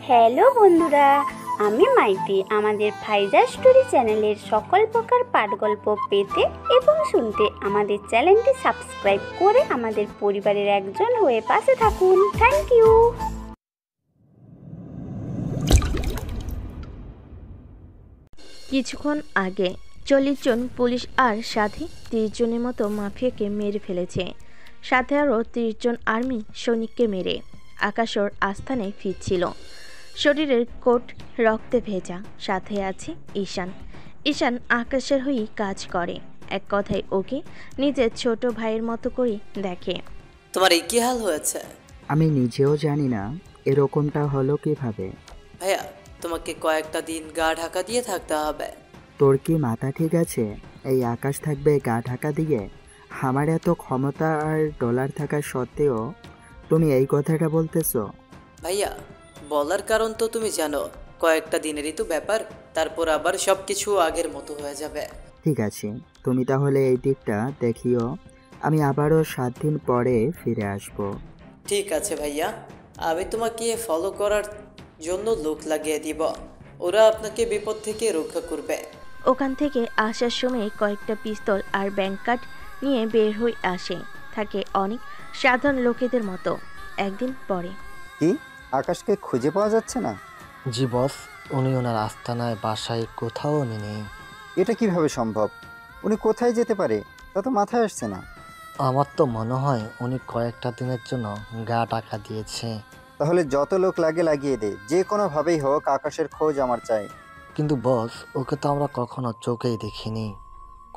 Hello বন্ধুরা, আমি মাইতি। আমাদের ফাইজা স্টোরি চ্যানেলের সকল প্রকার পাঠগল্প পেতে এবং শুনতে আমাদের চ্যানেলটি সাবস্ক্রাইব করে আমাদের পরিবারের একজন হয়ে পাশে থাকুন। Thank you. কিছুক্ষণ আগে 40 জন পুলিশ আর সাথে 30 জনের মতো মাফিয়াকে মেরে ফেলেছে। সাথে আরও 30 জন আর্মি সৈনিককে মেরে আকাশর আস্থানে ফিরছিল। শরীরের কোট রক্তে ভেজা, সাথে আছে ঈশান। ঈশান আকাশের হয়েই কাজ করে। এক কথায় ওকে নিজের ছোট ভাইয়ের মতো করে দেখে। তোমার এই কি হাল হয়েছে? আমি নিজেও জানি না এরকমটা হলো কিভাবে। ভাইয়া, তোমাকে কয়েকটা দিন গা ঢাকা দিয়ে থাকতে হবে। তোর কি মাথা ঠিক আছে? এই আকাশ থাকবে গা ঢাকা দিয়ে? আমার এত ক্ষমতা আর ডলার থাকা সত্ত্বেও তুমি এই কথাটা বলতেছো? ভাইয়া, বলার কারণ তো তুমি জানো, কয়েকটা দিনেরই তো ব্যাপার, তারপর আবার সব কিছু আগের মতো হয়ে যাবে। ঠিক আছে, তুমি তাহলে এই দিকটা দেখিও। আমি আবারও 7 দিন পরে ফিরে আসব। ঠিক আছে ভাইয়া, আমি তোমাকে ফলো করার জন্য লোক লাগিয়ে দিব। ওরা আপনাকে বিপদ থেকে রক্ষা করবে। ওখান থেকে আসার সময় কয়েকটা পিস্তল আর ব্যাংক কার্ড নিয়ে বের হয়ে আসে। থাকে অনেক সাধারণ লোকেদের মতো। একদিন পরে কি আকাশকে খুঁজে পাওয়া যাচ্ছে না? জি বস, উনি ওনার আস্তানায় বাসায় কোথাও নেই। এটা কিভাবে সম্ভব? উনি কোথায় যেতে পারে তা তো মাথায় আসছে না। আমার তো মনে হয় উনি কয়েকটা দিনের জন্য গা ঢাকা দিয়েছে। তাহলে যত লোক লাগে লাগিয়ে দে, যে কোনোভাবেই হোক আকাশের খোঁজ আমার চাই। কিন্তু বস, ওকে তো আমরা কখনো চোখেই দেখিনি।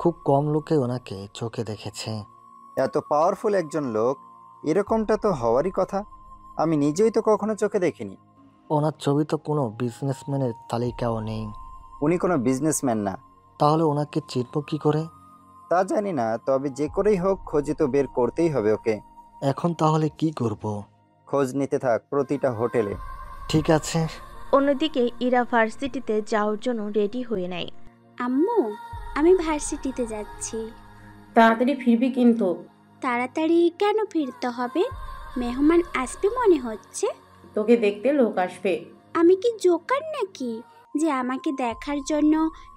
খুব কম লোকে ওনাকে চোখে দেখেছে। এত পাওয়ারফুল একজন লোক, এরকমটা তো হওয়ারই কথা। আমি নিজেই তো কখনো চোখে দেখিনি। ওনার ছবি তো কোনো বিজনেসম্যানের তালিকাও নেই। উনি কোনো বিজনেসম্যান না। তাহলে ওনাকে চিনব কি করে? তা জানি না, তবে যে করেই হোক খোঁজে তো বের করতেই হবে ওকে। এখন তাহলে কি করব? খোঁজ নিতে থাক প্রতিটা হোটেলে। ঠিক আছে। অন্যদিকে ইরা ভার্সিটিতে যাওয়ার জন্য রেডি হয়ে নেয়। আম্মু, আমি ভার্সিটিতে যাচ্ছি। তাড়াতাড়ি ফিরবি কিন্তু। তাড়াতাড়ি কেন ফিরতে হবে? মেহমান আসবে মনে হচ্ছে। তোকে দেখতে লোক আসবে। আমি কি জোকার নাকি যে আমাকে দেখার জন্য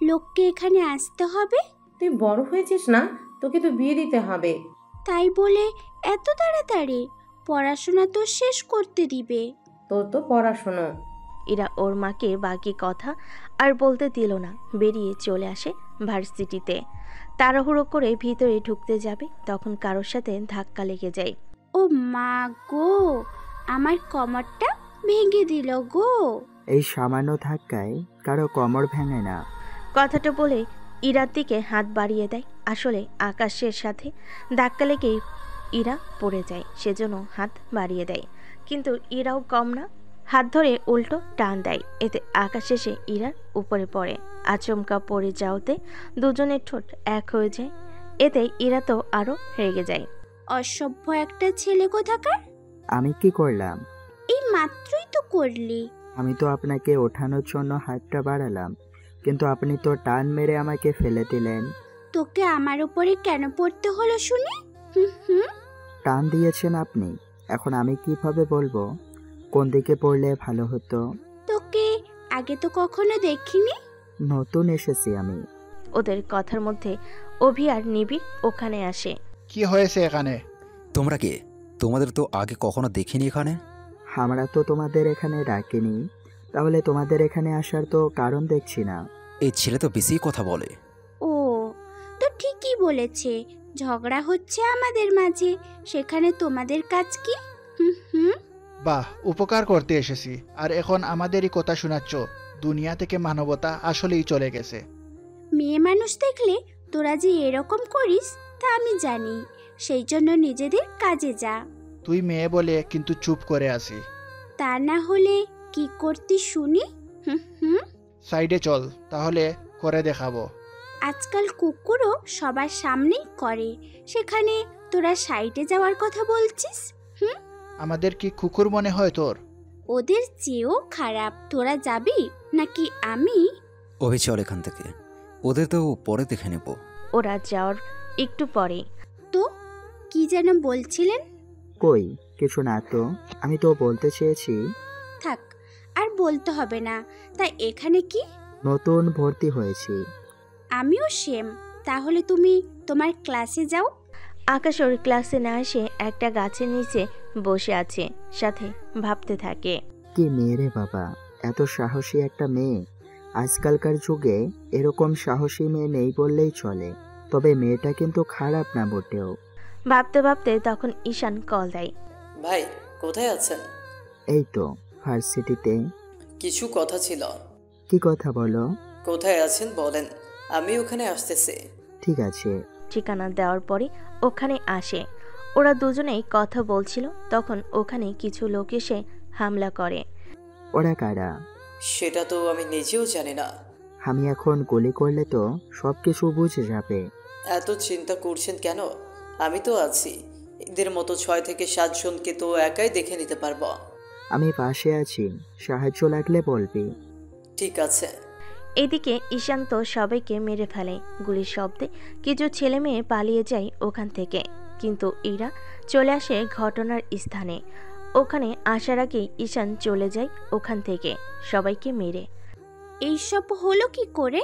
লোককে এখানে আসতে হবে? তুই বড় হয়েছিস না, তোকে তো বিয়ে দিতে হবে। তাই বলে এত তাড়াতাড়ি? পড়াশোনা তো শেষ করতে দিবে। তোর তো পড়াশোনা। ইরা ওর মাকে বাকি কথা আর বলতে দিল না, বেরিয়ে চলে আসে ভার্সিটিতে। তাড়াহুড়ো করে ভিতরে ঢুকতে যাবে, তখন কারোর সাথে ধাক্কা লেগে যায়। ও মা গো, আমার কোমরটা ভেঙে দিল গো। এই সামান্য ধাক্কায় কারো কোমর ভেঙে না। কথাটা বলে ইরার দিকে হাত বাড়িয়ে দেয়। আসলে আকাশের সাথে ধাক্কা লেগেই ইরা পড়ে যায়, সেজন্য হাত বাড়িয়ে দেয়। কিন্তু ইরাও কম না, হাত ধরে উল্টো টান দেয়। এতে আকাশ এসে ইরার উপরে পড়ে। আচমকা পড়ে যাওয়াতে দুজনের ঠোঁট এক হয়ে যায়। এতে ইরা তো আরো রেগে যায়। অসভ্য একটা ছেলে কোথাকার। আমি কি করলাম? এই মাত্রই তো করলি। আমি তো আপনাকে ওঠানোর জন্য হাতটা বাড়ালাম, কিন্তু আপনি তো টান মেরে আমাকে ফেলে দিলেন। তোকে আমার উপরে কেন পড়তে হলো শুনি? হুম হুম। টান দিয়েছেন আপনি। এখন আমি কিভাবে বলবো কোন দিকে পড়লে ভালো হতো? তোকে আগে তো কখনো দেখিনি। নতুন এসেছি আমি। ওদের কথার মধ্যে অভি আর নিবিড় ওখানে আসে। কি হয়েছে এখানে? তোমরা কে? তোমাদের তো আগে কখনো দেখিনি এখানে। আমরা তো তোমাদের এখানে ডাকিনি, তাহলে তোমাদের এখানে আসার তো কারণ দেখছি না। এই ছেলে তো বেশি কথা বলে। ও তো ঠিকই বলেছে, ঝগড়া হচ্ছে আমাদের মাঝে, সেখানে তোমাদের কাজ কি? হুম হুম। বাহ, উপকার করতে এসেছি আর এখন আমাদেরই কথা শোনাচ্ছ। দুনিয়া থেকে মানবতা আসলেই চলে গেছে। মেয়ে মানুষ দেখলে তোরা যে এরকম করিস তা আমি জানি, সেই জন্য নিজেদের কাজে যা। তুই মেয়ে বলে কিন্তু চুপ করে আছি। তা না হলে কি করতি শুনি? হুম হুম। সাইডে চল, তাহলে করে দেখাবো। আজকাল কুকুরও সবার সামনেই করে, সেখানে তোরা সাইডে যাওয়ার কথা বলছিস? হুম। আমাদের কি কুকুর মনে হয় তোর? ওদের চেয়েও খারাপ। তোরা যাবি নাকি আমি? অভি চল এখান থেকে, ওদের তো পরে দেখে নেব। ওরা যাওয়ার একটু পরে তো কি যেন বলছিলেন? কই কিছু না তো, আমি তো বলতে চেয়েছি থাক, আর বলতে হবে না। তাই এখানে কি? নতুন ভর্তি হয়েছি। আমিও সেম। তাহলে তুমি তোমার ক্লাসে যাও। আকাশ ওর ক্লাসে না এসে একটা গাছের নিচে বসে আছে, সাথে ভাবতে থাকে। কি মেয়ে রে বাবা, এত সাহসী একটা মেয়ে। আজকালকার যুগে এরকম সাহসী মেয়ে নেই বললেই চলে। তবে মেয়েটা কিন্তু খারাপ না মোটেও। ভাবতে ভাবতে তখন ঈশান কল দেয়। ভাই কোথায় আছেন? এই তো ভার্সিটিতে। কিছু কথা ছিল। কি কথা বলো? কোথায় আছেন বলেন, আমি ওখানে আসতেছি। ঠিক আছে। ঠিকানা দেওয়ার পরে ওখানে আসে। ওরা দুজনেই কথা বলছিল, তখন ওখানে কিছু লোক এসে হামলা করে। ওরা কারা? সেটা তো আমি নিজেও জানি না। আমি এখন গুলি করলে তো সব কিছু বুঝে যাবে। এত চিন্তা করছেন কেন? আমি তো আছি। এদের মতো 6 থেকে 7 জনকে তো একাই দেখে নিতে পারবো। আমি পাশে আছি, সাহায্য লাগলে বলবি। ঠিক আছে। এদিকে ঈশান তো সবাইকে মেরে ফেলে। গুলির শব্দে কিছু ছেলে মেয়ে পালিয়ে যায় ওখান থেকে, কিন্তু এরা চলে আসে ঘটনার স্থানে। ওখানে আসার আগেই ঈশান চলে যায় ওখান থেকে, সবাইকে মেরে। এইসব হলো কি করে?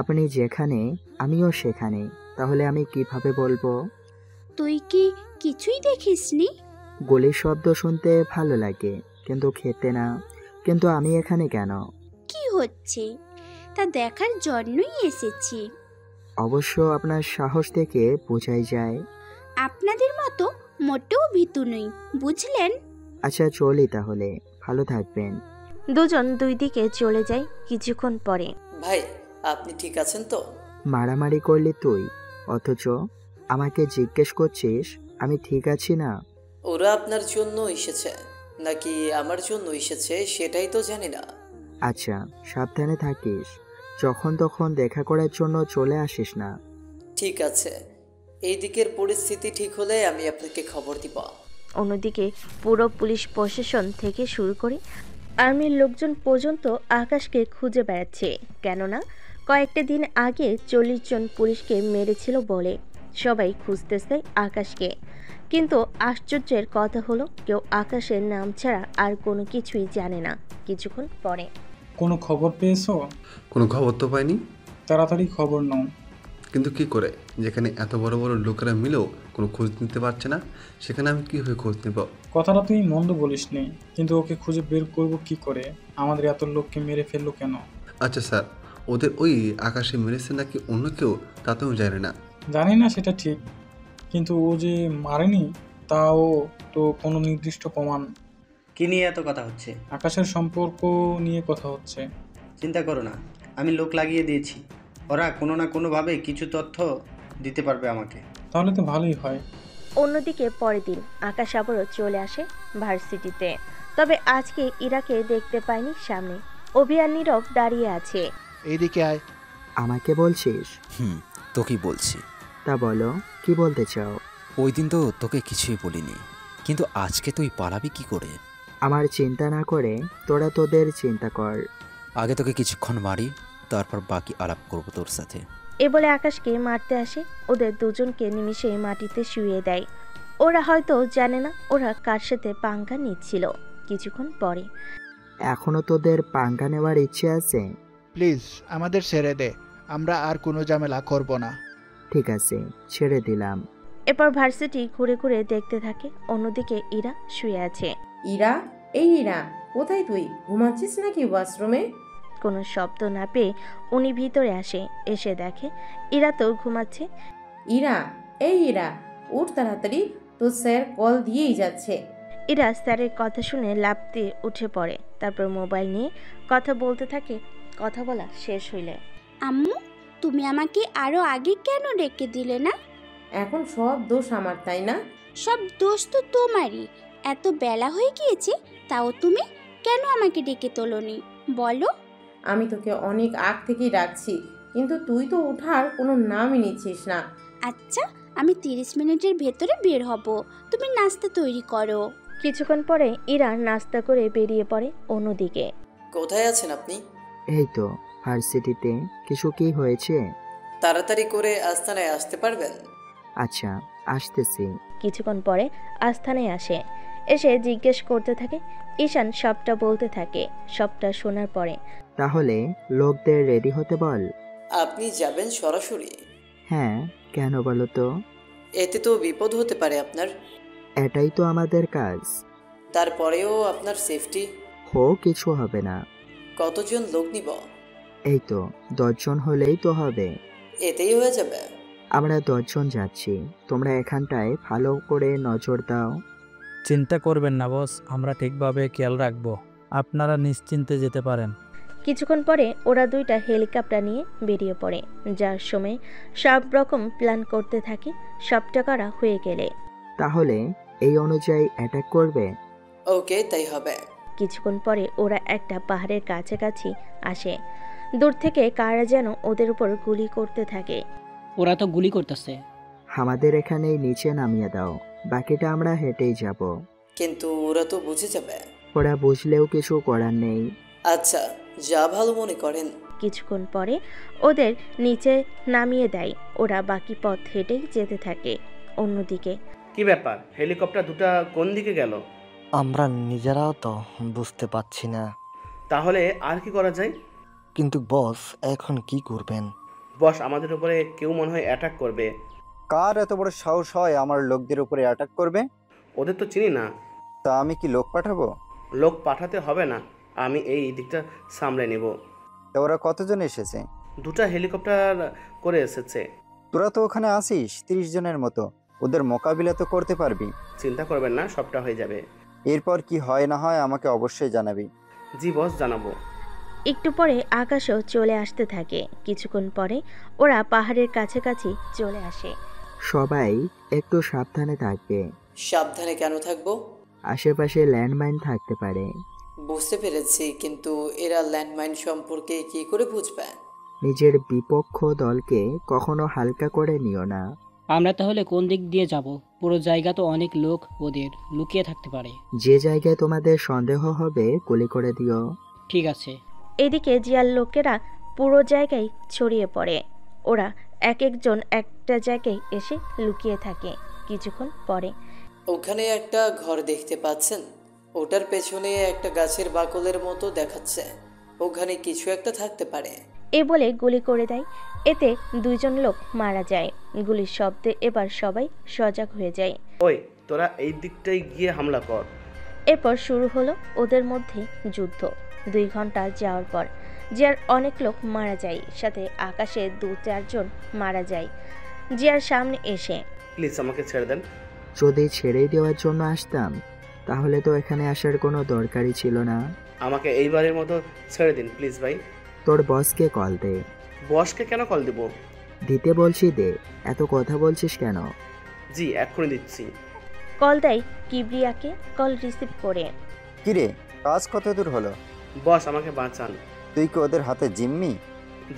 আপনি যেখানে আমিও সেখানে, তাহলে আমি কিভাবে বলবো? তুই কি কিছুই দেখিসনি? গুলির শব্দ শুনতে ভালো লাগে, কিন্তু খেতে না। কিন্তু আমি এখানে কেন? কি হচ্ছে তা দেখার জন্যই এসেছি। অবশ্য আপনার সাহস থেকে বোঝাই যায়। আপনাদের মতো মোটেও ভীতু নই, বুঝলেন? আচ্ছা চলি তাহলে, ভালো থাকবেন। দুজন দুই দিকে চলে যায়। কিছুক্ষণ পরে ভাই আপনি ঠিক আছেন তো? মারামারি করলি তুই, অথচ আমাকে জিজ্ঞেস করছিস আমি ঠিক আছি না? ওরা আপনার জন্য এসেছে নাকি আমার জন্য এসেছে সেটাই তো জানি না। আচ্ছা সাবধানে থাকিস, যখন তখন দেখা করার জন্য চলে আসিস না। ঠিক আছে, এই দিকের পরিস্থিতি ঠিক হলে আমি আপনাকে খবর দিব। অন্যদিকে পুরো পুলিশ প্রশাসন থেকে শুরু করে আর্মির লোকজন পর্যন্ত আকাশকে খুঁজে বেড়াচ্ছে। কেননা কয়েকটা দিন আগে 40 জন পুলিশকে মেরেছিল বলে সবাই খুঁজতেছে আকাশকে। কিন্তু আশ্চর্যের কথা হলো কেউ আকাশের নাম ছাড়া আর কোনো কিছুই জানে না। কিছুক্ষণ পরে কোনো খবর পেয়েছো? কোনো খবর তো পাইনি। তাড়াতাড়ি খবর নাও। কিন্তু কি করে, যেখানে এত বড় বড় লোকেরা মিলেও কোনো খোঁজ নিতে পারছে না, সেখানে আমি কীভাবে খোঁজ নেব? কথাটা তুই মন্দ বলিসনি, কিন্তু ওকে খুঁজে বের করব কি করে? আমাদের এত লোককে মেরে ফেললো কেন? আচ্ছা স্যার, ওদের ওই আকাশে মেরেছে নাকি অন্য কেউ তা তো আমি জানি না। জানি না সেটা ঠিক, কিন্তু ও যে মারেনি তাও তো কোনো নির্দিষ্ট প্রমাণ। কি নিয়ে এত কথা হচ্ছে? আকাশের সম্পর্ক নিয়ে কথা হচ্ছে। চিন্তা করো না, আমি লোক লাগিয়ে দিয়েছি। ওরা কোনো না কোনোভাবে কিছু তথ্য দিতে পারবে আমাকে। তাহলে তো ভালোই হয়। অন্যদিকে পরের দিন আকাশ আবারও চলে আসে ভার্সিটিতে। তবে আজকে ইরাকে দেখতে পায়নি সামনে। অভিয়ান নীরব দাঁড়িয়ে আছে। এইদিকে আয়। আমাকে বলছিস? তোকেই বলছি। তা বলো, কি বলতে চাও? ওই দিন তো তোকে কিছুই বলিনি, কিন্তু আজকে তুই পালাবি কি করে? আমার চিন্তা না করে তোরা তোদের চিন্তা কর। আগে তোকে কিছুক্ষণ মারি, তারপর বাকি আলাপ করবো তোর সাথে। এ বলে আকাশকে মারতে আসে। ওদের দুজনকে নিমিষে মাটিতে শুইয়ে দেয়। ওরা হয়তো জানে না ওরা কার সাথে পাঙ্গা নিচ্ছিল। কিছুক্ষণ পরে এখনো তোদের পাঙ্গা নেওয়ার ইচ্ছে আছে? প্লিজ আমাদের ছেড়ে দে, আমরা আর কোনো ঝামেলা করব না। ঠিক আছে, ছেড়ে দিলাম। এরপর ভার্সিটি ঘুরে ঘুরে দেখতে থাকে। অন্যদিকে ইরা শুয়ে আছে। ইরা, এই ইরা, কোথায় তুই? ঘুমাচ্ছিস নাকি ওয়াশরুমে? কোনো শব্দ না পেয়ে উনি ভিতরে আসে। এসে দেখে ইরা তো ঘুমাচ্ছে। ইরা, এই ইরা, উঠ তাড়াতাড়ি, তোর স্যার কল দিয়েই যাচ্ছে। ইরা স্যারের কথা শুনে লাফ দিয়ে উঠে পড়ে। তারপর মোবাইল নিয়ে কথা বলতে থাকে। কথা বলা শেষ হইলে, আম্মু, তুমি আমাকে আরো আগে কেন ডেকে দিলে না? এখন সব দোষ আমার, তাই না? সব দোষ তো তোমারই। এত বেলা হয়ে গিয়েছে, তাও তুমি কেন আমাকে ডেকে তোলনি বলো? আমি তোকে অনেক আগ থেকেই ডাকছি, কিন্তু তুই তো ওঠার কোনো নামই নিচ্ছিস না। আচ্ছা, আমি 30 মিনিটের ভেতরে বের হব, তুমি নাস্তা তৈরি করো। কিছুক্ষণ পরে ইরা নাস্তা করে বেরিয়ে পড়ে। অন্যদিকে কোথায় আছেন আপনি? এই তো ভার্সিটিতে। কিছু কি হয়েছে? তাড়াতাড়ি করে আস্তানায় আসতে পারবেন? আচ্ছা আসতেছি। কিছুক্ষণ পরে আস্থানে আসে, এসে জিজ্ঞেস করতে থাকে। ঈশান সবটা বলতে থাকে। সবটা শোনার পরে তাহলে লোকদের রেডি হতে বল। আপনি যাবেন সরাসরি? হ্যাঁ, কেন বলো তো? এতে তো বিপদ হতে পারে আপনার। এটাই তো আমাদের কাজ। তারপরেও আপনার সেফটি। কিছু হবে না। কতজন লোক নিব? এই তো 10 জন হলেই তো হবে। এতেই হয়ে যাবে? আমরা 10 জন যাচ্ছি, তোমরা এখানটায় ভালো করে নজর দাও। চিন্তা করবেন না বস, আমরা ঠিকভাবে খেয়াল রাখবো। আপনারা নিশ্চিন্তে যেতে পারেন। কিছুক্ষণ পরে ওরা দুইটা হেলিকপ্টার নিয়ে বেরিয়ে পড়ে। যার সময় সব রকম প্ল্যান করতে থাকে। সবটা করা হয়ে গেলে তাহলে এই অনুযায়ী অ্যাটাক করবে। ওকে, তাই হবে। কিছুক্ষণ পরে ওরা একটা পাহাড়ের কাছাকাছি আসে। দূর থেকে কারা যেন ওদের উপর গুলি করতে থাকে। ওরা তো গুলি করতেছে। আমাদের এখানেই নিচে নামিয়ে দাও, বাকিটা আমরা হেঁটেই যাব। কিন্তু ওরা তো বুঝে যাবে। ওরা বুঝলেও কিছু করার নেই। আচ্ছা, যা ভালো মনে করেন। কিছুক্ষণ পরে ওদের নিচে নামিয়ে দেয়। ওরা বাকি পথ হেঁটেই যেতে থাকে। অন্যদিকে কি ব্যাপার, হেলিকপ্টার দুটো কোন দিকে গেল? আমরা নিজেরাও তো বুঝতে পারছি না। তাহলে আর কি করা যায়? কিন্তু বস, এখন কি করবেন? বস, আমাদের উপরে কেউ মনে হয় অ্যাটাক করবে। কার এত বড় সাহস হয় আমার লোকদের উপরে অ্যাটাক করবে? ওদের তো চিনি না। তা আমি কি লোক পাঠাবো? লোক পাঠাতে হবে না, আমি এই দিকটা সামলে নেব। তা ওরা কতজন এসেছে? দুটো হেলিকপ্টার করে এসেছে। তোরা তো ওখানে আসিস 30 জনের মতো, ওদের মোকাবিলা তো করতে পারবি। চিন্তা করবেন না, সবটা হয়ে যাবে। এরপর কি হয় না হয় আমাকে অবশ্যই জানাবি। জি বস, জানাবো। একটু পরে আকাশও চলে আসতে থাকে। কিছুক্ষণ পরে ওরা পাহাড়ের কাছাকাছি চলে আসে। সবাই একটু সাবধানে থাকবে। সাবধানে কেন থাকবো? আশেপাশে ল্যান্ডমাইন থাকতে পারে। বুঝতে পেরেছি, কিন্তু এরা ল্যান্ডমাইন সম্পর্কে কি করে বুঝবে? নিজের বিপক্ষ দলকে কখনো হালকা করে নিও না। আমরা তাহলে কোন দিক দিয়ে যাব? পুরো জায়গা তো অনেক লোক ওদের লুকিয়ে থাকতে পারে। যে জায়গায় তোমাদের সন্দেহ হবে গুলি করে দিও। ঠিক আছে। এদিকে জিয়ার লোকেরা পুরো জায়গায় ছড়িয়ে পড়ে। ওরা এক একজন একটা জায়গায় এসে লুকিয়ে থাকে। কিছুক্ষণ পরে ওখানে একটা ঘর দেখতে পাচ্ছেন? ওটার পেছনে একটা গাছের বাকলের মতো দেখাচ্ছে। ওখানে কিছু একটা থাকতে পারে। এ বলে গুলি করে দেয়। এতে 2 জন লোক মারা যায়। গুলির শব্দে এবার সবাই সজাগ হয়ে যায়। ওই, তোরা এই দিকটাই গিয়ে হামলা কর। এরপর শুরু হলো ওদের মধ্যে যুদ্ধ। 2 ঘন্টা যাওয়ার পর জিয়ার অনেক লোক মারা যায়, সাথে আকাশে 2-4 জন মারা যায়। জিয়ার সামনে এসে, প্লিজ আমাকে ছেড়ে দেন। যদি ছেড়ে দেওয়ার জন্য আসতাম তাহলে তো এখানে আসার কোনো দরকারই ছিল না। আমাকে এইবারের মতো ছেড়ে দিন প্লিজ ভাই। তোর বসকে কল দে। বসকে কেন কল দেব? দিতে বলছি দে, এত কথা বলছিস কেন? জি, এক্ষুনি দিচ্ছি। কল দেয় কিবরিয়াকে। কল রিসিভ করে, কিরে, কাজ কত দূর হলো? বস, আমাকে বাঁচান। তুই কি ওদের হাতে জিম্মি?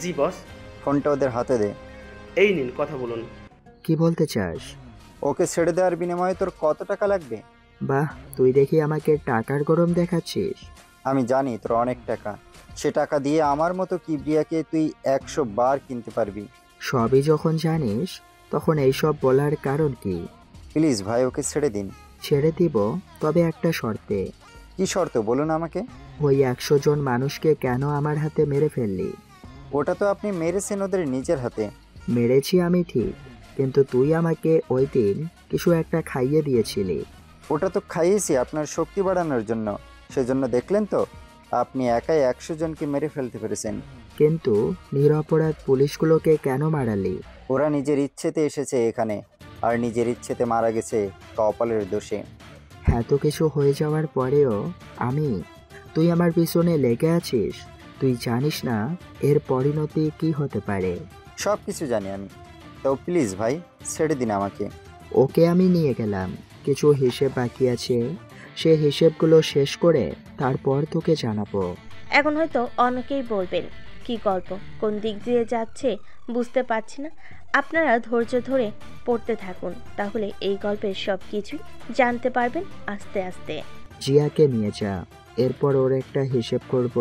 জি বস। ফোনটা ওদের হাতে দে। এই নিন, কথা বলুন। কি বলতে চাস? ওকে ছেড়ে দেওয়ার বিনিময়ে তোর কত টাকা লাগবে? বাহ, তুই দেখি আমাকে টাকার গরম দেখাচ্ছিস। আমি জানি তোর অনেক টাকা। সে টাকা দিয়ে আমার মতো কিবরিয়াকে তুই 100 বার কিনতে পারবি। সবই যখন জানিস তখন এইসব বলার কারণ কি? প্লিজ ভাই, ওকে ছেড়ে দিন। ছেড়ে দিব, তবে একটা শর্তে। কি শর্ত বলুন আমাকে? ওই 100 জন মানুষকে কেন আমার হাতে মেরে ফেললি? ওটা তো আপনি মেরেছেন ওদের নিজের হাতে। মেরেছি আমি ঠিক, কিন্তু তুই আমাকে ওই দিন কিছু একটা খাইয়ে দিয়েছিলি। ওটা তো খাইয়েছি আপনার শক্তি বাড়ানোর জন্য। সেজন্য দেখলেন তো, আপনি একাই 100 জনকে মেরে ফেলতে পেরেছেন। কিন্তু নিরপরাধ পুলিশগুলোকে কেন মারালি? ওরা নিজের ইচ্ছেতে এসেছে এখানে, আর নিজের ইচ্ছেতে মারা গেছে কপালের দোষে। এত কিছু হয়ে যাওয়ার পরেও তুই আমার পিছনে লেগে আছিস। তুই জানিস না এর পরিণতি কি হতে পারে। সব কিছু জানি আমি। তো প্লিজ ভাই, ছেড়ে দিন আমাকে। ওকে আমি নিয়ে গেলাম, কিছু হিসেব বাকি আছে, সে হিসেবগুলো শেষ করে তারপর তোকে জানাবো। এখন হয়তো অনেকেই বলবেন কি গল্প, কোন দিক দিয়ে যাচ্ছে বুঝতে পারছি না। আপনারা ধৈর্য ধরে পড়তে থাকুন, তাহলে এই গল্পের সব কিছুই জানতে পারবেন আস্তে আস্তে। জিয়াকে নিয়ে যা, এরপর ওর একটা হিসেব করব।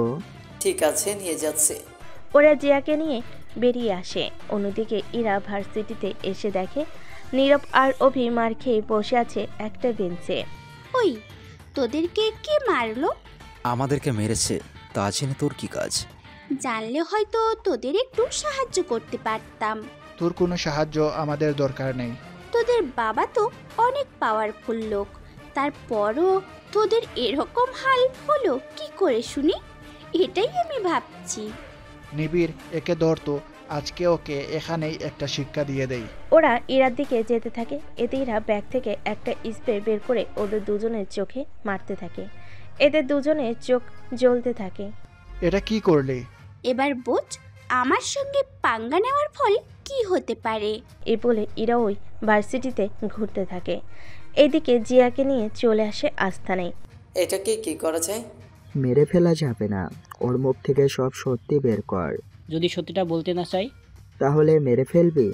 ঠিক আছে, নিয়ে যাচ্ছে। ওরা জিয়াকে নিয়ে বেরিয়ে আসে। অন্যদিকে ইরা ভার্সিটিতে এসে দেখে নীরব আর অভি মার খেয়ে বসে আছে একটা বেঞ্চে। ওই তোদেরকে কে মারলো? আমাদেরকে মেরেছে, তা জেনে তোর কি কাজ? জানলে হয়তো তোদের একটু সাহায্য করতে পারতাম। তোর কোনো সাহায্য আমাদের দরকার নেই। তোদের বাবা তো অনেক পাওয়ারফুল লোক, তারপরও তোদের এরকম হাল হলো কি করে শুনি? এটাই আমি ভাবছি। নিবিড়, একে ধরতো, আজকে ওকে এখানেই একটা শিক্ষা দিয়ে দেই। ওরা ইরার দিকে যেতে থাকে। এতে ইরা ব্যাগ থেকে একটা স্প্রে বের করে ওদের দুজনের চোখে মারতে থাকে। এদের দুজনের চোখ জ্বলতে থাকে। এটা কি করলে? এবার বোঝ আমার সঙ্গে পাঙ্গা নেওয়ার ফল কি হতে পারে। এই বলে ইরা ওই ভার্সিটিতে ঘুরতে থাকে। এদিকে জিয়াকে নিয়ে চলে আসে আস্থানায়। এটাকে কি করা যায়? মেরে ফেলা যাবে না, ওর মুখ থেকে সব সত্যি বের কর। যদি সত্যিটা বলতে না চাই? তাহলে মেরে ফেলবি?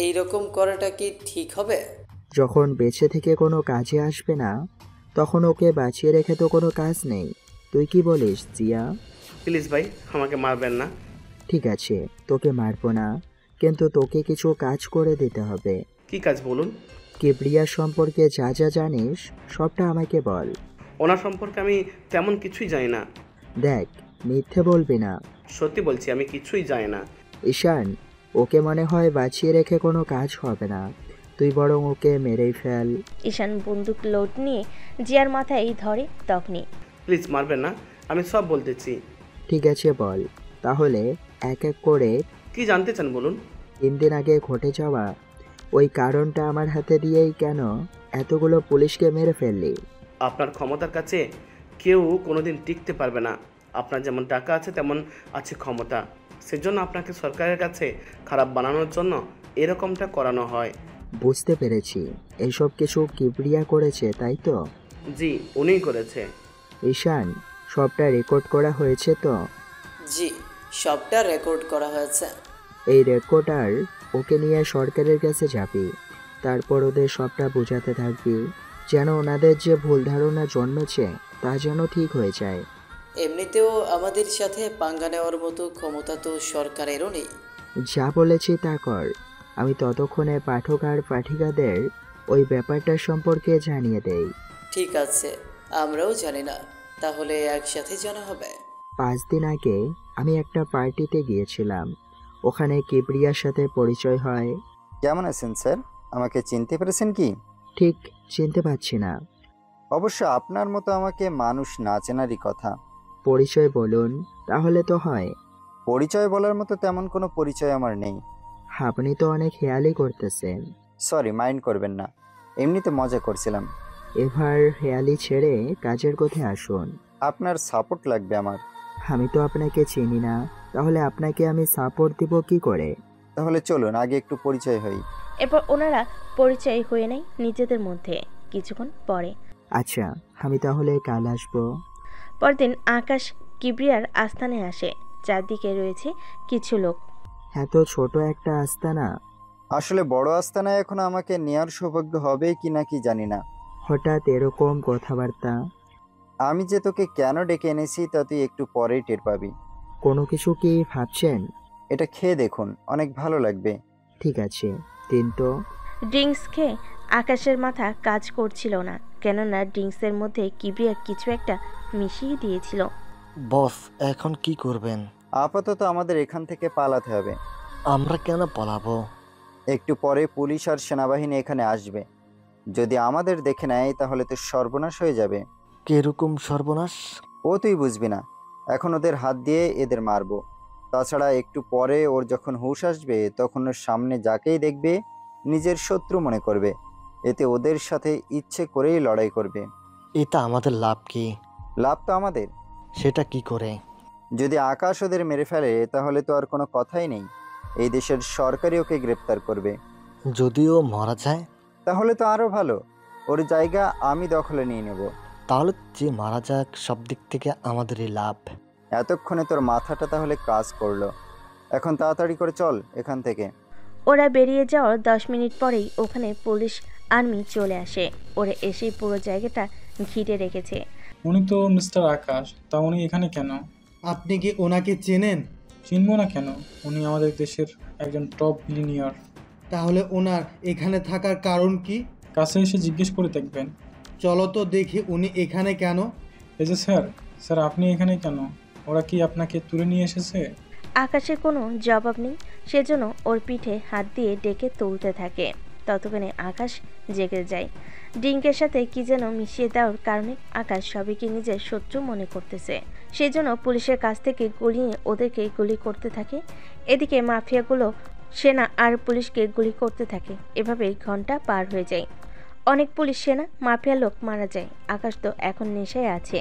এই রকম করাটা কি ঠিক হবে? যখন বেঁচে থেকে কোনো কাজে আসবে না, তখন ওকে বাঁচিয়ে রেখে তো কোনো কাজ নেই। তুই কি বলিস জিয়া? প্লিজ ভাই, আমাকে মারবেন না। ঠিক আছে, তোকে মারবো না, কিন্তু তোকে কিছু কাজ করে দিতে হবে। কি কাজ বলুন? কিবরিয়া সম্পর্কে যা যা জানিস সবটা আমাকে বল। ওনার সম্পর্কে আমি তেমন কিছুই জানি না। দেখ, মিথ্যে বলবি না। সত্যি বলছি, আমি কিছুই জানি না। ঈশান, ওকে মনে হয় বাঁচিয়ে রেখে কোনো কাজ হবে না, তুই বরং ওকে মেরেই ফেল। ঈশান বন্দুক লোড নিয়ে জিয়ার মাথায় ধরে। তখনই প্লিজ মারবেন না, আমি সব বলতেছি। ঠিক আছে বল, তাহলে এক এক করে। কি জানতে চান বলুন? 3 দিন আগে ঘটে যাওয়া ওই কারণটা আমার হাতে দিয়েই কেন এতগুলো পুলিশকে মেরে ফেললি? আপনার ক্ষমতার কাছে কেউ কোনোদিন টিকতে পারবে না। আপনার যেমন টাকা আছে তেমন আছে ক্ষমতা, সেজন্য আপনাকে সরকারের কাছে খারাপ বানানোর জন্য এরকমটা করানো হয়। বুঝতে পেরেছি, এইসব কিছু কিবরিয়া করেছে তাই তো? জি, উনিই করেছে। ঈশান, সবটা রেকর্ড করা হয়েছে তো? জি, সবটা রেকর্ড করা হয়েছে। এই রেকর্ডার ওকে নিয়ে সরকারের কাছে যাবি, তারপর ওদের সবটা বোঝাতে থাকবি, যেন ওনাদের যে ভুল ধারণা জন্মেছে তা যেন ঠিক হয়ে যায়। এমনিতেও আমাদের সাথে পাঙ্গা নেওয়ার মতো ক্ষমতা তো সরকারেরও নেই। যা বলেছি তা কর, আমি ততক্ষণে পাঠক আর পাঠিকাদের ওই ব্যাপারটা সম্পর্কে জানিয়ে দেই। ঠিক আছে, আমরাও জানি না, তাহলে একসাথে জানা হবে। 5 দিন আগে আমি একটা পার্টিতে গিয়েছিলাম, ওখানে কিবরিয়ার সাথে পরিচয় হয়। কেমন আছেন স্যার? আমাকে চিনতে পেরেছেন কি? ঠিক চিনতে পারছি না। অবশ্য আপনার মতো আমাকে মানুষ না চেনারই কথা। পরিচয় বলুন, তাহলে তো হয়। পরিচয় বলার মতো তেমন কোনো পরিচয় আমার নেই। আপনি তো অনেক হেয়ালি করতেছেন। সরি, মাইন্ড করবেন না, এমনিতে মজা করছিলাম। এবার হেয়ালি ছেড়ে কাজের কথায় আসুন। আপনার সাপোর্ট লাগবে আমার। আমি তো আপনাকে চিনি না, তাহলে আপনাকে আমি সাপোর্ট দিব কি করে? তাহলে চলুন আগে একটু পরিচয় হই। এরপর ওনারা পরিচয় হয়ে নেয় নিজেদের মধ্যে। কিছুক্ষণ পরে আচ্ছা, আমি তাহলে কাল আসবো। পরদিন আকাশ কিবরিয়ার আস্থানে আসে। চারদিকে রয়েছে কিছু লোক। এত ছোট একটা আস্তানা। আসলে বড় আস্তানায় এখন আমাকে নেয়ার সৌভাগ্য হবে কি না কি জানি না। হঠাৎ এরকম কথাবার্তা? আমি যে তোকে কেন ডেকে এনেছি তা তুই একটু পরেই টের পাবি। কোনো কিছু কি ভাবছেন? এটা খেয়ে দেখুন, অনেক ভালো লাগবে। ঠিক আছে, দিন তো। ড্রিঙ্কস খেয়ে আকাশের মাথা কাজ করছিল না, কেননা ড্রিঙ্কসের মধ্যে কিবরিয়া কিছু একটা মিশিয়ে দিয়েছিল। বস, এখন কি করবেন? আপাতত আমাদের এখান থেকে পালাতে হবে। আমরা কেন পালাবো? একটু পরে পুলিশ আর সেনাবাহিনী এখানে আসবে, যদি আমাদের দেখে নেয় তাহলে তো সর্বনাশ হয়ে যাবে। কিরকম সর্বনাশ? ও তুই বুঝবি না, এখন ওদের হাত দিয়ে এদের মারবো। তাছাড়া একটু পরে ওর যখন হুঁশ আসবে তখন ওর সামনে যাকেই দেখবে নিজের শত্রু মনে করবে, এতে ওদের সাথে ইচ্ছে করেই লড়াই করবে। এটা আমাদের লাভ কি? লাভ তো আমাদের। সেটা কি করে? যদি আকাশ ওদের মেরে ফেলে তাহলে তো আর কোনো কথাই নেই, এই দেশের সরকারই ওকে গ্রেপ্তার করবে। যদিও মারা যায় তাহলে তো আরো ভালো, ওর জায়গা আমি দখলে নিয়ে নেব। তাহলে যে মারা যাক, সব দিক থেকে আমাদেরই লাভ। এতক্ষণে তোর মাথাটা তাহলে কাজ করলো, এখন তাড়াতাড়ি করে চল এখান থেকে। ওরা বেরিয়ে যাওয়ার 10 মিনিট পরেই ওখানে পুলিশ আর্মি চলে আসে। ওরা এসে পুরো জায়গাটা ঘিরে রেখেছে। উনি তো মিস্টার আকাশ, তা উনি এখানে কেন? আপনি কি ওনাকে চেনেন? চিনবো না কেন, উনি আমাদের দেশের একজন টপ বিলিনিয়ার। তাহলে ওনার এখানে থাকার কারণ কি? কাছে এসে জিজ্ঞেস করে দেখবেন। চলো তো দেখি উনি এখানে কেন। এই যে স্যার আপনি এখানে কেন? ওরা কি আপনাকে তুলে নিয়ে এসেছে? আকাশের কোনো জবাব নেই, সেজন্য ওর পিঠে হাত দিয়ে ডেকে তুলতে থাকে। ততক্ষণে আকাশ জেগে যায়। ড্রিঙ্কের সাথে কি যেন মিশিয়ে দেওয়ার কারণে আকাশ সবাইকে নিজের শত্রু মনে করতেছে। সেজন্য পুলিশের কাছ থেকে গুলি নিয়ে ওদেরকে গুলি করতে থাকে। এদিকে মাফিয়াগুলো সেনা আর পুলিশকে গুলি করতে থাকে। এভাবেই ঘন্টা পার হয়ে যায়। অনেক পুলিশ সেনা মাফিয়া লোক মারা যায়। আকাশ তো এখন নেশায় আছে,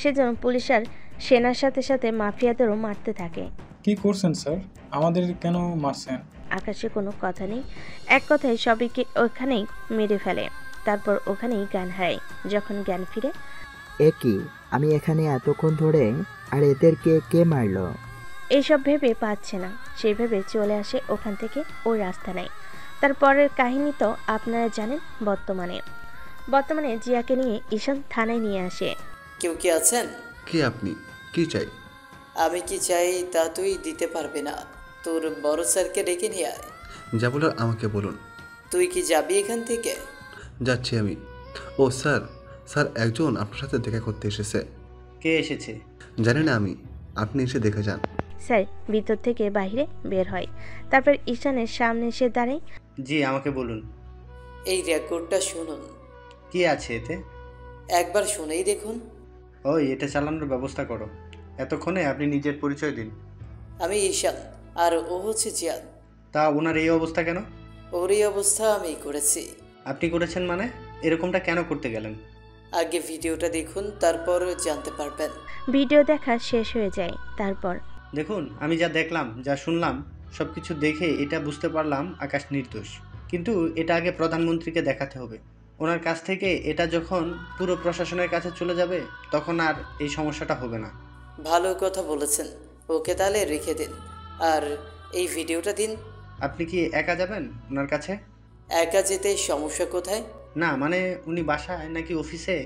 সেজন্য পুলিশ আর সেনার সাথে সাথে মাফিয়াদেরও মারতে থাকে। কি করছেন স্যার? আমাদের কেন মারছেন? আকাশের কোনো কথা নেই, এক কথায় সবাইকে ওখানেই মেরে ফেলে। তারপর ওখানেই জ্ঞান হারায়। যখন জ্ঞান ফিরে, এ কি, আমি এখানে এতক্ষণ ধরে, আর এদেরকে কে মারলো? এইসব ভেবে পাচ্ছে না। সেই ভেবে চলে আসে ওখান থেকে ওই রাস্তা নেয়। তারপরের কাহিনী তো আপনারা জানেন। বর্তমানে জিয়াকে নিয়ে ঈশান থানায় নিয়ে আসে। কেউ কি আছেন? কি আপনি কি চাই? আমি কি চাই তা তুই দিতে পারবি না। তোর বড় স্যারকে ডেকে নিয়ে আয়। যা বলার আমাকে বলুন। তুই কি যাবি এখান থেকে? যাচ্ছি আমি। ও স্যার একজন আপনার সাথে দেখা করতে এসেছে। কে এসেছে? জানি না আমি, আপনি এসে দেখে যান। স্যার ভিতর থেকে বাইরে বের হয়। তারপর ঈশানের সামনে এসে দাঁড়ায়। জি, আমাকে বলুন। এই রেকর্ডটা শুনুন। কি আছে এতে? একবার শুনেই দেখুন। ওই এটা চালানোর ব্যবস্থা করো। এতক্ষণে আপনি নিজের পরিচয় দিন। আমি ঈশান, আর ও হচ্ছে জিয়াদ। তা ওনার এই অবস্থা কেন? ওর এই অবস্থা আমি করেছি। আপনি করেছেন মানে? এরকমটা কেন করতে গেলেন? আগে ভিডিওটা দেখুন, তারপর জানতে পারবেন। ভিডিও দেখা শেষ হয়ে যায়। তারপর দেখুন, আমি যা দেখলাম, যা শুনলাম, সব কিছু দেখে এটা বুঝতে পারলাম আকাশ নির্দোষ। কিন্তু এটা আগে প্রধানমন্ত্রীকে দেখাতে হবে। ওনার কাছ থেকে এটা যখন পুরো প্রশাসনের কাছে চলে যাবে, তখন আর এই সমস্যাটা হবে না। ভালো কথা বলেছেন। ওকে তাহলে রেখে দিন, আর এই ভিডিওটা দিন। আপনি কি একা যাবেন ওনার কাছে? একা যেতে সমস্যা কোথায়? না মানে উনি বাসায় নাকি অফিসে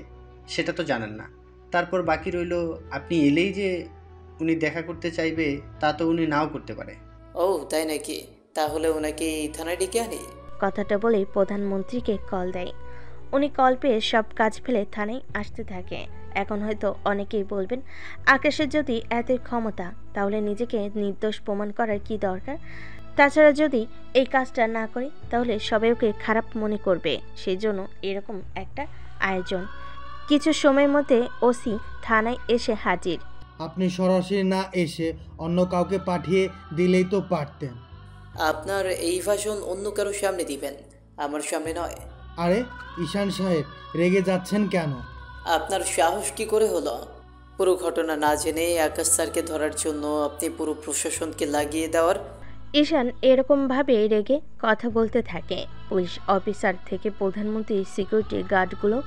সেটা তো জানেন না। তারপর বাকি রইল আপনি এলেই যে উনি দেখা করতে চাইবে তা তো উনি নাও করতে পারে। ও তাই নাকি? তাহলে ওনাকে এই থানায় ডেকে আনি। কথাটা বলেই প্রধানমন্ত্রীকে কল দেয়। উনি কল পেয়ে সব কাজ ফেলে থানায় আসতে থাকে। এখন হয়তো অনেকেই বলবেন, আকাশের যদি এতই ক্ষমতা, তাহলে নিজেকে নির্দোষ প্রমাণ করার কি দরকার? তাছাড়া যদি এই কাজটা না করে, তাহলে সবাই ওকে খারাপ মনে করবে। সেই জন্য এরকম একটা আয়োজন। কিছু সময়ের মধ্যে ওসি থানায় এসে হাজির। আপনি সরাসরি না এসে অন্য কাউকে পাঠিয়ে দিলেই তো পারতেন। আপনার এই ভাষণ অন্য কারো সামনে দিবেন, আমার সামনে নয়। আরে ঈশান সাহেব, রেগে যাচ্ছেন কেন? আপনার সাহস কি করে হলো? পুরো ঘটনা না জেনে আকাশ স্যারকে ধরার জন্য আপনি পুরো প্রশাসনকে লাগিয়ে দেওয়ার। ঈশান এরকমভাবে রেগে কথা বলতে থাকে। পুলিশ অফিসার থেকে প্রধানমন্ত্রী, সিকিউরিটি গার্ডগুলো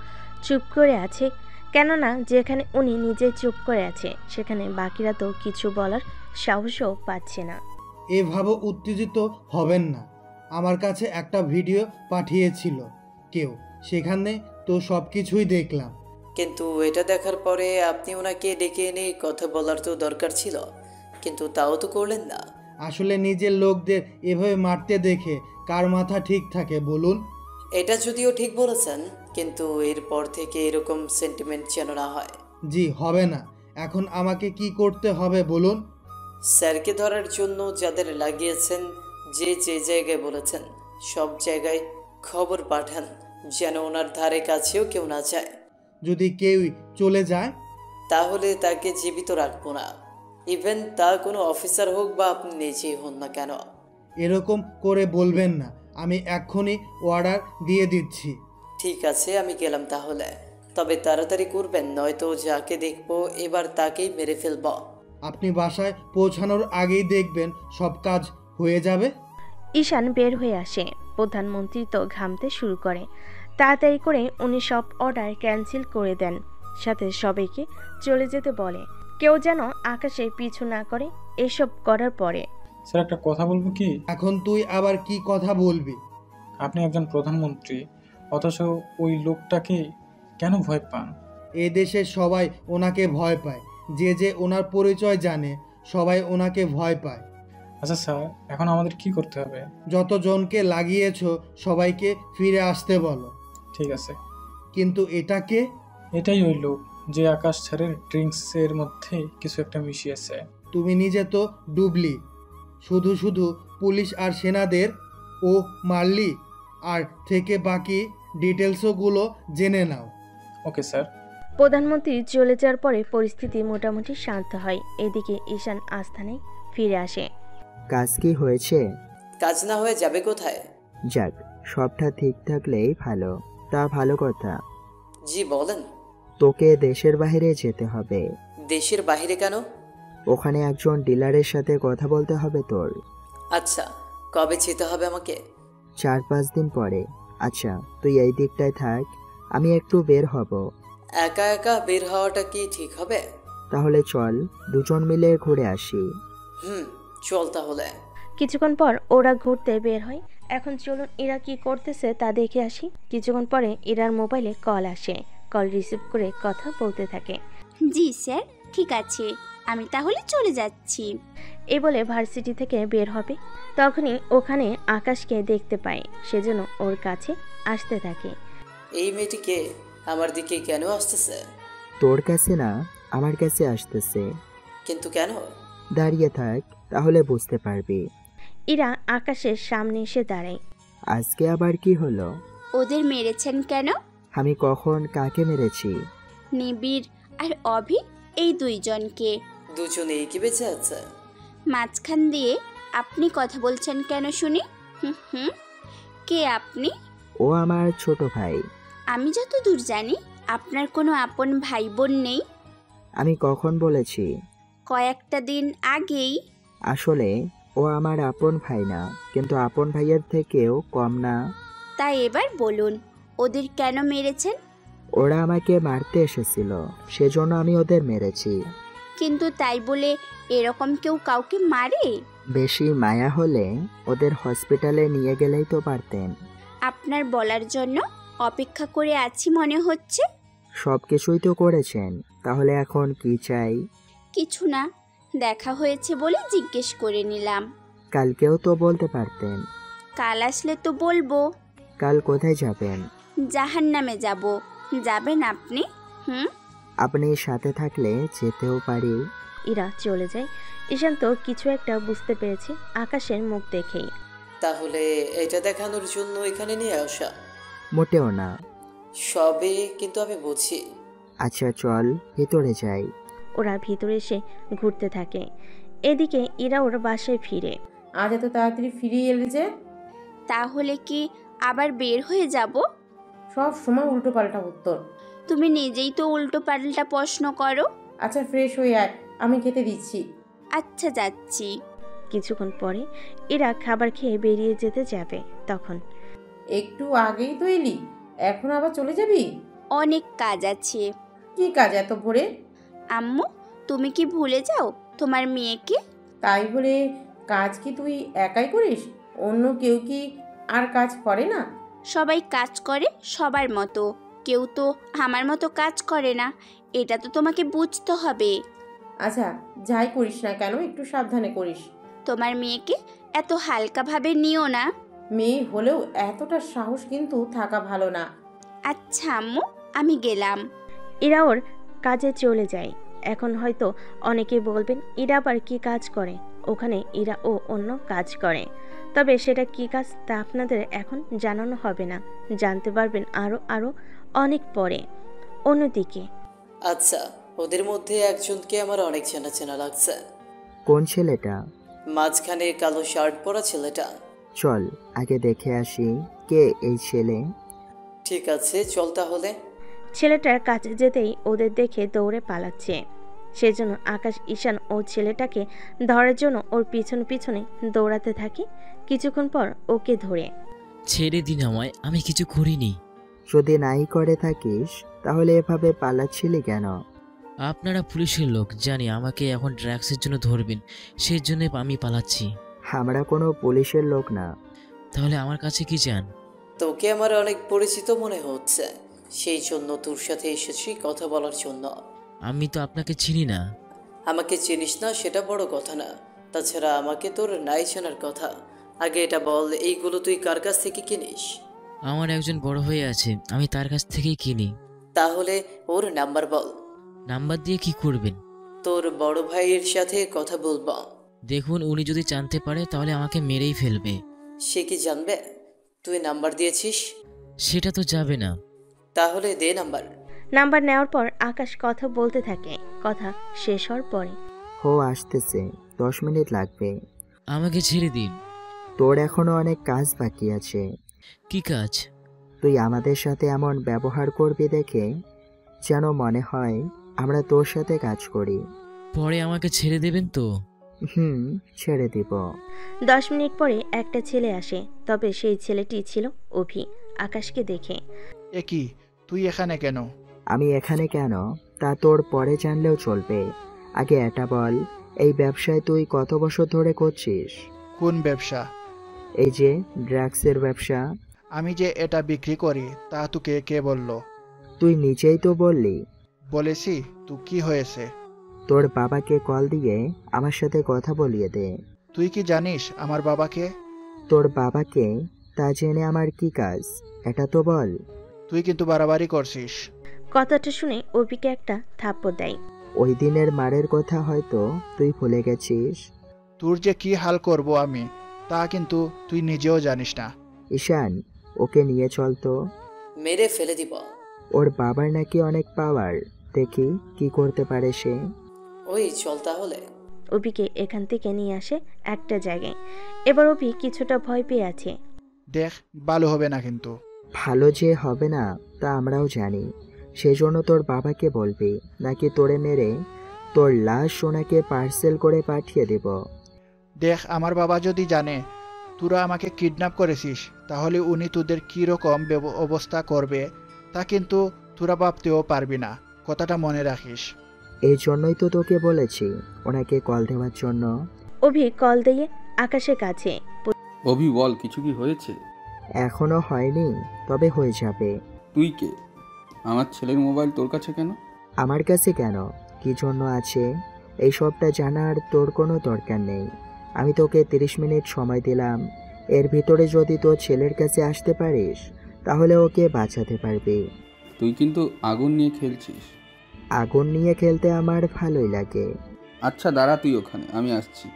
চুপ করে আছে। কেননা যেখানে উনি নিজে চুপ করে আছে, সেখানে বাকিরা তো কিছু বলার সাহসও পাচ্ছে না। এভাবে উত্তেজিত হবেন না। আমার কাছে একটা ভিডিও পাঠিয়েছিল কেউ, সেখানে তো সব কিছুই দেখলাম। কিন্তু এটা দেখার পরে আপনি ওনাকে ডেকে এনে কথা বলার তো দরকার ছিল, কিন্তু তাও তো করলেন না। আসলে নিজের লোকদের এভাবে মারতে দেখে কার মাথা ঠিক থাকে বলুন? এটা যদিও ঠিক বলেছেন, কিন্তু এরপর থেকে এরকম সেন্টিমেন্ট যেন না হয়। জি হবে না। এখন আমাকে কি করতে হবে বলুন? স্যারকে ধরার জন্য যাদের লাগিয়েছেন, যে যে জায়গায় বলেছেন, সব জায়গায় খবর পাঠান, যেন ওনার ধারে কাছেও কেউ না যায়। যদি কেউ চলে যায় তাহলে তাকে জীবিত রাখবো না, ইভেন তা কোনো অফিসার হোক বা আপনি নিজেই হন না কেন। এরকম করে বলবেন না। আমি এক্ষুনি অর্ডার দিয়ে দিচ্ছি। ঠিক আছে, আমি গেলাম তাহলে। তবে তাড়াতাড়ি করবেন, নয়তো যাকে দেখবো এবার তাকেই মেরে ফেলব। আপনি বাসায় পৌঁছানোর আগেই দেখবেন সব কাজ হয়ে যাবে। ঈশান বের হয়ে আসে। প্রধানমন্ত্রী তো ঘামতে শুরু করে। তাড়াতাড়ি করে উনি সব অর্ডার ক্যান্সেল করে দেন, সাথে সবাইকে চলে যেতে বলে। কেউ যেন আকাশের পিছু না করে। এসব করার পরে স্যার একটা কথা বলবো কি? এখন তুই আবার কি কথা বলবি? আপনি একজন প্রধানমন্ত্রী, অথচ ওই লোকটাকে কেন ভয় পান? এ দেশের সবাই ওনাকে ভয় পায়। যে যে ওনার পরিচয় জানে, সবাই ওনাকে ভয় পায়। আচ্ছা স্যার, এখন আমাদের কি করতে হবে? যতজনকে লাগিয়েছো সবাইকে ফিরে আসতে বলো। ঠিক আছে। কিন্তু এটাকে? এটাই ওই লোক যে আকাশ স্যারের ড্রিঙ্কসের মধ্যে কিছু একটা মিশিয়েছে। তুমি নিজে তো ডুবলি, শুধু শুধু পুলিশ আর সেনাদের ও মারলি। আর থেকে বাকি ডিটেলসগুলো জেনে নাও। Okay sir. প্রধানমন্ত্রী চলে যাওয়ার পরে পরিস্থিতি মোটামুটি শান্ত হয়। এদিকে ঈশান আস্থানায় ফিরে আসে। কাজ কি হয়েছে? কাজ না হয়ে যাবে কোথায়? যাক, সবটা ঠিক থাকলেই ভালো। তা ভালো কথা। জি বলেন। তোকে দেশের বাইরে যেতে হবে। দেশের বাইরে কেন? ওখানে একজন ডিলারের সাথে কথা বলতে হবে তোর। আচ্ছা, কবে যেতে হবে আমাকে? 4-5 দিন পরে। আচ্ছা, তুই এই দিকটায় থাক, আমি একটু বের হব। একা একা বের হওয়াটা কি ঠিক হবে? তাহলে চল দুজন মিলে ঘুরে আসি। চল তাহলে। কিছুক্ষণ পর ওরা ঘুরতে বের হয়। এখন চলুন ইরা কি করতেছে তা দেখে আসি। কিছুক্ষণ পরে ইরার মোবাইলে কল আসে। কল রিসিভ করে কথা বলতে থাকে। জি স্যার, ঠিক আছে, আমি তাহলে চলে যাচ্ছি। এই বলে ভার্সিটি থেকে বের হবে। তখনই ওখানে আকাশকে দেখতে পায়, সেজন্য ওর কাছে আসতে থাকে। এই মেয়েটি কে? আমার দিকে কেন আসতেছে? তোর কাছে না, আমার কাছে আসতেছে। কিন্তু কেন? দাঁড়িয়ে থাক, তাহলে বুঝতে পারবি। ইরা আকাশের সামনে এসে দাঁড়ায়। আজকে আবার কি হলো? ওদের মেরেছেন কেন? আমি কখন কাকে মেরেছি? নিবিড় আর অভি, এই দুইজনকে। দুজনেই কি বেঁচে আছে? মাঝখান দিয়ে আপনি কথা বলছেন কেন শুনি? কে আপনি? ও আমার ছোট ভাই। আমি যতদূর জানি আপনার কোনো আপন ভাই বোন নেই। আমি কখন বলেছি? কয়েকটা দিন আগেই। আসলে ও আমার আপন ভাই না, কিন্তু আপন ভাইয়ের থেকেও কম না। তাই এবার বলুন, ওদের কেন মেরেছেন? ওরা আমাকে মারতে এসেছিল, সেজন্য আমি ওদের মেরেছি। কিন্তু তাই বলে এরকম কেউ কাউকে মারে? বেশি মায়া হলে ওদের হসপিটালে নিয়ে গেলেই তো পারতেন। আপনার বলার জন্য অপেক্ষা করে আছি মনে হচ্ছে। সব কিছুই তো করেছেন, তাহলে এখন কি চাই? কিছু না, দেখা হয়েছে বলে জিজ্ঞেস করে নিলাম। কালকেও তো বলতে পারতেন। কাল আসলে তো বলবো। কাল কোথায় যাবেন? জাহান্নামে যাব। যাবেন আপনি? আপনি সাথে থাকলে যেতেও পারি। ইরা চলে যায়। ঈশান তো কিছু একটা বুঝতে পেরেছে আকাশের মুখ দেখেই। তাহলে এটা দেখানোর জন্য এখানে নিয়ে আসা? মোটেও না। সবে কিন্তু আমি বুঝি। আচ্ছা চল ভিতরে যাই। ওরা ভিতরে এসে ঘুরতে থাকে। এদিকে ইরা ওর বাসায় ফিরে। আজ এত তাড়াতাড়ি ফিরে এলে যে? তাহলে কি আবার বের হয়ে যাব? সব সময় উল্টো পাল্টা উত্তর। তুমি নিজেই তো উল্টো পাল্টা প্রশ্ন করো। আচ্ছা ফ্রেশ হয়ে আয়, আমি খেতে দিচ্ছি। আচ্ছা যাচ্ছি। কিছুক্ষণ পরে এরা খাবার খেয়ে বেরিয়ে যেতে যাবে। তখন একটু আগেই তো এলি, এখন আবার চলে যাবি? অনেক কাজ আছে। কি কাজ এত ভোরে? আম্মু, তুমি কি ভুলে যাও তোমার মেয়েকে? তাই বলে কাজ কি তুই একাই করিস? অন্য কেউ কি আর কাজ করে না? সবাই কাজ করে সবার মতো, কেউ তো আমার মতো কাজ করে না। এটা তো তোমাকে বুঝতে হবে। আচ্ছা যাই করিস না কেন একটু সাবধানে করিস। তোমার মেয়েকে এত হালকাভাবে নিও না। মেয়ে হলেও এতটা সাহস কিন্তু থাকা ভালো না। আচ্ছা আম্মু, আমি গেলাম। এরা ওর কাজে চলে যায়। এখন হয়তো অনেকে বলবেন ইরা আবার কি কাজ করে। ওখানে ইরা ও অন্য কাজ করে, তবে সেটা কি কাজ তা আপনাদের এখন জানানো হবে না, জানতে পারবেন আরো অনেক পরে। অন্যদিকে আচ্ছা, ওদের মধ্যে একজনকে আমার অনেক চেনা চেনা লাগছে। কোন ছেলেটা? মাঝখানে কালো শার্ট পরা ছেলেটা। চল আগে দেখে আসি কে এই ছেলে। ঠিক আছে চল তাহলে। ছেলেটার কাছে যেতেই ওদের দেখে দৌড়ে পালাচ্ছে। সেজন্য আকাশ ঈশান ও ছেলেটাকে ধরার জন্য ওর পিছনে পিছনে দৌড়াতে থাকে। কিছুক্ষণ পর ওকে ধরে, ছেড়ে দিন আমায়, আমি কিছু করিনি। যদি নাই করে থাকিস তাহলে এভাবে পালাচ্ছিলি কেন? আপনারা পুলিশের লোক জানি, আমাকে এখন ড্রাগসের জন্য ধরবেন, সেই জন্য আমি পালাচ্ছি। আমরা কোনো পুলিশের লোক না। তাহলে আমার কাছে কি চান? তোকে আমার অনেক পরিচিত মনে হচ্ছে, সেই জন্য তোর সাথে এসেছি কথা বলার জন্য। আমি তো আপনাকে চিনি না। আমাকে চিনিস না সেটা বড় কথা না, তাছাড়া আমাকে তোর নাই শোনার কথা। আগে এটা বল, এইগুলো তুই কার কাছ থেকে কিনিস? আমার একজন বড় ভাই আছে, আমি তার কাছ থেকেই কিনি। তাহলে ওর নাম্বার বল। নাম্বার দিয়ে কি করবেন? তোর বড় ভাইয়ের সাথে কথা বলবো। দেখুন, উনি যদি জানতে পারে তাহলে আমাকে মেরেই ফেলবে। সে কি জানবে তুই নাম্বার দিয়েছিস? সেটা তো যাবে না। তাহলে দে নাম্বার। নাম্বার নেওয়ার পর আকাশ কথা বলতে থাকে। কথা শেষ হওয়ার পরে ও আসতেছে, 10 মিনিট লাগবে। আমাকে ছেড়ে দিন। তোর এখনো অনেক কাজ বাকি আছে। কি কাজ? তুই আমাদের সাথে এমন ব্যবহার করবি দেখে যেন মনে হয় আমরা তোর সাথে কাজ করি। পরে আমাকে ছেড়ে দেবেন তো? ছেড়ে দিব। 10 মিনিট পরে একটা ছেলে আসে, তবে সেই ছেলেটি ছিল অভি। আকাশকে দেখে, এ কি, তুই এখানে কেন? আমি এখানে কেন তা তোর পরে জানলেও চলবে। আগে এটা বল, এই ব্যবসায় তুই কত বছর ধরে করছিস? কোন ব্যবসা? এই যে ড্রাগসের ব্যবসা। আমি যে এটা বিক্রি করি তা তোকে কে বলল? তুই নিজেই তো বললি। বলেছি তো, কি হয়েছে? তোর বাবাকে কল দিয়ে আমার সাথে কথা বলিয়ে দে। তুই কি জানিস আমার বাবাকে? তোর বাবাকে? তা জেনে আমার কি কাজ, এটা তো বল। তুই কিন্তু বাড়াবাড়ি করছিস। কথাটা শুনে অভিকে একটা থাপ্পড় দেয়। ওই দিনের মারের কথা হয়তো তুই ভুলে গেছিস। তোর যে কি হাল করব আমি তা কিন্তু তুই নিজেও জানিস না। ঈশান, ওকে নিয়ে চল তো। মেরে ফেলে দিব। ওর বাবার নাকি অনেক পাওয়ার, দেখি কি করতে পারে সে। ওই চল তাহলে। অভিকে এখান থেকে নিয়ে আসে একটা জায়গায়। এবার অভি কিছুটা ভয় পেয়ে আছে। দেখ, ভালো হবে না কিন্তু। ভালো যে হবে না তা আমরাও জানি। সেই জন্য তোর বাবাকে বলবি নাকি তোরে মেরে তোর লাশ ওনাকে পার্সেল করে পাঠিয়ে দেব? দেখ, আমার বাবা যদি জানে তোরা আমাকে কিডন্যাপ করেছিস তাহলে উনি তোদের কীরকম অবস্থা করবে তা কিন্তু তোরা ভাবতেও পারবি না। কথাটা মনে রাখিস। এই জন্যই তো তোকে বলেছি ওনাকে কল দেওয়ার জন্য। অভি কল দিয়ে আকাশের কাছে। অভি বল, কিছু কি হয়েছে? এখনো হয়নি, তবে হয়ে যাবে। তুই কে? আমার ছেলের মোবাইল তোর কাছে কেন? আমার কাছে কেন, কি জন্য আছে এই সবটা জানার তোর কোনো দরকার নেই। আমি তোকে 30 মিনিট সময় দিলাম। এর ভিতরে যদি তোর ছেলের কাছে আসতে পারিস তাহলে ওকে বাঁচাতে পারবি। তুই কিন্তু আগুন নিয়ে খেলছিস। আগুন নিয়ে খেলতে আমার ভালোই লাগে। আচ্ছা দাঁড়া তুই ওখানে, আমি আসছি।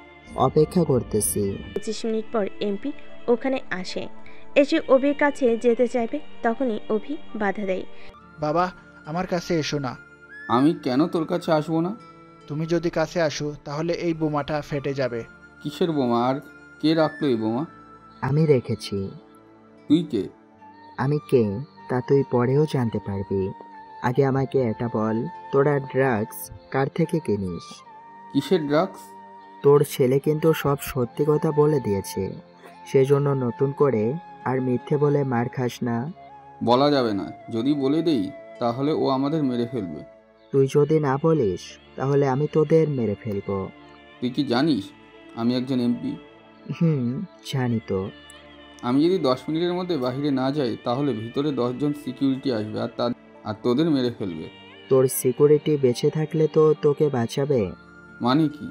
অপেক্ষা করতেছি। 25 মিনিট পর এমপি ওখানে আসে। এসে অভির কাছে যেতে চাইবে, তখনই অভি বাধা দেয়। বাবা, আমার কাছে এসো না। আমি কেন তোর কাছে আসবো না? তুমি যদি কাছে আসো তাহলে এই বোমাটা ফেটে যাবে। কিসের বোমা? আর কে রাখলো এই বোমা? আমি রেখেছি। তুই কে? আমি কে তা তুই পরেও জানতে পারবি। আগে আমাকে এটা বল, তোরা ড্রাগস কার থেকে কিনিস? কিসের ড্রাগস? তোর ছেলে কিন্তু সব সত্যি কথা বলে দিয়েছে, সেজন্য নতুন করে আর মিথ্যে বলে মার খাস না। বলা যাবে না, যদি বলে দেই তাহলে ও আমাদের মেরে ফেলবে। তুই যদি না বলিস তাহলে আমি তোদের মেরে ফেলবো। তুই কি জানিস আমি একজন এমপি? জানি তো। আমি যদি 10 মিনিটের মধ্যে বাইরে না যাই তাহলে ভিতরে 10 জন সিকিউরিটি আসবে আর তোদের মেরে ফেলবে। তোর সিকিউরিটি বেঁচে থাকলে তো তোকে বাঁচাবে। মানে কি?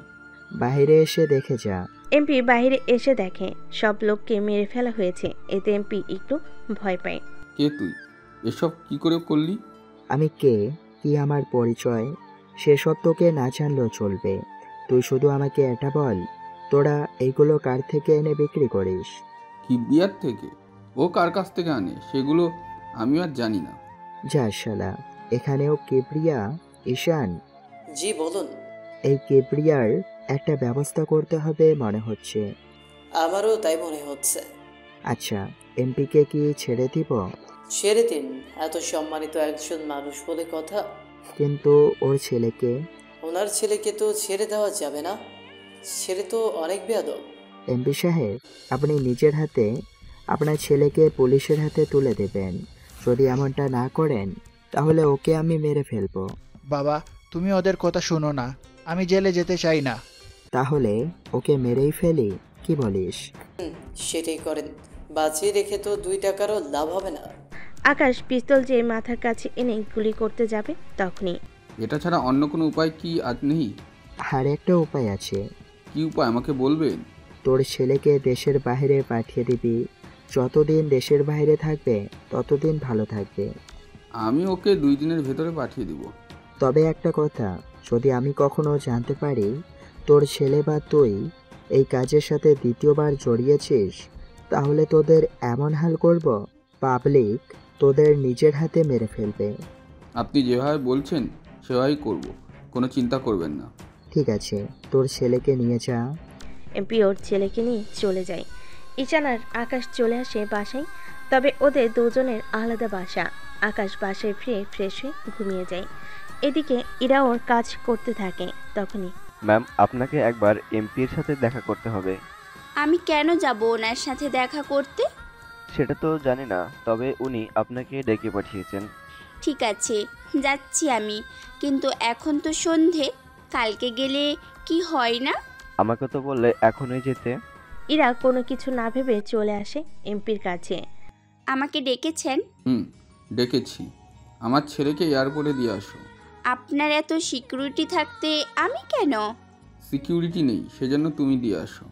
বাইরে এসে দেখে যা। এমপি বাইরে এসে দেখে সব লোককে মেরে ফেলা হয়েছে। এতে এমপি একটু ভয় পায়। কে তুই? এসব কি করে করলি? আমি কে, কি আমার পরিচয় সেসব তোকে না জানলেও চলবে। তুই শুধু আমাকে এটা বল, তোরা এইগুলো কার থেকে এনে বিক্রি করিস? কিবিয়ার থেকে। ও কার কাছ থেকে আনে সেগুলো আমি আর জানি না। যা শালা, এখানেও কিবরিয়া? ঈশান? জি বলুন। এই কিবরিয়ার একটা ব্যবস্থা করতে হবে মনে হচ্ছে। আমারও তাই মনে হচ্ছে। আচ্ছা, এমপিকে কি ছেড়ে দিব? ছেড়ে দিন, এত সম্মানিত একজন মানুষ বলে কথা। কিন্তু ওর ছেলেকে? ওনার ছেলেকে তো ছেড়ে দেওয়া যাবে না, ছেলে তো অনেক বেয়াদব। এমপি সাহেব, আপনি নিজের হাতে আপনার ছেলেকে পুলিশের হাতে তুলে দেবেন। যদি এমনটা না করেন তাহলে ওকে আমি মেরে ফেলবো। বাবা, তুমি ওদের কথা শোনো না, আমি জেলে যেতে চাই না। তাহলে ওকে মেরেই ফেলি, কি বলিস? সেটাই করেন, বাঁচিয়ে রেখে তো 2 টাকারও লাভ হবে না। আকাশ পিস্তল যে মাথার কাছে এনে গুলি করতে যাবে, তখনই এটা ছাড়া অন্য কোনো উপায় কি আজ নেই? আর একটা উপায় আছে। কি উপায় আমাকে বলবেন? তোর ছেলেকে দেশের বাইরে পাঠিয়ে দিবি। যতদিন দেশের বাইরে থাকবে ততদিন ভালো থাকবে। আমি ওকে 2 দিনের ভেতরে পাঠিয়ে দিব। তবে একটা কথা, যদি আমি কখনো জানতে পারি তোর ছেলে বা তুই এই কাজের সাথে দ্বিতীয়বার জড়িয়েছিস, তাহলে তোদের এমন হাল করব, পাবলিক তোদের নিজের হাতে মেরে ফেলবে। আপনি যেভাবে বলছেন সেভাবেই করব, কোনো চিন্তা করবেন না। ঠিক আছে, তোর ছেলেকে নিয়ে যা। এমপি ওর ছেলেকে নিয়ে চলে যায়। ঈশান আর আকাশ চলে আসে বাসায়, তবে ওদের দুজনের আলাদা বাসা। আকাশ বাসায় ফিরে ফ্রেশ হয়ে ঘুমিয়ে যায়। এদিকে ইরা ওর কাজ করতে থাকে। তখনই ম্যাম, আপনাকে একবার এমপির সাথে দেখা করতে হবে। আমি কেন যাব ওনার সাথে দেখা করতে? সেটা তো জানি না, তবে উনি আপনাকে ডেকে পাঠিয়েছেন। ঠিক আছে, যাচ্ছি আমি, কিন্তু এখন তো সন্ধে, কালকে গেলে কি হয় না? আমাকে তো বললে এখনই যেতে। ইরা কোনো কিছু না ভেবে চলে আসে এমপির কাছে। আমাকে ডেকেছেন? ডেকেছি। আমার ছেলেকে এয়ারপোর্টে দিয়ে আসো। আপনার এত সিকিউরিটি থাকতে আমি কেন? সিকিউরিটি নেই, সেজন্য তুমি দিয়ে আসো।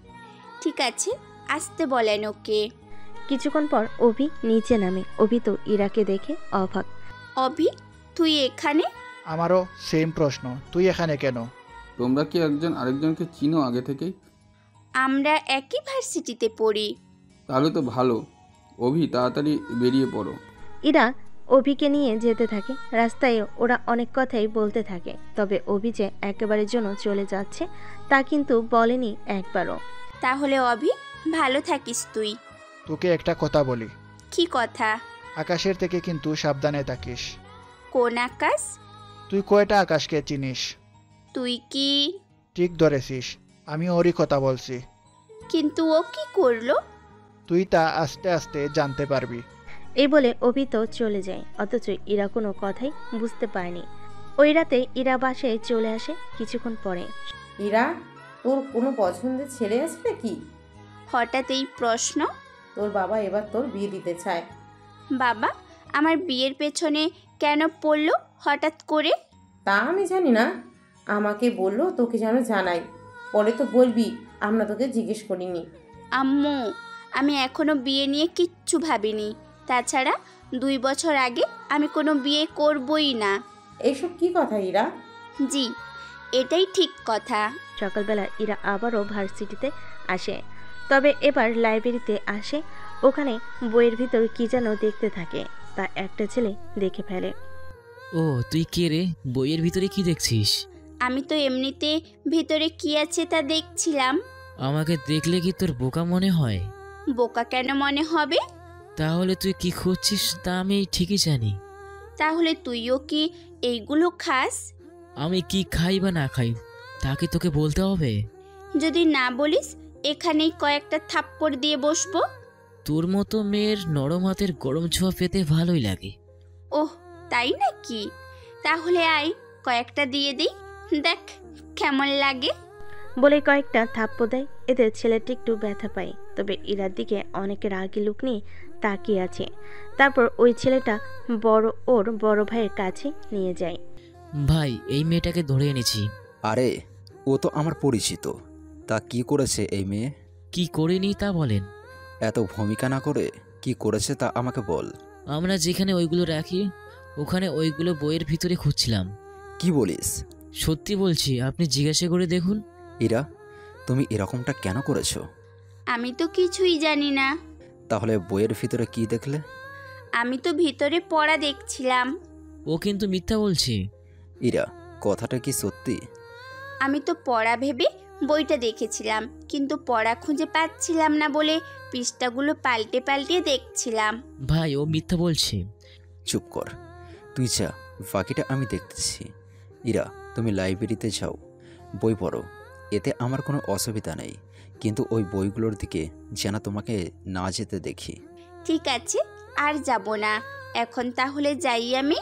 ঠিক আছে, আসতে বলেন ওকে। কিছুক্ষণ পর অভি নিচে নামে। অভি তো ইরাকে দেখে অবাক। অভি, তুই এখানে? আমারও সেম প্রশ্ন, তুই এখানে কেন? তোমরা কি একজন আরেকজনকে চিনো আগে থেকেই? আমরা একই ভার্সিটিতে পড়ি। তাহলে তো ভালো। অভি, তাড়াতাড়ি বেরিয়ে পড়ো। ইরা অভিকে নিয়ে যেতে থাকে। রাস্তায় ওরা অনেক কথাই বলতে থাকে, তবে অভি যে একেবারের জন্য চলে যাচ্ছে তা কিন্তু বলেনি একবারও। তাহলে অভি, ভালো থাকিস তুই। তোকে একটা কথা বলি। কি কথা? আকাশের থেকে কিন্তু সাবধানে থাকিস। কোন আকাশ? তুই কয়টা আকাশকে চিনিস? তুই কি? ঠিক ধরেছিস, আমি ওরই কথা বলছি। কিন্তু ও কি করলো? তুই তা আস্তে আস্তে জানতে পারবি। এই বলে অভি তো চলে যায়, অথচ ইরা কোনো কথাই বুঝতে পারেনি। ওই রাতে ইরা বাসায় চলে আসে কিছুক্ষণ পরে। ইরা, তোর কোনো পছন্দের ছেলে আছে নাকি? হঠাৎ এই প্রশ্ন? তোর বাবা এবার তোর বিয়ে দিতে চায়। বাবা আমার বিয়ের পেছনে কেন পড়লো হঠাৎ করে? তা আমি জানি না, আমাকে বললো তোকে যেন জানাই, পরে তো বলবি আমরা তোকে জিজ্ঞেস করিনি। আম্মু, আমি এখনো বিয়ে নিয়ে কিচ্ছু ভাবিনি। তাছাড়া 2 বছর আগে আমি কোনো বিয়ে করবই না। এইসব কি কথা ইরা? জি, এটাই ঠিক কথা। সকালবেলা ইরা আবারও ভার্সিটিতে আসে, তবে এবার লাইব্রেরিতে আসে। ওখানে বইয়ের ভিতর কি যেন দেখতে থাকে, তা একটা ছেলে দেখে ফেলে। ও, তুই কে রে? বইয়ের ভিতরে কি দেখছিস? আমি তো এমনিতে ভিতরে কি আছে তা দেখছিলাম। আমাকে দেখলে কি তোর বোকা মনে হয়? বোকা কেন মনে হবে? তাহলে তুই কি খুঁজছিস তা আমি ঠিকই জানি। তাহলে তুইও কি এইগুলো খাস? আমি কি খাই বা না খাই তা কি তোকে বলতে হবে? যদি না বলিস এখানেই কয়েকটা থাপ্পড় দিয়ে বসবো। তোর মতো মেয়ের নরম হাতের গরম ছোঁয়া পেতে ভালোই লাগে। ওহ, তাই নাকি? তাহলে আয় কয়েকটা দিয়ে দিই, দেখ কেমন লাগে। বলে কয়েকটা থাপ্পড় দেয়। এতে ছেলেটি একটু ব্যথা পায়, তবে ইরার দিকে অনেক রাগি লুক নিয়ে তাকিয়ে আছে। তারপর ওই ছেলেটা ওর বড় ভাইয়ের কাছে নিয়ে যায়। ভাই, এই মেয়েটাকে ধরে এনেছি। আরে, ও তো আমার পরিচিত। তা কি করেছে এই মেয়ে? কি করেনি তা বলেন। এত ভূমিকা না করে কি করেছে তা আমাকে বল। আমরা যেখানে ওইগুলো রাখি ওখানে ওইগুলো বইয়ের ভিতরে খুঁজছিলাম। কি বলিস? সত্যি বলছি, আপনি জিজ্ঞাসা করে দেখুন। ইরা, তুমি এরকমটা কেন করেছো? আমি তো কিছুই জানি না। তাহলে বইয়ের ভিতরে কি দেখলে? আমি তো ভিতরে পড়া দেখছিলাম। ও কিন্তু মিথ্যা বলছে। ইরা, কথাটা কি সত্যি? আমি তো পড়া ভেবে বইটা দেখেছিলাম, কিন্তু পড়া খুঁজে পাচ্ছিলাম না বলে পৃষ্ঠাগুলো পাল্টে পাল্টে দেখছিলাম। ভাই, ও মিথ্যা বলছে। চুপ কর, তুই যা, বাকিটা আমি দেখতেছি। ইরা, তুমি লাইব্রেরিতে যাও, বই পড়ো, এতে আমার কোনো অসুবিধা নেই, কিন্তু ওই বইগুলোর দিকে যেন তোমাকে না যেতে দেখি। ঠিক আছে, আর যাব না। এখন তাহলে যাই আমি।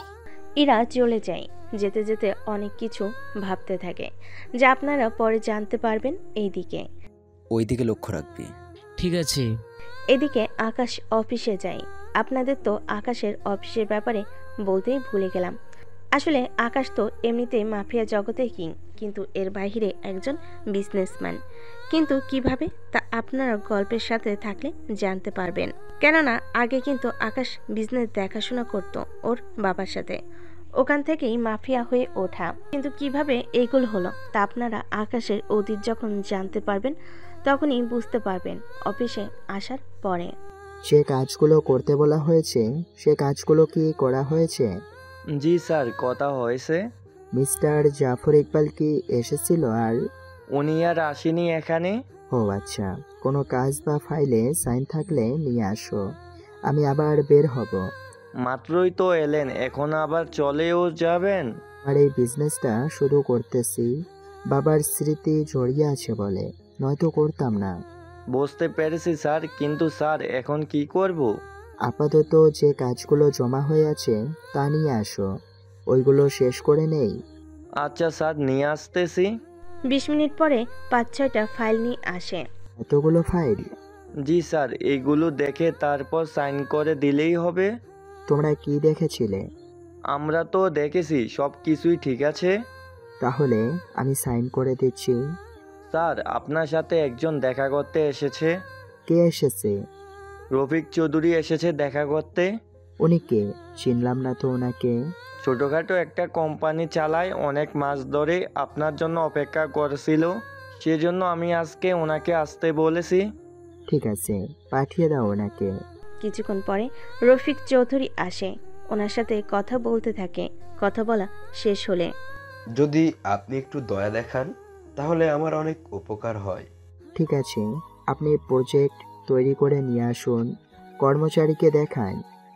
ইরা চলে যায়। যেতে যেতে অনেক কিছু ভাবতে থাকে, যা আপনারা পরে জানতে পারবেন। এইদিকে ওই দিকে লক্ষ্য রাখবি। ঠিক আছে। এদিকে আকাশ অফিসে যায়। আপনাদের তো আকাশের অফিসের ব্যাপারে বলতেই ভুলে গেলাম। আসলে আকাশ তো এমনিতে মাফিয়া জগতের কিং, কিন্তু এর বাইরে একজন বিজনেসম্যান। কিন্তু কিভাবে তা আপনারা গল্পের সাথে থাকলে জানতে পারবেন। কেননা আগে কিন্তু আকাশ বিজনেস দেখাশোনা করত ওর বাবার সাথে, ওখান থেকেই মাফিয়া হয়ে ওঠা। কিন্তু কিভাবে এইগুলো হলো তা আপনারা আকাশের অতীত যখন জানতে পারবেন তখনই বুঝতে পারবেন অফিসে আসার পরে। যে কাজগুলো করতে বলা হয়েছে সে কাজগুলো কি করা হয়েছে? জি স্যার, কথা হয়েছে। মিস্টার জাফর ইকবাল কি এসেছিল? আর উনি আর আসেনি এখানে। ও আচ্ছা, কোনো কাজ বা ফাইলে সাইন থাকলে নিয়ে আসো, আমি আবার বের হব। মাত্রই তো এলেন, এখন আবার চলেও যাবেন? আর এই বিজনেসটা শুধু করতেছি বাবার স্মৃতি জড়িয়ে আছে বলে, নয়তো করতাম না। বুঝতে পেরেছি স্যার, কিন্তু স্যার এখন কি করব? আপাতত যে কাজগুলো জমা হয়ে আছে তা নিয়ে আসো, ওইগুলো শেষ করে নেই। আচ্ছা স্যার, নিয়ে আসতেছি। 20 মিনিট পরে 5-6টা ফাইল নিয়ে আসে। এতগুলো ফাইল? জি স্যার, এইগুলো দেখে তারপর সাইন করে দিলেই হবে। তোমরা কি দেখেছিলে? আমরা তো দেখেছি সব কিছুই ঠিক আছে। তাহলে আমি সাইন করে দিচ্ছি। স্যার, আপনার সাথে একজন দেখা করতে এসেছে। কে এসেছে? রফিক চৌধুরী এসেছে দেখা করতে। উনি কে? চিনলাম না তো ওনাকে। ছোটখাটো একটা কোম্পানি চালায়, অনেক মাস ধরে আপনার জন্য অপেক্ষা করছিল, সেজন্য আমি আজকে ওনাকে আসতে বলেছি। ঠিক আছে, পাঠিয়ে দাও ওনাকে। কিছুক্ষণ পরে রফিক চৌধুরী আসে, ওনার সাথে কথা বলতে থাকে। কথা বলা শেষ হলে, যদি আপনি একটু দয়া দেখান তাহলে আমার অনেক উপকার হয়। ঠিক আছে, আপনি প্রজেক্ট তৈরি করে নিয়ে আসুন, কর্মচারীকে দেখান,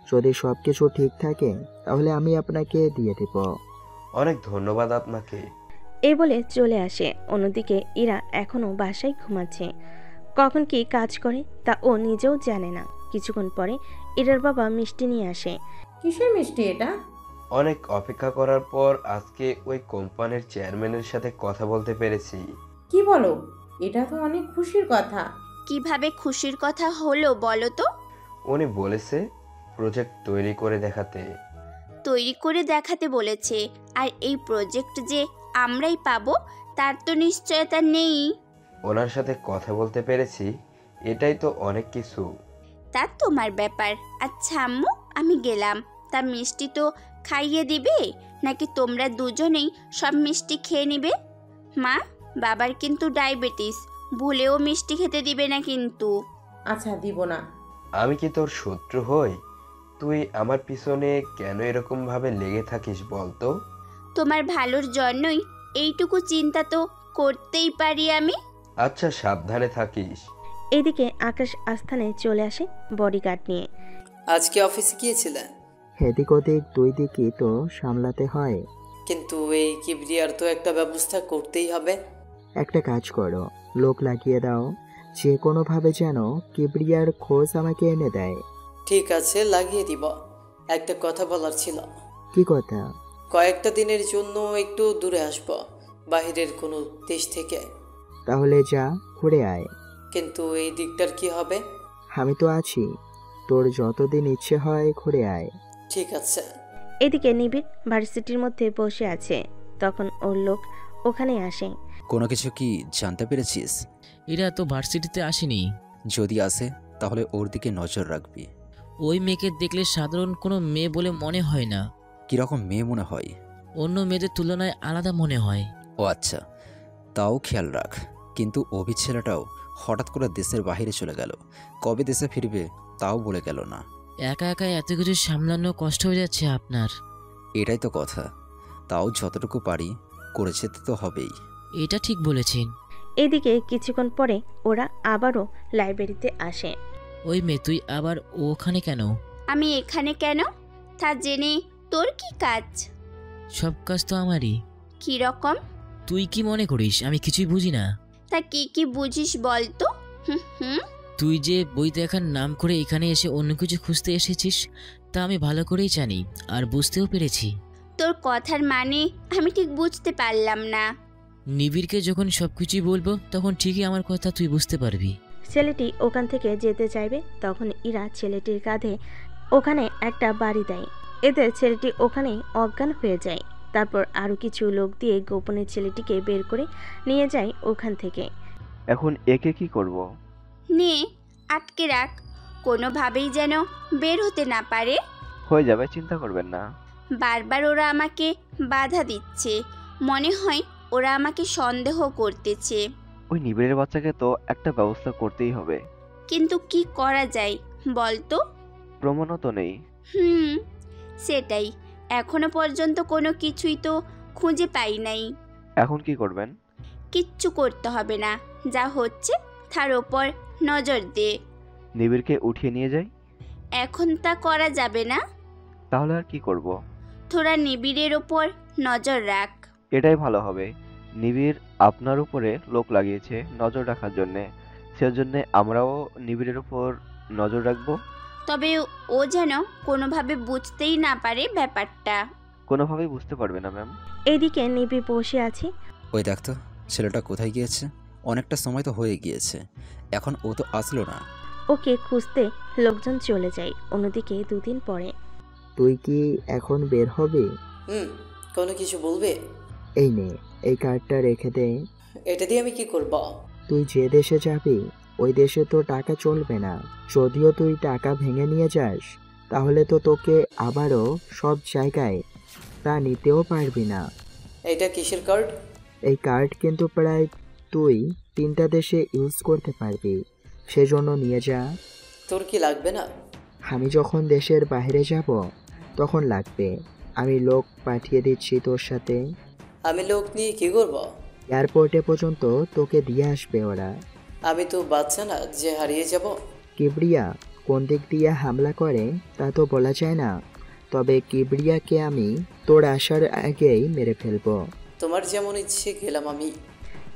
যদি সব কিছু ঠিক থাকে তাহলে আমি আপনাকে দিয়ে দেব। অনেক ধন্যবাদ আপনাকে। এই বলে চলে আসে। অন্যদিকে ইরা এখনো বাসায় ঘুমাচ্ছে। কখন কি কাজ করে তা ও নিজেও জানে না। কিছুক্ষণ পরে ইরার বাবা মিষ্টি নিয়ে আসে। কিসের মিষ্টি এটা? অনেক অপেক্ষা করার পর আজকে ওই কোম্পানির চেয়ারম্যানের সাথে কথা বলতে পেরেছি। কি বলো? এটা তো অনেক খুশির কথা। কিভাবে খুশির কথা হলো বলো তো? উনি বলেছে প্রজেক্ট তৈরি করে দেখাতে। তৈরি করে দেখাতে বলেছে? আর এই প্রজেক্ট যে আমরাই পাবো তার তো নিশ্চয়তা নেই। ওনার সাথে কথা বলতে পেরেছি, এটাই তো অনেক কিছু। তা তোমার ব্যাপার। আচ্ছা আম্মু, আমি গেলাম। তা মিষ্টি তো খাইয়ে দিবে নাকি তোমরা দুজনেই সব মিষ্টি খেয়ে নিবে? মা, বাবার কিন্তু ডায়াবেটিস, ভুলেও মিষ্টি খেতে দিবে না কিন্তু। আচ্ছা, দিব না। আমি কি তোর শত্রু হই? তুই আমার পিছনে কেন এরকম ভাবে লেগে থাকিস বলতো? তোমার ভালোর জন্যই এইটুকু চিন্তা তো করতেই পারি আমি। আচ্ছা, সাবধানে থাকিস। এদিকে আকাশ আস্থানে চলে আসে বডিগার্ড নিয়ে। আজকে অফিসে গিয়েছিলেন? এদিক ওদিক দুই দিকই তো সামলাতে হয়। কিন্তু এই কিবরিয়ার তো একটা ব্যবস্থা করতেই হবে। একটা কাজ করো, লোক লাগিয়ে দাও, যে কোনোভাবে যেন কিবরিয়ার খোঁজ আমাকে এনে দেয়। ঠিক আছে, লাগিয়ে দিব। একটা কথা বলার ছিল। কি কথা? কয়েকটা দিনের জন্য একটু দূরে আসব, বাহিরের কোনো দেশ থেকে। তাহলে যা, ঘুরে আয়। কিন্তু এই দিকটার কি হবে? আমি তো আছি, তোর যতদিন ইচ্ছে হয় ঘুরে আয়। ঠিক আছে। এদিকে নিবিড় ভার্সিটির মধ্যে বসে আছে, তখন ওর লোক ওখানে আসে। কোনো কিছু কি জানতে পেরেছিস? এরা তো ভার্সিটিতে আসেনি। যদি আসে তাহলে ওর দিকে নজর রাখবি। ওই মেয়েকে দেখলে সাধারণ কোনো মেয়ে বলে মনে হয় না। কিরকম মেয়ে মনে হয়? অন্য মেয়েদের তুলনায় আলাদা মনে হয়। ও আচ্ছা, তাও খেয়াল রাখ। কিন্তু অভি ছেলেটাও হঠাৎ করে দেশের বাইরে চলে গেল, কবে দেশে ফিরবে তাও বলে গেল না। একা একা এত কিছু সামলানো কষ্ট হয়ে যাচ্ছে আপনার। এটাই তো কথা, তাও যতটুকু পারি করে যেতে তো হবেই। এটা ঠিক বলেছেন। এদিকে কিছুক্ষণ পরে ওরা আবারও লাইব্রেরিতে আসে। ওই মেয়ে, তুই আবার ওখানে কেন? আমি এখানে কেন তা জেনে তোর কি কাজ? সব কাজ তো আমারই। কি রকম? তুই কি মনে করিস আমি কিছুই বুঝি না? তা কি কি বুঝিস বল তো? তুই যে বই দেখার নাম করে এখানে এসে অন্য কিছু খুঁজতে এসেছিস তা আমি ভালো করেই জানি, আর বুঝতেও পেরেছি। তোর কথার মানে আমি ঠিক বুঝতে পারলাম না। নিবিড়কে যখন সবকিছুই বলবো তখন ঠিকই আমার কথা তুই বুঝতে পারবি। ছেলেটি ওখান থেকে যেতে চাইবে, তখন ইরা ছেলেটির কাঁধে ওখানে একটা বাড়ি দেয়। এতে ছেলেটি ওখানেই অজ্ঞান হয়ে যায়। তারপর আরও কিছু লোক দিয়ে গোপনে ছেলেটিকে বের করে নিয়ে যায় ওখান থেকে। এখন একে কি করব? নে আটকে রাখ, কোনোভাবেই যেন বের হতে না পারে। হয়ে যাবে, চিন্তা করবেন না। বারবার ওরা আমাকে বাধা দিচ্ছে, মনে হয় ওরা আমাকে সন্দেহ করতেছে। ওই নিবিড়ের বাচ্চাকে তো একটা ব্যবস্থা করতেই হবে। কিন্তু কি করা যায় বলতো? প্রমাণও তো নেই। সেটাই, এখনো পর্যন্ত কোনো কিছুই তো খুঁজে পাই নাই। এখন কি করবেন? কিচ্ছু করতে হবে না, যা হচ্ছে তার ওপর নজর দে। নিবিড়কে উঠিয়ে নিয়ে যাই? এখন তা করা যাবে না। তাহলে আর কি করব? তোরা নিবিড়ের ওপর নজর রাখ। এটাই ভালো হবে। নিবিড় আপনার উপরে লোক লাগিয়েছে নজর রাখার জন্যে, সেজন্য আমরাও নিবিড়ের উপর নজর রাখবো। তবে ও যেন কোনোভাবে বুঝতেই না পারে ব্যাপারটা। কোনোভাবেই বুঝতে পারবে না ম্যাম। এইদিকে নিবিড় বসে আছে। ওই দেখ তো ছেলেটা কোথায় গিয়েছে, অনেকটা সময় তো হয়ে গিয়েছে, এখন ও তো আসলো না। ওকে খুঁজতে লোকজন চলে যায়। অন্যদিকে দুদিন পরে। তুই কি এখন বের হবে? কোনো কিছু বলবে? এই নে, এই কার্ডটা রেখে দে। এটা দিয়ে আমি কি করব? তুই যে দেশে যাবি ওই দেশে তো টাকা চলবে না। যদিও তুই টাকা ভেঙে নিয়ে যাস, তাহলে তো তোকে আবারও সব জায়গায় তা নিতেও পারবি না। এটা কিসের কার্ড? এই কার্ড কিন্তু প্রায় তুই 3টা দেশে ইউজ করতে পারবি, সেজন্য নিয়ে যা। তোর কি লাগবে না? আমি যখন দেশের বাইরে যাব তখন লাগবে। আমি লোক পাঠিয়ে দিচ্ছি তোর সাথে। আমি লোক নিয়ে কি করব? এয়ারপোর্টে পর্যন্ত তোকে দিয়ে আসবে ওরা। আমি তো বাচ্চা না যে হারিয়ে যাব। কিবরিয়া কোন দিক দিয়ে হামলা করে তা তো বলা যায় না, তবে কিবরিয়াকে আমি তোর আসার আগেই মেরে ফেলবো। তোমার যেমন ইচ্ছে গেলাম আমি।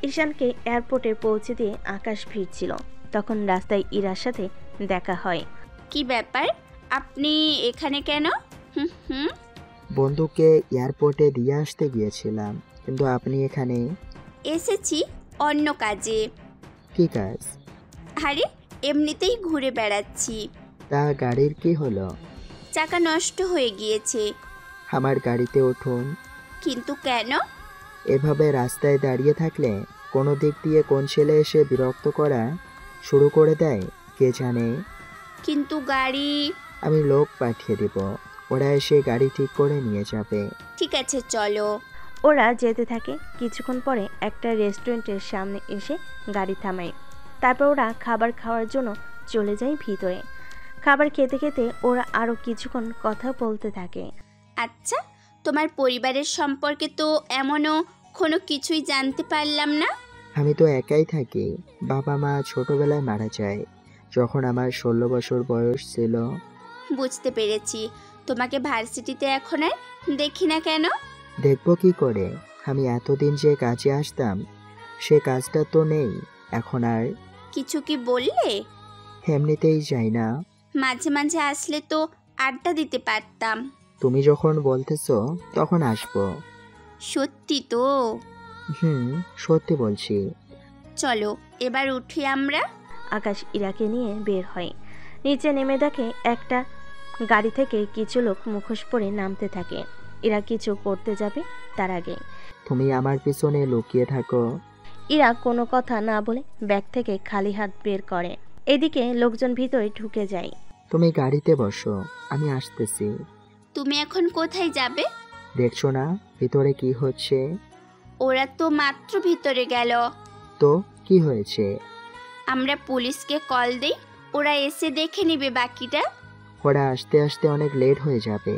ঈশানকে এয়ারপোর্টে পৌঁছে দিয়ে আকাশ ফিরছিল, তখন রাস্তায় ইরার সাথে দেখা হয়। কি ব্যাপার, আপনি এখানে কেন? বন্ধুকে এয়ারপোর্টে দিয়ে আসতে গিয়েছিলাম, কিন্তু আপনি এখানে? এসেছি অন্য কাজে। কি কাজ? আরে এমনিতেই ঘুরে বেড়াচ্ছি। তা গাড়ির কি হলো? চাকা নষ্ট হয়ে গিয়েছে। আমার গাড়িতে উঠুন। কিন্তু কেন? এভাবে রাস্তায় দাঁড়িয়ে থাকলে কোনো দিক দিয়ে কোন ছেলে এসে বিরক্ত করা শুরু করে দেয় কে জানে। কিন্তু গাড়ি? আমি লোক পাঠিয়ে দেব, ওরা এসে গাড়ি ঠিক করে নিয়ে যাবে। ঠিক আছে চলো। ওরা যেতে থাকে। কিছুক্ষণ পরে একটা রেস্টুরেন্টের সামনে এসে গাড়ি থামায়। তারপর ওরা খাবার খাওয়ার জন্য চলে যায় ভিতরে। খাবার খেতে খেতে ওরা আরও কিছুক্ষণ কথা বলতে থাকে। আচ্ছা, তোমার পরিবারের সম্পর্কে তো এমনও কোনো কিছুই জানতে পারলাম না। আমি তো একাই থাকি, বাবা মা ছোটবেলায় মারা যায় যখন আমার 16 বছর বয়স ছিল। বুঝতে পেরেছি। তোমাকে ভার্সিটিতে এখন আর দেখি না কেন? দেখবো কি করে, আমি এতদিন যে কাজে আসতাম সে কাজটা তো নেই এখন আর। কিছু কি বললে? এমনিতেই যাই না। মাঝে মাঝে আসলে তো আড্ডা দিতে পারতাম। তুমি যখন বলতেছো তখন আসবো। সত্যি তো? সত্যি বলছি। চলো এবার উঠি আমরা। আকাশ ইরাকে নিয়ে বের হয়। নিচে নেমে দেখে একটা গাড়ি থেকে কিছু লোক মুখোশ পরে নামতে থাকে। ইরা কিছু করতে যাবে তার আগে। তুমি আমার পিছনে লুকিয়ে থাকো। ইরা কোনো কথা না বলে ব্যাগ থেকে খালি হাত বের করে। এদিকে লোকজন ভিতরে ঢুকে যায়। তুমি গাড়িতে বসো, আমি আসতেছি। তুমি এখন কোথায় যাবে? দেখছো না ভিতরে কি হচ্ছে? ওরা তো মাত্র ভিতরে গেল। তো কি হয়েছে? আমরা পুলিশকে কল দেই, ওরা এসে দেখে নেবে বাকিটা। ওরা আসতে আসতে অনেক লেট হয়ে যাবে,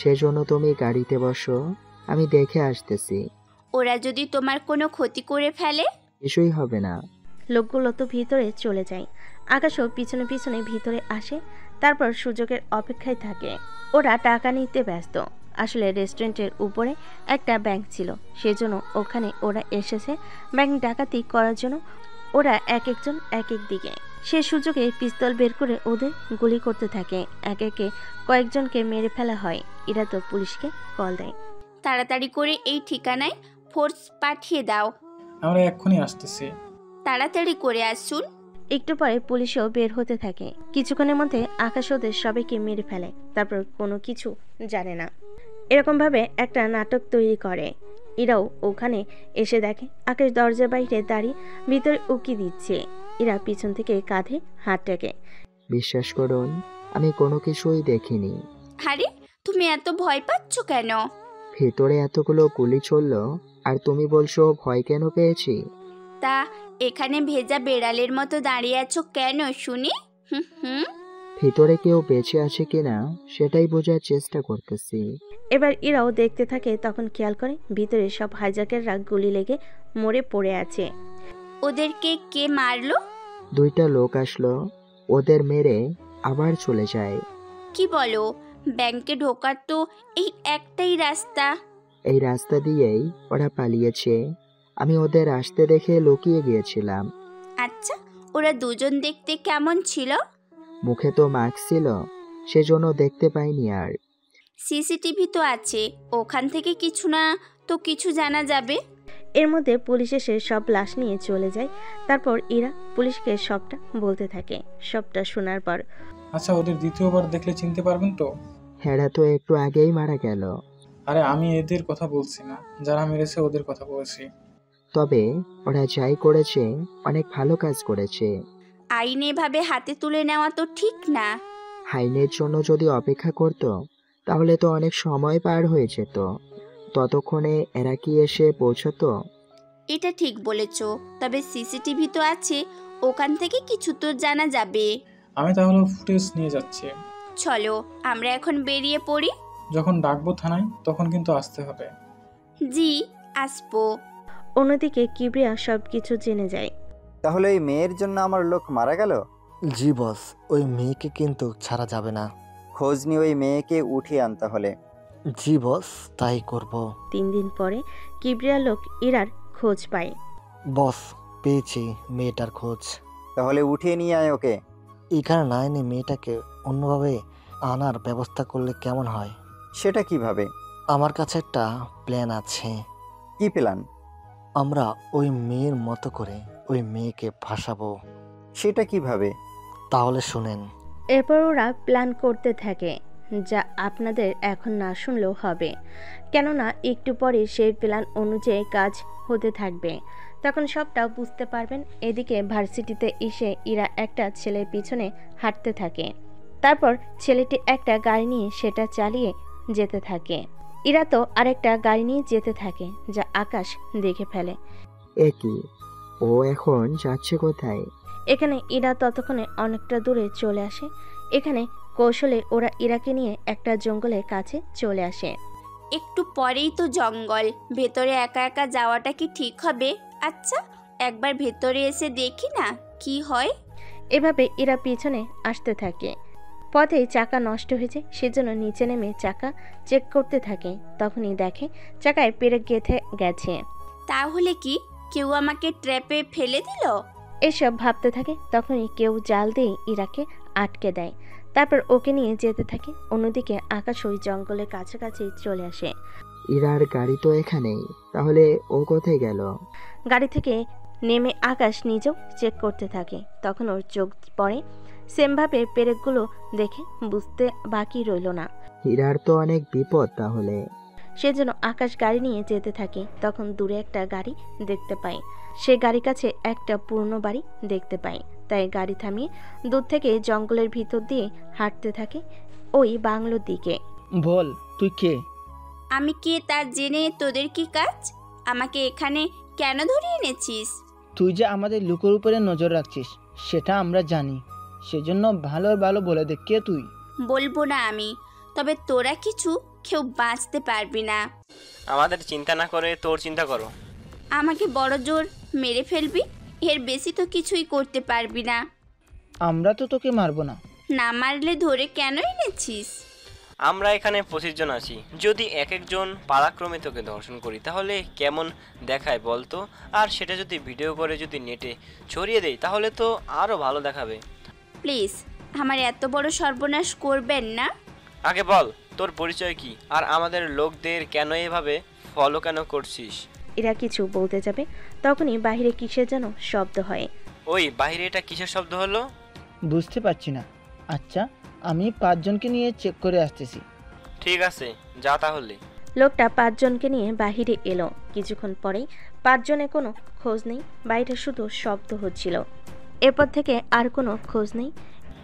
সেজন্য তুমি গাড়িতে বসো, আমি দেখে আসতেছি। ওরা যদি তোমার কোনো ক্ষতি করে ফেলে? কিছুই হবে না। লোকগুলো তো ভিতরে চলে যায়। আকাশও পিছনে পিছনে ভিতরে আসে। তারপর সুযোগের অপেক্ষায় থাকে। ওরা টাকা নিতে ব্যস্ত। আসলে রেস্টুরেন্টের উপরে একটা ব্যাংক ছিল, সেজন্য ওখানে ওরা এসেছে ব্যাংক ডাকাতি করার জন্য। ওরা এক একজন এক এক দিকে। সে সুযোগে পিস্তল বের করে ওদের গুলি করতে থাকে। এক একে কয়েকজনকে মেরে ফেলা হয়। এরা তো পুলিশকে কল দেয়। তাড়াতাড়ি করে এই ঠিকানায় ফোর্স পাঠিয়ে দাও। আমরা এক্ষুনি আসতেছি। তাড়াতাড়ি করে আসুন। একটু পরে পুলিশও বের হতে থাকে। কিছুক্ষণের মধ্যে আকাশ ওদের সবাইকে মেরে ফেলে। তারপর কোনো কিছু জানে না। এরকমভাবে একটা নাটক তৈরি করে। ইরাও ওখানে এসে দেখে আকাশ দরজার বাইরে দাঁড়িয়ে ভিতরে উকি দিচ্ছে। ইরা পিছন থেকে কাঁধে হাত টেকে। বিশ্বাস করুন, আমি কোনো কিছুই দেখিনি। আরে তুমি এত ভয় পাচ্ছ কেন? ভেতরে এতগুলো গুলি চললো আর তুমি বলছো ভয় কেন পেয়েছি? তা এখানে ভেজা বেড়ালের মতো দাঁড়িয়ে আছো কেন শুনি? হুম। ভিতরে কেউ বেঁচে আছে কিনা সেটাই বোঝার চেষ্টা করতেছি। এবার ইরাও দেখতে থাকে, তখন খেয়াল করে ভিতরে সব হাইজ্যাকেররা গুলি লেগে মরে পড়ে আছে। ওদেরকে কে মারলো? 2টা লোক আসলো, ওদের মেরে আবার চলে যায়। কি বলো? ব্যাংকে ঢোকার তো এই একটাই রাস্তা। এই রাস্তা দিয়েই ওরা পালিয়েছে। আমি ওদের আসতে দেখে লুকিয়ে গিয়েছিলাম। আচ্ছা, ওরা দুজন দেখতে কেমন ছিল? মুখে তো মাস্ক ছিল, সেজন্য দেখতে পাইনি। আর সিসিটিভি তো আছে, ওখান থেকে কিছু না তো কিছু জানা যাবে। এর মধ্যে পুলিশ এসে সব লাশ নিয়ে চলে যায়। তারপর ইরা পুলিশকে সবটা বলতে থাকে। সবটা শোনার পর, আচ্ছা ওদের দ্বিতীয়বার দেখলে চিনতে পারবেন তো? হেরা তো একটু আগেই মারা গেল। আরে আমি এদের কথা বলছি না, যারা মেরেছে ওদের কথা বলছি। তবে ওরা যাই করেছে অনেক ভালো কাজ করেছে। আইন এভাবে হাতে তুলে নেওয়া তো ঠিক না। আইনের জন্য যদি অপেক্ষা করত তাহলে তো অনেক সময় পার হয়ে যেত। ততক্ষণে এরা কি এসে পৌঁছতো? এটা ঠিক বলেছো, তবে সিসিটিভি তো আছে, ওখান থেকে কিছু তো জানা যাবে। আমি তাহলে ফুটেজ নিয়ে যাচ্ছি। চলো আমরা এখন বেরিয়ে পড়ি। যখন ডাকবো থানায় তখন কিন্তু আসতে হবে। জি আসবো। অন্যদিকে কিবরিয়া সবকিছু জেনে যায়। তাহলে এই মেয়ের জন্য আমার লোক মারা গেল? জি বস, ওই মেয়েকে কিন্তু ছাড়া যাবে না। খোঁজ নিয়ে ওই মেয়েকে উঠিয়ে আন তাহলে। জি বস, তাই করব। 3 দিন পরে কিবরিয়া লোক ইরার খোঁজ পায়। বস, পেয়েছি মেয়েটার খোঁজ। তাহলে উঠিয়ে নিয়ে আয় ওকে। এখানে না এনে মেয়েটাকে অন্যভাবে আনার ব্যবস্থা করলে কেমন হয়? সেটা কিভাবে? আমার কাছে একটা প্ল্যান আছে। কি প্ল্যান? আমরা ওই মেয়ের মতো করে ওই মেয়েকে ফাঁসাবো। সেটা কিভাবে? তাহলে শুনেন। এরপর ওরা প্ল্যান করতে থাকে, যা আপনাদের এখন না শুনলেও হবে, কেননা একটু পরে সেই প্ল্যান অনুযায়ী কাজ হতে থাকবে। তখন সবটা বুঝতে পারবেন। এদিকে ভার্সিটিতে এসে ইরা একটা ছেলের পিছনে হাঁটতে থাকে। তারপর ছেলেটি একটা গাড়ি নিয়ে সেটা চালিয়ে যেতে থাকে। ইরা তো আরেকটা গাড়ি নিয়ে যেতে থাকে, যা আকাশ দেখে ফেলে। এ কি, ও এখন যাচ্ছে কোথায়? এখানে ইরা ততক্ষণে অনেকটা দূরে চলে আসে। এখানে কৌশলে ওরা ইরাকে নিয়ে একটা জঙ্গলের কাছে চলে আসে। একটু পরেই তো জঙ্গল, ভেতরে একা একা যাওয়াটা কি ঠিক হবে? আচ্ছা একবার ভেতরে এসে দেখি না কি হয়। এভাবে ইরা পিছনে আসতে থাকে। পথে চাকা নষ্ট হয়েছে, সেজন্য নিচে নেমে চাকা চেক করতে থাকে। তখনই দেখে চাকায় পেরেক গেঁথে গেছে। তাহলে কি কেউ আমাকে ট্র্যাপে ফেলে দিল? এসব ভাবতে থাকে। তখনই কেউ জাল দিয়ে ইরাকে আটকে দেয়। তারপর ওকে নিয়ে যেতে থাকে। অন্যদিকে আকাশ ওই জঙ্গলের কাছাকাছি চলে আসে। ইরার গাড়ি তো এখানেই, তাহলে ও কোথায় গেল? গাড়ি থেকে নেমে আকাশ নিজেও চেক করতে থাকে। তখন ওর চোখ পড়ে সেমভাবে পেরেকগুলো, দেখে বুঝতে বাকি রইল না। ইরার তো অনেক বিপদ তাহলে। সেজন্য আকাশ গাড়ি নিয়ে যেতে থাকে। তখন দূরে একটা গাড়ি দেখতে পায়। সে গাড়ির কাছে একটা পুরনো বাড়ি দেখতে পায়, তাই গাড়ি থামিয়ে দূর থেকে জঙ্গলের ভিতর দিয়ে হাঁটতে থাকে ওই বাংলোর দিকে। বল তুই কে? আমি কে তা জেনে তোদের কি কাজ? আমাকে এখানে কেন ধরে এনেছিস? তুই যে আমাদের লোকের উপরে নজর রাখছিস সেটা আমরা জানি, সেজন্য ভালো ভালো বলে দে কে তুই। বলবো না আমি, তবে তোরা কিছু কেউ বাঁচতে পারবি না। আমাদের চিন্তা না করে তোর চিন্তা করো। আমাকে বড় জোর মেরে ফেলবি, এর বেশি তো কিছুই করতে পারবি না। আমরা তো তোকে মারবো না। না মারলে ধরে কেন এনেছিস? আমরা এখানে 25 জন আছি, যদি এক একজন পালাক্রমে তোকে ধর্ষণ করি তাহলে কেমন দেখায় বলতো? আর সেটা যদি ভিডিও করে যদি নেটে ছড়িয়ে দেই তাহলে তো আরও ভালো দেখাবে। প্লিজ আমার এত বড় সর্বনাশ করবেন না। আগে বল তোর পরিচয় কি, আর আমাদের লোকদের কেন এভাবে ফলো কেন করছিস? এরা কিছু বলতে যাবে, তখনই বাইরে কিসের যেন শব্দ হয়। ওই বাইরে এটা কিসের শব্দ হলো? বুঝতে পারছি না। আচ্ছা আমি 5 জনকে নিয়ে চেক করে আসতেছি। ঠিক আছে, যা তাহলে। লোকটা 5 জনকে নিয়ে বাহিরে এলো। কিছুক্ষণ পরেই 5 জনে কোনো খোঁজ নেই, বাইরে শুধু শব্দ হচ্ছিল। এরপর থেকে আর কোনো খোঁজ নেই।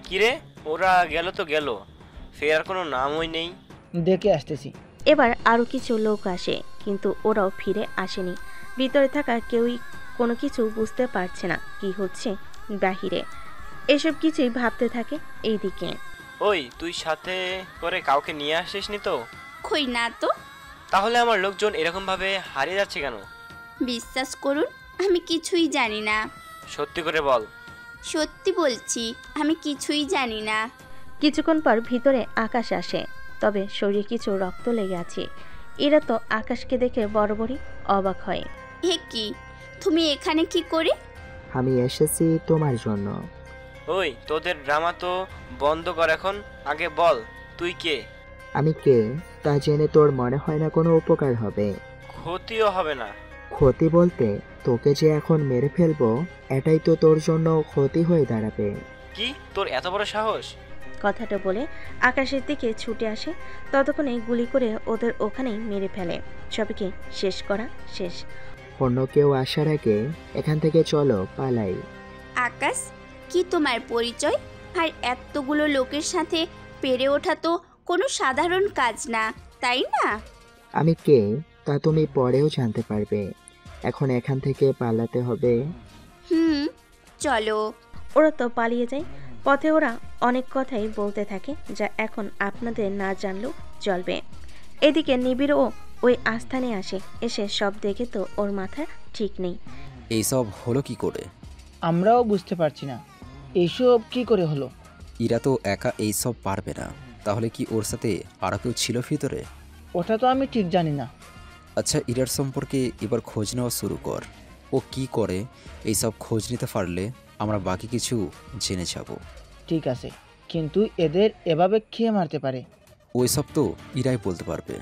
কিরে, ওরা গেল তো গেল, ফেরার কোনো নামই নেই। দেখে আসতেছি। এবার আরও কিছু লোক আসে, কিন্তু ওরাও ফিরে আসেনি। ভিতরে থাকা কেউই কোনো কিছু বুঝতে পারছে না কি হচ্ছে বাহিরে। এসব কিছুই ভাবতে থাকে। এইদিকে ওই, তুই সাথে করে কাউকে নিয়ে আসিসনি তো? কই না তো। তাহলে আমার লোকজন এরকম ভাবে হারিয়ে যাচ্ছে কেন? বিশ্বাস করুন, আমি কিছুই জানি না। সত্যি করে বল। সত্যি বলছি, আমি কিছুই জানি না। কিছুক্ষণ পর ভিতরে আকাশ আসে, তবে শরীরে কিছু রক্ত লেগে আছে। এরা তো আকাশকে দেখে বরাবরই অবাক হয়। হে কি, তুমি এখানে কি করে? আমি এসেছি তোমার জন্য। ওই, তোদের ড্রামা তো বন্ধ কর এখন, আগে বল তুই কে? আমি কে তা জেনে তোর মনে হয় না কোনো উপকার হবে? ক্ষতিও হবে না। ক্ষতি বলতে তোকে যে এখন মেরে ফেলবো, এটাই তো তোর জন্য ক্ষতি হয়ে দাঁড়াবে। কি, তোর এত বড় সাহস? কথাটা বলে আকাশের দিকে ছুটে আসে। ততক্ষণে গুলি করে ওদের ওখানেই মেরে ফেলে। সবাইকে শেষ করা শেষ। অন্য কেউ আসার আগে এখান থেকে চলো, পালাই। আকাশ, কি তোমার পরিচয়? আর এতগুলো লোকের সাথে পেরে ওঠা তো কোনো সাধারণ কাজ না, তাই না? আমি কে তা তুমি পরেও জানতে পারবে। এখন এখান থেকে পালাতে হবে। চলো। ওরা তো পালিয়ে যায়। পথে ওরা অনেক কথাই বলতে থাকে, যা এখন আপনাদের না জানলেও চলবে। এদিকে নিবিড়ও ওই আস্থানে আসে। এসে সব দেখে তো ওর মাথা ঠিক নেই। এইসব হলো কি করে? আমরাও বুঝতে পারছি না, এইসব কি করে হলো। ইরা তো একা এইসব পারবে না। তাহলে কি ওর সাথে আরও কেউ ছিল ভিতরে? ওটা তো আমি ঠিক জানি না। আচ্ছা, ইরার সম্পর্কে এবার খোঁজ নেওয়া শুরু কর। ও কি করে এইসব খোঁজ নিতে পারলে আমরা বাকি কিছু জেনে যাব। ঠিক আছে, কিন্তু এদের এভাবে খেয়ে মারতে পারে? ওইসব তো ইরাই বলতে পারবে।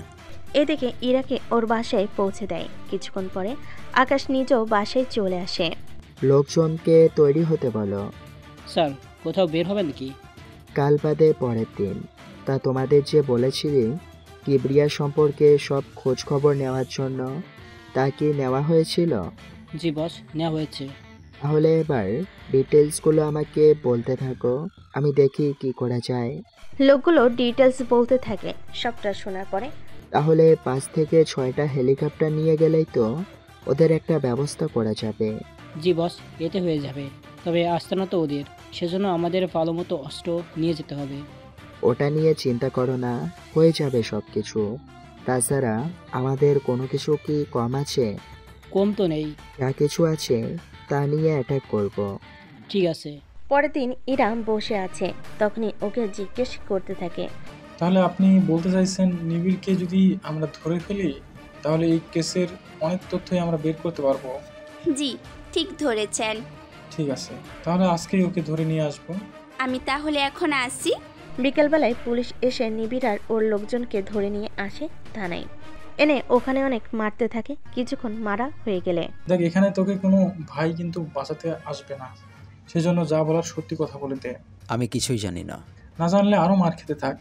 এদিকে ইরাকে ওর বাসায় পৌঁছে দেয়। কিছুক্ষণ পরে আকাশ নিজেও বাসায় চলে আসে। লোকজনকে তৈরি হতে বলো। স্যার, কোথাও বের হবেন কি? কাল বাদে পরের দিন। তা তোমাদের যে বলেছিলি কিবরিয়া সম্পর্কে সব খোঁজ খবর নেওয়ার জন্য, তা কি নেওয়া হয়েছিল? জি বস, নেওয়া হয়েছে। তাহলে এবার ডিটেলসগুলো আমাকে বলতে থাকো, আমি দেখি কি করা যায়। লোকগুলো ডিটেলস বলতে থাকে। সবটা শোনার পরে তাহলে 5 থেকে 6টা হেলিকপ্টার নিয়ে গেলেই তো ওদের একটা ব্যবস্থা করা যাবে। জি বস, এতে হয়ে যাবে। তবে আস্তানা তো ওদের, সেজন্য আমাদের ভালো মতো অস্ত্র নিয়ে যেতে হবে। ওটা নিয়ে চিন্তা করো না, হয়ে যাবে সব কিছু। তাছাড়া আমাদের কোনো কিছু কি কম আছে? কম তো নেই। যা কিছু আছে তা নিয়ে অ্যাটাক করব। ঠিক আছে। পরের দিন ইরা বসে আছে, তখনই ওকে জিজ্ঞেস করতে থাকে। তাহলে আপনি বলতে চাইছেন নিবিড়কে যদি আমরা ধরে ফেলি, তাহলে এই কেসের অনেক তথ্যই আমরা বের করতে পারবো? জি, ঠিক ধরেছেন। ঠিক আছে, তাহলে আজকেই ওকে ধরে নিয়ে আসবো। আমি তাহলে এখন আসি। বিকেলবেলায় পুলিশ এসে নিবিড় আর ওর লোকজনকে ধরে নিয়ে আসে থানায়। এনে ওখানে অনেক মারতে থাকে। কিছুক্ষণ মারা হয়ে গেলে দেখ, এখানে তোকে কোনো ভাই কিন্তু বাঁচাতে আসবে না, সেজন্য যা বলার সত্যি কথা বলে দে। আমি কিছুই জানি না। না জানলে আরো মার খেতে থাক।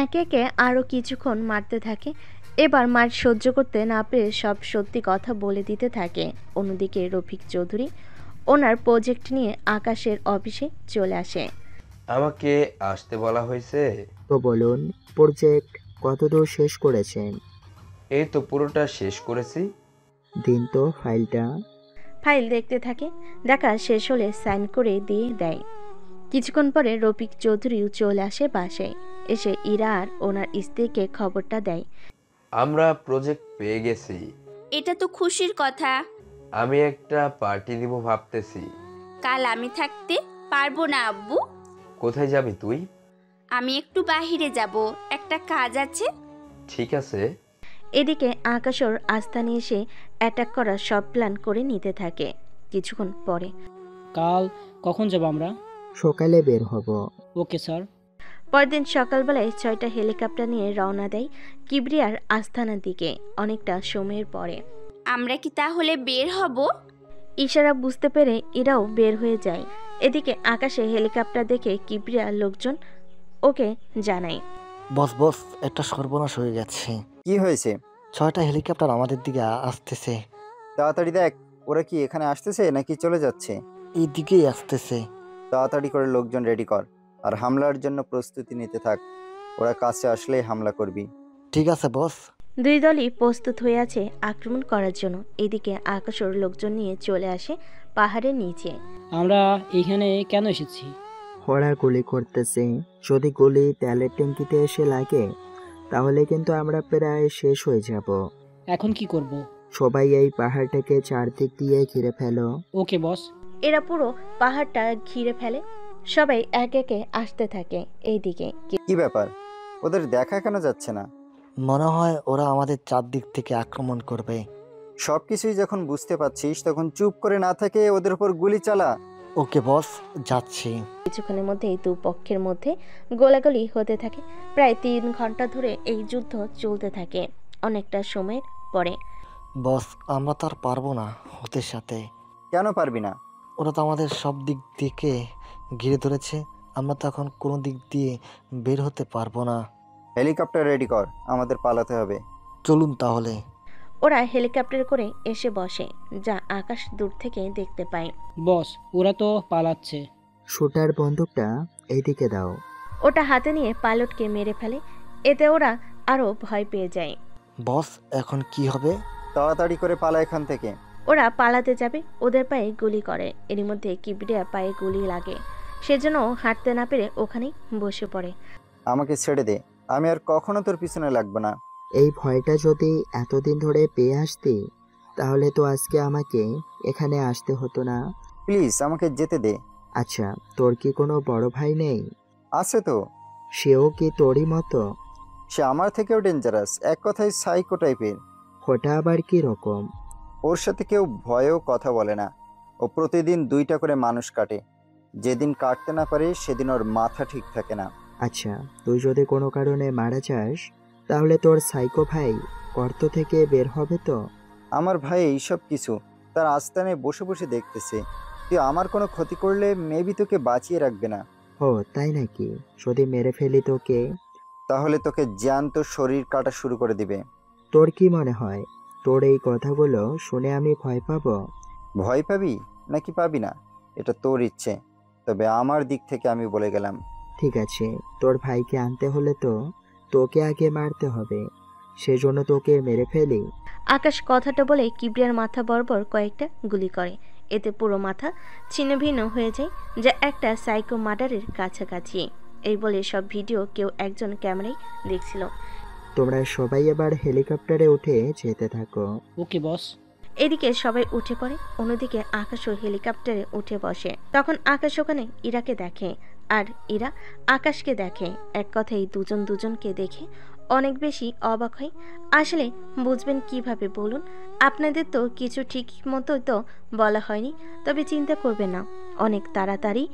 একে একে আরও কিছুক্ষণ মারতে থাকে। এবার মার সহ্য করতে না পেরে সব সত্যি কথা বলে দিতে থাকে। অন্যদিকে রফিক চৌধুরী ওনার প্রজেক্ট নিয়ে আকাশের অফিসে চলে আসে। আমাকে আসতে বলা হয়েছে। তো বলুন, প্রজেক্ট কতদূর শেষ করেছেন? এই তো পুরোটা শেষ করেছি। দিন তো ফাইলটা। ফাইল দেখতে থাকে। দেখা শেষ হলে সাইন করে দিয়ে দেয়। কিছুক্ষণ পরে রফিক চৌধুরীও চলে আসে বাসায়। এসে ইরা আর ওনার স্ত্রীকে খবরটা দেয়। আমরা প্রজেক্ট পেয়ে গেছি। এটা তো খুশির কথা। আমি একটা পার্টি দিব ভাবতেছি। কাল আমি থাকতে পারবো না আব্বু। কোথায় যাবি তুই? আমি একটু বাহিরে যাব, একটা কাজ আছে। ঠিক আছে। এদিকে আকাশর আস্থানে এসে অ্যাটাক করার সব প্ল্যান করে নিতে থাকে। কিছুক্ষণ পরে কাল কখন যাব আমরা? সকালে বের হব। Okay sir. পরদিন সকালবেলায় 6টা হেলিকপ্টার নিয়ে রওনা দেয় কিবরিয়ার আস্থানার দিকে। অনেকটা সময়ের পরে আমরা কি তাহলে বের হব? ইশারা বুঝতে পেরে এরাও বের হয়ে যায়। এদিকে আকাশে হেলিকপ্টার দেখে কিবরিয়ার লোকজন ওকে জানায়। বস বস, একটা সর্বনাশ হয়ে গেছে। কি হয়েছে? 6টা হেলিকপ্টার আমাদের দিকে আসতেছে। তাড়াতাড়ি দেখ, ওরা কি এখানে আসতেছে নাকি চলে যাচ্ছে? এই দিকেই আসতেছে। তাড়াতাড়ি করে লোকজন রেডি কর, আর হামলার জন্য প্রস্তুতি নিতে থাক। ওরা কাছে আসলেই হামলা করবি। ঠিক আছে বস। দুই দলই প্রস্তুত হয়ে আছে আক্রমণ করার জন্য। এদিকে আকাশের লোকজন নিয়ে চলে আসে পাহাড়ের নিচে। আমরা এখানে কেন এসেছি? ওরা গুলি করতেছে, যদি গুলি তেলের ট্যাঙ্কিতে এসে লাগে তাহলে কিন্তু আমরা প্রায় শেষ হয়ে যাব। এখন কি করব? সবাই এই পাহাড়টাকে চারদিক দিয়ে ঘিরে ফেলো। ওকে বস। এরা পুরো পাহাড়টা ঘিরে ফেলে। সবাই এক একে আসতে থাকে এইদিকে। কি ব্যাপার, ওদের দেখা কেন যাচ্ছে না? মনে হয় ওরা আমাদের চারদিক থেকে আক্রমণ করবে। সবকিছুই যখন বুঝতে পারছিস তখন চুপ করে না থেকে ওদের উপর গুলি চালা। ওকে বস, যাচ্ছি। কিছুক্ষণের মধ্যেই দু পক্ষের মধ্যে গোলাগুলি হতে থাকে। প্রায় 3 ঘন্টা ধরে এই যুদ্ধ চলতে থাকে। অনেকটা সময়ের পরে বস, আমরা তো আর পারবো না ওদের সাথে। কেন পারবি না? ওরা তো আমাদের সব দিক থেকে ঘিরে ধরেছে, আমরা তো এখন কোনো দিক দিয়ে বের হতে পারবো না। হেলিকপ্টার রেডি কর, আমাদের পালাতে হবে। চলুন তাহলে। ওরা হেলিকপ্টার করে এসে বসে, যা আকাশ দূর থেকে দেখতে পায়। বস, ওরা তো পালাচ্ছে। শুটার বন্দুকটা এইদিকে দাও। ওটা হাতে নিয়ে পাইলটকে মেরে ফেলে। এতে ওরা আরো ভয় পেয়ে যায়। বস, এখন কি হবে? তাড়াতাড়ি করে পালা এখান থেকে। ওরা পালাতে যাবে, ওদের পায়ে গুলি করে। এর মধ্যে কিবরিয়া পায়ে গুলি লাগে, সেজন্য হাঁটতে না পেরে ওখানেই বসে পড়ে। আমাকে ছেড়ে দে, আমি আর কখনো তোর পিছনে লাগবো না। এই ভয়টা যদি এতদিন ধরে পেয়ে আসতি তাহলে তো আজকে আমাকে এখানে আসতে হতো না। প্লিজ আমাকে যেতে দে। আচ্ছা, তোর কি কোনো বড় ভাই নেই? আছে তো। সেও কি তোরই মতো? সে আমার থেকেও ডেঞ্জারাস, এক কথায় সাইকো টাইপের। ওটা আবার কি রকম? ওর সাথে কেউ ভয়েও কথা বলে না। ও প্রতিদিন 2টা করে মানুষ কাটে। যেদিন কাটতে না পারে সেদিন ওর মাথা ঠিক থাকে না। আচ্ছা, তুই যদি কোনো কারণে মারা যাস তাহলে তোর সাইকো ভাই গর্ত থেকে বের হবে তো? আমার ভাই এইসব কিছু তার আস্তানে বসে বসে দেখতেছে। তুই আমার কোনো ক্ষতি করলে মেবি তোকে বাঁচিয়ে রাখবে না। ও তাই নাকি? যদি মেরে ফেলি তোকে? তাহলে তোকে জ্যান্ত শরীর কাটা শুরু করে দিবে। তোর কি মনে হয় তোর এই কথাগুলো শুনে আমি ভয় পাবো? ভয় পাবি নাকি পাবি না এটা তোর ইচ্ছে, তবে আমার দিক থেকে আমি বলে গেলাম। ঠিক আছে, তোর ভাইকে আনতে হলে তো তোকে আগে মারতে হবে, সেজন্য তোকে মেরে ফেলি। আকাশ কথাটা বলে কিবরিয়ার মাথা বরাবর কয়েকটা গুলি করে। এতে পুরো মাথা ছিন্ন ভিন্ন হয়ে যায়, যা একটা সাইকো মার্ডারের কাছাকাছি। এই বলে সব ভিডিও কেউ একজন ক্যামেরায় দেখছিল। তোমরা সবাই এবার হেলিকপ্টারে উঠে যেতে থাকো। ওকে বস। এদিকে সবাই উঠে পড়ে, অন্যদিকে আকাশও হেলিকপ্টারে উঠে বসে। তখন আকাশ ওখানে ইরাকে দেখে, আর ইরা আকাশকে দেখে। এক কথায় দুজন দুজনকে দেখে অনেক বেশি অবাক হয়। আসলে বুঝবেন কিভাবে বলুন? আপনাদের তো কিছু ঠিক মতো তো বলা হয়নি, তবে চিন্তা করবেন না, অনেক তাড়াতাড়ি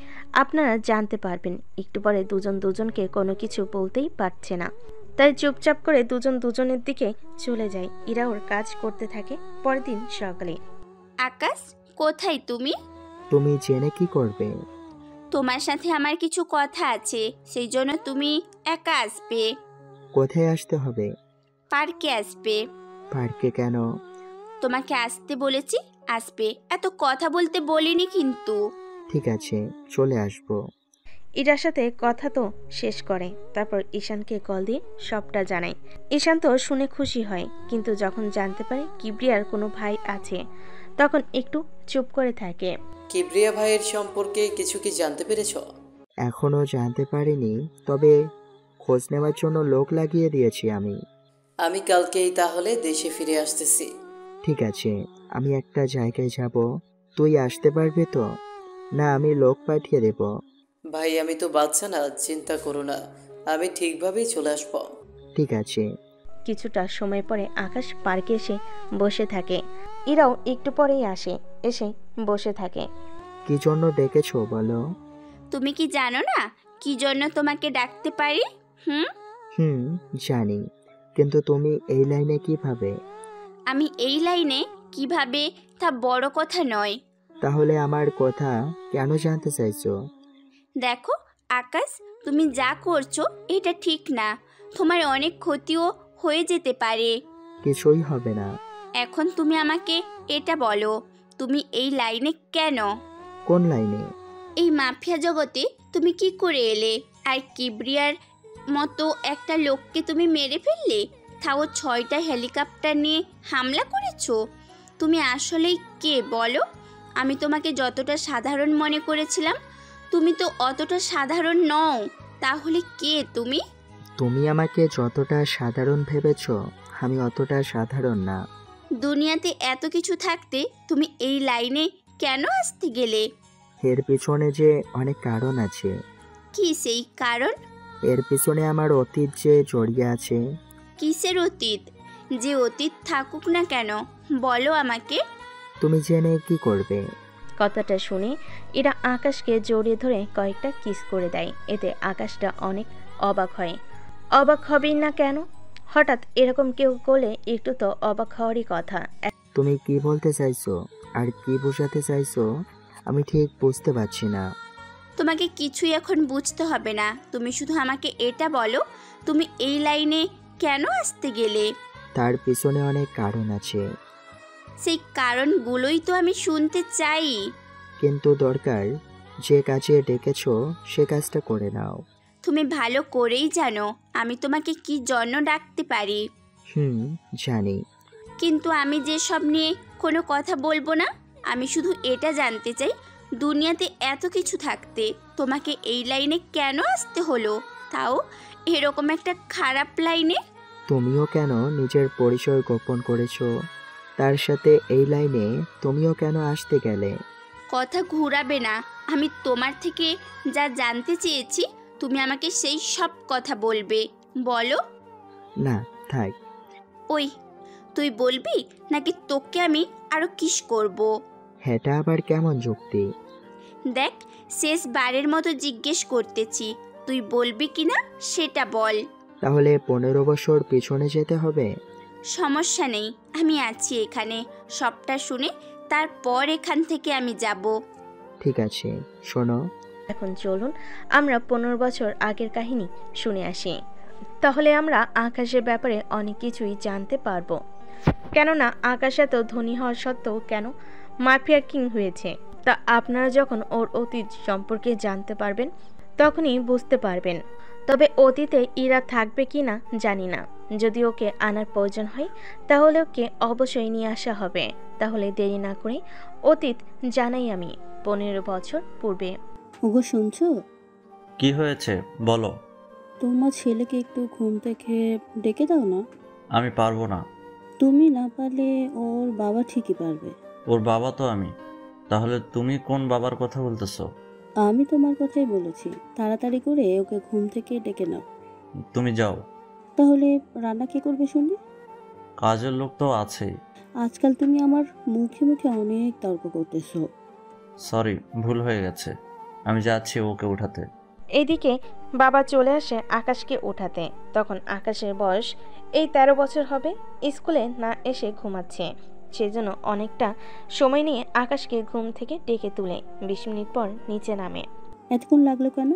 আপনারা জানতে পারবেন। একটু পরে দুজন দুজনকে কোনো কিছু বলতেই পারছে না, তাই চুপচাপ করে দুজন দুজনের দিকে চলে যায়। ইরা ওর কাজ করতে থাকে। পরের দিন সকালে। আকাশ, কোথায় তুমি? তুমি জেনে কি করবে? তোমার সাথে আমার কিছু কথা আছে, সেই জন্য তুমি একা আসবে। কোথায় আসতে হবে? পার্কে আসবে। পার্কে কেন? তোমাকে আসতে বলেছি, আসবে। এত কথা বলতে বলিনি কিন্তু। ঠিক আছে, চলে আসবো। ইরার সাথে কথা তো শেষ করে, তারপর ঈশানকে কল দিয়ে সবটা জানায়। ঈশান তো শুনে খুশি হয়, কিন্তু যখন জানতে পারে কিবরিয়ার কোনো ভাই আছে তখন একটু চুপ করে থাকে। কিবরিয়া ভাইয়ের সম্পর্কে কিছু কি জানতে পেরেছ? এখনো জানতে পারিনি, তবে খোঁজ নেওয়ার জন্য লোক লাগিয়ে দিয়েছি আমি। আমি কালকেই তাহলে দেশে ফিরে আসতেছি। ঠিক আছে, আমি একটা জায়গায় যাব, তুই আসতে পারবি তো? না আমি লোক পাঠিয়ে দেব? ভাই আমি তো বাচ্চা না, চিন্তা করো না, আমি ঠিকভাবেই চলে আসব। ঠিক আছে। কিছুটা সময় পরে আকাশ পার্কে এসে বসে থাকে। ইরাও একটু পরেই আসে, এসে বসে থাকে। কি জন্য ডেকেছো বলো? তুমি কি জানো না কি জন্য তোমাকে ডাকতে পারি? জানি, কিন্তু তুমি এই লাইনে কিভাবে? আমি এই লাইনে কিভাবে তা বড় কথা নয়। তাহলে আমার কথা কেন জানতে চাইছো? দেখো আকাশ, তুমি যা করছো এটা ঠিক না। তোমার অনেক ক্ষতিও হয়ে যেতে পারে। কিছুই হবে না। এখন তুমি আমাকে এটা বলো, তুমি এই লাইনে কেন? কোন লাইনে? এই মাফিয়া জগতে তুমি কি করে এলে? আর কিবরিয়ার মতো একটা লোককে তুমি মেরে ফেললে, তাও 6টা হেলিকপ্টার নিয়ে হামলা করেছো। তুমি আসলেই কে বলো? আমি তোমাকে যতটা সাধারণ মনে করেছিলাম, তুমি তো অতটা সাধারণ নও। তাহলে কে তুমি? তুমি আমাকে যতটা সাধারণ ভেবেছ, আমি অতটা সাধারণ না। দুনিয়াতে এত কিছু থাকতে তুমি এই লাইনে কেন আসতে গেলে? এর পিছনে যে অনেক কারণ আছে। কি সেই কারণ? এর পিছনে আমার অতীত যে জড়িয়ে আছে। কিসের অতীত? যে অতীত থাকুক না কেন, বলো আমাকে। তুমি জেনে কি করবে? কথাটা শুনে এরা আকাশকে জড়িয়ে ধরে কয়েকটা কিস করে দেয়। এতে আকাশটা অনেক অবাক হয়। অবাক হবেই না কেন? হঠাৎ এরকম কেউ করলে একটু তো অবাক হওয়ারই কথা। তুমি কি বলতে চাইছো আর কি বোঝাতে চাইছো আমি ঠিক বুঝতে পারছি না। তোমাকে কিছুই এখন বুঝতে হবে না। তুমি শুধু আমাকে এটা বলো, তুমি এই লাইনে কেন আসতে গেলে? তার পিছনে অনেক কারণ আছে। সেই কারণগুলোই তো আমি শুনতে চাই। কিন্তু দরকার, যে কাজে ডেকেছো সে কাজটা করে নাও। তুমি ভালো করেই জানো আমি তোমাকে কি জন্য ডাকতে পারি। জানি। কিন্তু আমি যে সব নিয়ে কোনো কথা বলবো না। আমি শুধু এটা জানতে চাই, দুনিয়াতে এত কিছু থাকতে তোমাকে এই লাইনে কেন আসতে হলো, তাও এরকম একটা খারাপ লাইনে। তুমিও কেন নিজের পরিচয় গোপন করেছো? তার সাথে এই লাইনে তুমিও কেন আসতে গেলে? কথা ঘুরাবে না। আমি তোমার থেকে যা জানতে চেয়েছি তুমি আমাকে সেই সব কথা বলবে। বলো। না থাক। ওই তুই বলবি নাকি তোকে আমি আরো কিস করব? এটা আবার কেমন যুক্তি? দেখ, শেষবারের মতো জিজ্ঞেস করতেছি, তুই বলবি কিনা সেটা বল। তাহলে 15 বছর পিছনে যেতে হবে? সমস্যা নেই, আমি আছি এখানে। সবটা শুনে তারপর এখান থেকে আমি যাব। ঠিক আছে, শোনো। এখন চলুন আমরা 15 বছর আগের কাহিনী শুনে আসি। তাহলে আমরা আকাশের ব্যাপারে অনেক কিছুই জানতে পারবো। কেননা আকাশ এত ধনী হওয়ার সত্ত্বেও কেন মাফিয়া কিং হয়েছে, তা আপনারা যখন ওর অতীত সম্পর্কে জানতে পারবেন তখনই বুঝতে পারবেন। তবে অতীতে ইরা থাকবে কি না জানি না। যদি ওকে আনার প্রয়োজন হয় তাহলে ওকে অবশ্যই নিয়ে আসা হবে। তাহলে দেরি না করে অতীত জানাই আমি 15 বছর পূর্বে। ওগো শুনছো? কি হয়েছে বলো। তোমার ছেলেকে একটু ঘুম থেকে ডেকে দাও না। আমি পারবো না। তুমি না পারলে ওর বাবা ঠিকই পারবে। ওর বাবা তো আমি। তাহলে তুমি কোন বাবার কথা বলতেছো? আমি তোমার কথাই বলেছি। তাড়াতাড়ি করে ওকে ঘুম থেকে ডেকে নাও। তুমি যাও। তাহলে রান্না কে করবে শুনি? কাজের লোক তো আছেই। আজকাল তুমি আমার মুখে মুখে অনেক তর্ক করতেছো। সরি, ভুল হয়ে গেছে। আমি যাচ্ছি ওকে উঠাতে। এদিকে বাবা চলে আসে আকাশকে ওঠাতে। তখন আকাশের বয়স এই 13 বছর হবে। স্কুলে না এসে ঘুমাচ্ছে, সেজন্য অনেকটা সময় নিয়ে আকাশকে ঘুম থেকে ডেকে তুলে 20 মিনিট পর নিচে নামে। এতক্ষণ লাগলো কেন?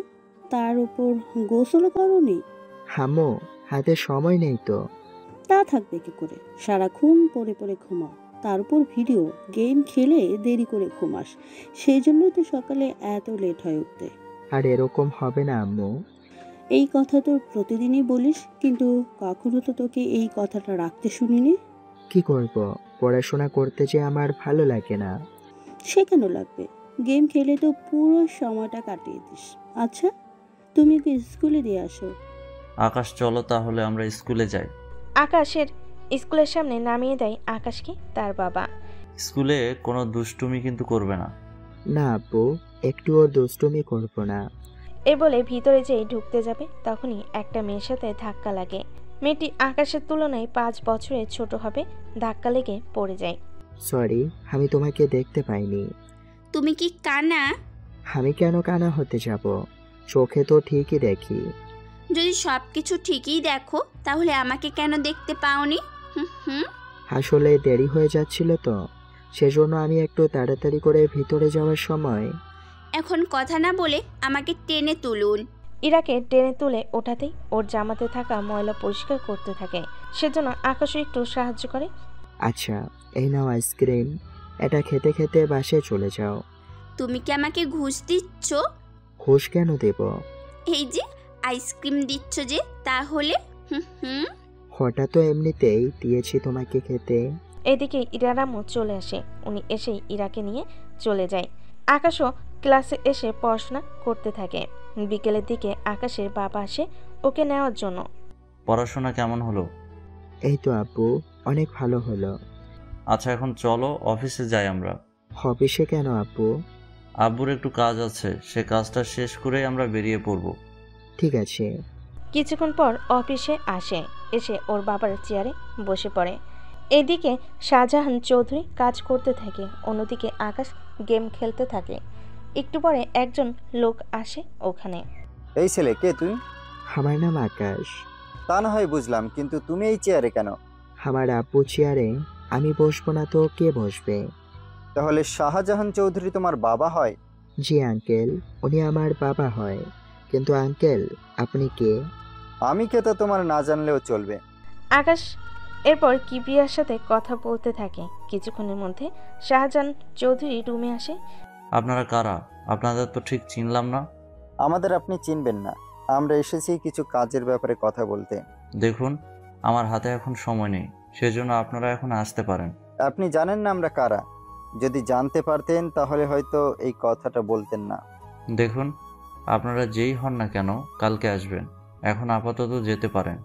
তার উপর গোসলও করোনি? হামো, হাতে সময় নেই তো। তা থাকবে কি করে? সারাক্ষণ পড়ে পড়ে ঘুমাও, তার উপর ভিডিও গেম খেলে দেরি করে ঘুমাস। সেই জন্যই তো সকালে এত লেট হয়ে উঠতে। আর এরকম হবে না আম্মু। এই কথা তো প্রতিদিনই বলিস, কিন্তু কখনো তো তোকে এই কথাটা রাখতে শুনিনি। কি করব, পড়াশোনা করতে যে আমার ভালো লাগে না। সে কেন লাগবে? গেম খেলে তো পুরো সময়টা কাটিয়ে দিস। আচ্ছা, তুমি ওকে স্কুলে দিয়ে আসো। আকাশ চলো তাহলে আমরা স্কুলে যাই। আকাশের স্কুলের সামনে নামিয়ে দেয় আকাশকে তার বাবা। স্কুলে কোনো দুষ্টুমি কিন্তু করবে না। না আব্বু, একটুও দুষ্টুমি করব না। এ বলে ভিতরে যেই ঢুকতে যাবে তখনই একটা মেয়ের সাথে ধাক্কা লাগে। মেয়েটি আকাশের তুলনায় 5 বছরের ছোট হবে। ধাক্কা লেগে পড়ে যায়। সরি, আমি তোমাকে দেখতে পাইনি। তুমি কি কানা? আমি কেন কানা হতে যাব? চোখে তো ঠিকই দেখি। যদি সবকিছু ঠিকই দেখো তাহলে আমাকে কেন দেখতে পাওনি? আসলে দেরি হয়ে যাচ্ছিল তো, সেজন্য আমি একটু তাড়াতাড়ি করে ভিতরে যাওয়ার সময়। এখন কথা না বলে আমাকে টেনে তুলুন। ইরাকে টেনে তুলে ওঠাতেই ওর জামাতে থাকা ময়লা পরিষ্কার করতে থাকে। সেজন্য আকাশও একটু সাহায্য করে। আচ্ছা, এই নাও আইসক্রিম, এটা খেতে খেতে বাসে চলে যাও। তুমি কি আমাকে ঘুষ দিচ্ছ? ঘুষ কেন দেব? এই যে আইসক্রিম দিচ্ছ যে, তাহলে হঠাৎ তো এমনিতেই দিয়েছি তোমাকে খেতে। এদিকে ইরার আম্মু চলে আসে। উনি এসেই ইরাকে নিয়ে চলে যায়। আকাশও ক্লাসে এসে পড়াশোনা করতে থাকে। বিকেলের দিকে আকাশের বাবা আসে ওকে নেওয়ার জন্য। পড়াশোনা কেমন হলো? এই তো আব্বু, অনেক ভালো হলো। আচ্ছা, এখন চলো অফিসে যাই আমরা। অফিসে কেন আব্বু? আব্বুর একটু কাজ আছে, সে কাজটা শেষ করেই আমরা বেরিয়ে পড়ব। ঠিক আছে। কিছুক্ষণ পর অফিসে আসে, এসে ওর বাবার চেয়ারে বসে পড়ে। এদিকে শাহজাহান চৌধুরী কাজ করতে থাকে, অন্যদিকে আকাশ গেম খেলতে থাকে। একটু পরে একজন লোক আসে ওখানে। এই ছেলে কে তুই? আমার নাম আকাশ। তা না হয় বুঝলাম, কিন্তু তুমি এই চেয়ারে কেন? আমার আব্বু চেয়ারে আমি বসবো না তো কে বসবে? তাহলে শাহজাহান চৌধুরী তোমার বাবা হয়? জি আঙ্কেল, উনি আমার বাবা হয়। কিন্তু আঙ্কেল, আপনি কে? আমি কে তা তোমার না জানলেও চলবে। আকাশ এরপর কিবরিয়ার সাথে কথা বলতে থাকে। কিছুক্ষণের মধ্যে শাহজাহান চৌধুরী রুমে আসে। আপনারা কারা? আপনাদের তো ঠিক চিনলাম না। আমাদের আপনি চিনবেন না, আমরা এসেছি কিছু কাজের ব্যাপারে কথা বলতে। দেখুন, আমার হাতে এখন সময় নেই, সেজন্য আপনারা এখন আসতে পারেন। আপনি জানেন না আমরা কারা? যদি জানতে পারতেন তাহলে হয়তো এই কথাটা বলতেন না। দেখুন, আপনারা যেই হন না কেন কালকে আসবেন, এখন আপাতত যেতে পারেন।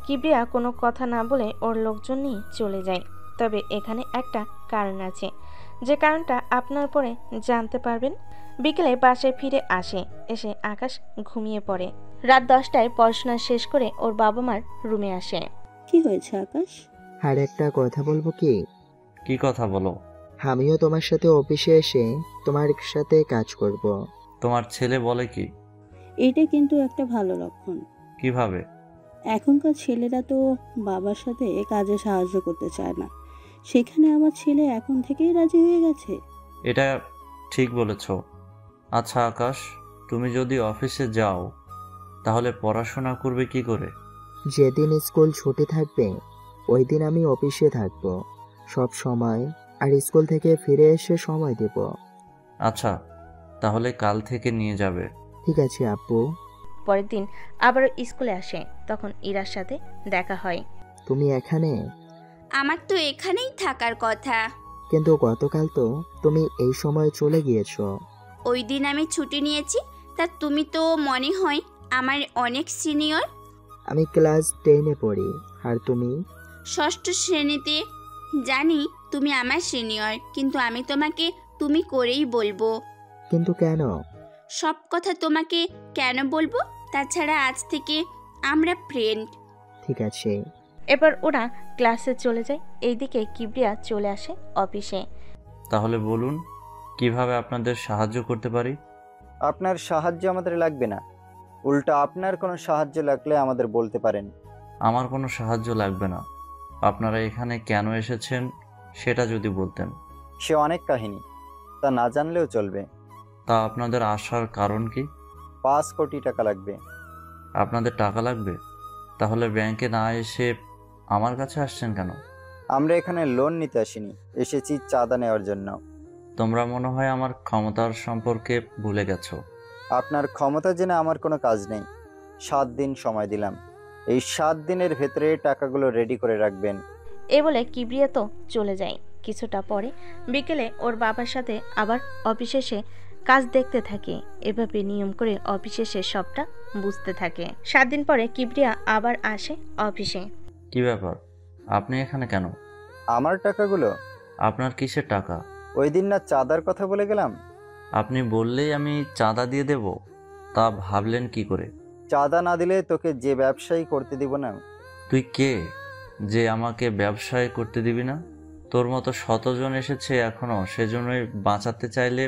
কিবরিয়া কোনো কথা না বলে ওর লোকজন নিয়ে চলে যায়। তবে এখানে একটা কারণ আছে, যে কারণটা আপনার পরে জানতে পারবেন। বিকেলে বাসায় ফিরে আসে, এসে আকাশ ঘুমিয়ে পড়ে। রাত 10টায় পড়াশোনা শেষ করে ওর বাবা মার রুমে আসে। কি হয়েছে আকাশ? আর একটা কথা বলবো কি? কি কথা বলো? আমিও তোমার সাথে অফিসে এসে তোমার সাথে কাজ করব। তোমার ছেলে বলে কি? এটা কিন্তু একটা ভালো লক্ষণ। কিভাবে? এখনকার ছেলেরা তো বাবার সাথে কাজে সাহায্য করতে চায় না, সেখানে আমার ছেলে এখন থেকেই রাজি হয়ে গেছে। এটা ঠিক বলেছ। আচ্ছা আকাশ, তুমি যদি অফিসে যাও তাহলে পড়াশোনা করবে কি করে? যেদিন স্কুল ছুটি থাকবে ওই দিন আমি অফিসে থাকব সব সময়, আর স্কুল থেকে ফিরে এসে সময় দেব। আচ্ছা, তাহলে কাল থেকে নিয়ে যাবে। ঠিক আছে আব্বু। পরের দিন আবারও স্কুলে আসে, তখন ইরার সাথে দেখা হয়। তুমি এখানে? আমার তো এখানেই থাকার কথা। কিন্তু গতকাল তো তুমি এই সময় চলে গিয়েছো। ওই দিন আমি ছুটি নিয়েছি, তা তুমি তো মনে হয় আমার অনেক সিনিয়র। আমি ক্লাস 10-এ পড়ি, আর তুমি? 6ষ্ঠ শ্রেণীতে। জানি তুমি আমার সিনিয়র, কিন্তু আমি তোমাকে তুমি করেই বলবো। কিন্তু কেন? সব কথা তোমাকে কেন বলবো? তাছাড়া আজ থেকে আমরা ফ্রেন্ড। ঠিক আছে। এবার ওরা ক্লাসে চলে যায়। এইদিকে কিবরিয়া চলে আসে অফিসে। তাহলে বলুন, কিভাবে আপনাদের সাহায্য করতে পারি? আপনার সাহায্য আমাদের লাগবে না, উল্টো আপনার কোনো সাহায্য লাগলে আমাদের বলতে পারেন। আমার কোনো সাহায্য লাগবে না। আপনারা এখানে কেন এসেছেন সেটা যদি বলতেন। সে অনেক কাহিনী, তা না জানলেও চলবে। তা আপনাদের আসার কারণ কি? 5 কোটি টাকা লাগবে। আপনাদের টাকা লাগবে? তাহলে ব্যাংকে না এসে আমার কাছে আসছেন কেন? আমরা এখানে লোন নিতে আসিনি, এসেছি চাঁদা নেওয়ার জন্য। তোমরা মনে হয় আমার ক্ষমতার সম্পর্কে ভুলে গেছো। আপনার ক্ষমতা জেনে আমার কোনো কাজ নেই। 7 দিন সময় দিলাম, এই 7 দিনের ভেতরে টাকাগুলো রেডি করে রাখবেন। এ বলে কিবরিয়া তো চলে যায়। কিছুটা পরে বিকেলে ওর বাবার সাথে আবার অফিসে এসে কাজ দেখতে থাকে। এভাবে নিয়ম করে অফিসে এসে সবটা বুঝতে থাকে। 7 দিন পরে কিবরিয়া আবার আসে অফিসে। কি ব্যাপার, আপনি এখানে কেন? আমার টাকাগুলো? আপনার কিসের টাকা? ওই দিন না চাঁদার কথা বলে গেলাম? আপনি বললেই আমি চাঁদা দিয়ে দেব, তা ভাবলেন কি করে? চাঁদা না দিলে তোকে যে ব্যবসায়ী করতে দিব না। তুই কে যে আমাকে ব্যবসায় করতে দিবি না? তোর মতো শতজন এসেছে এখনো, সেজন্যই বাঁচাতে চাইলে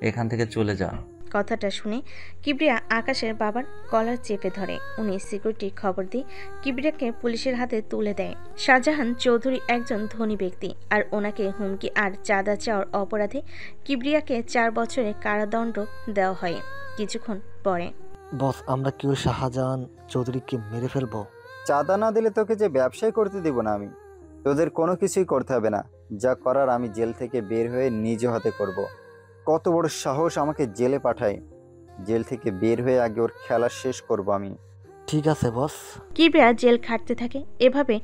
এখান থেকে চলে যা। কথাটা শুনে কিবরিয়া আকাশের বাবার কলার চেপে ধরে। উনি সিকিউরিটি খবর দিয়ে কিবরিয়াকে পুলিশের হাতে তুলে দেয়। শাহজাহান চৌধুরী একজন ধনী ব্যক্তি, আর ওনাকে হুমকি আর চাঁদা চাওয়ার অপরাধে কিবরিয়াকে 4 বছরের কারাদণ্ড দেওয়া হয়। কিছুক্ষণ পরে বস, আমরা কি ওই শাহজাহান চৌধুরীকে মেরে ফেলবো? চাঁদা না দিলে তোকে যে ব্যবসায় করতে দিব না আমি। তোদের কোনো কিছুই করতে হবে না, যা করার আমি জেল থেকে বের হয়ে নিজ হাতে করব। কত বড় সাহস আমাকে জেলে পাঠায়! জেল থেকে বের হয়ে আগে ওর খেলা শেষ করব আমি। ঠিক আছে বস। কিবরিয়া জেল খাটতে থাকে। এভাবে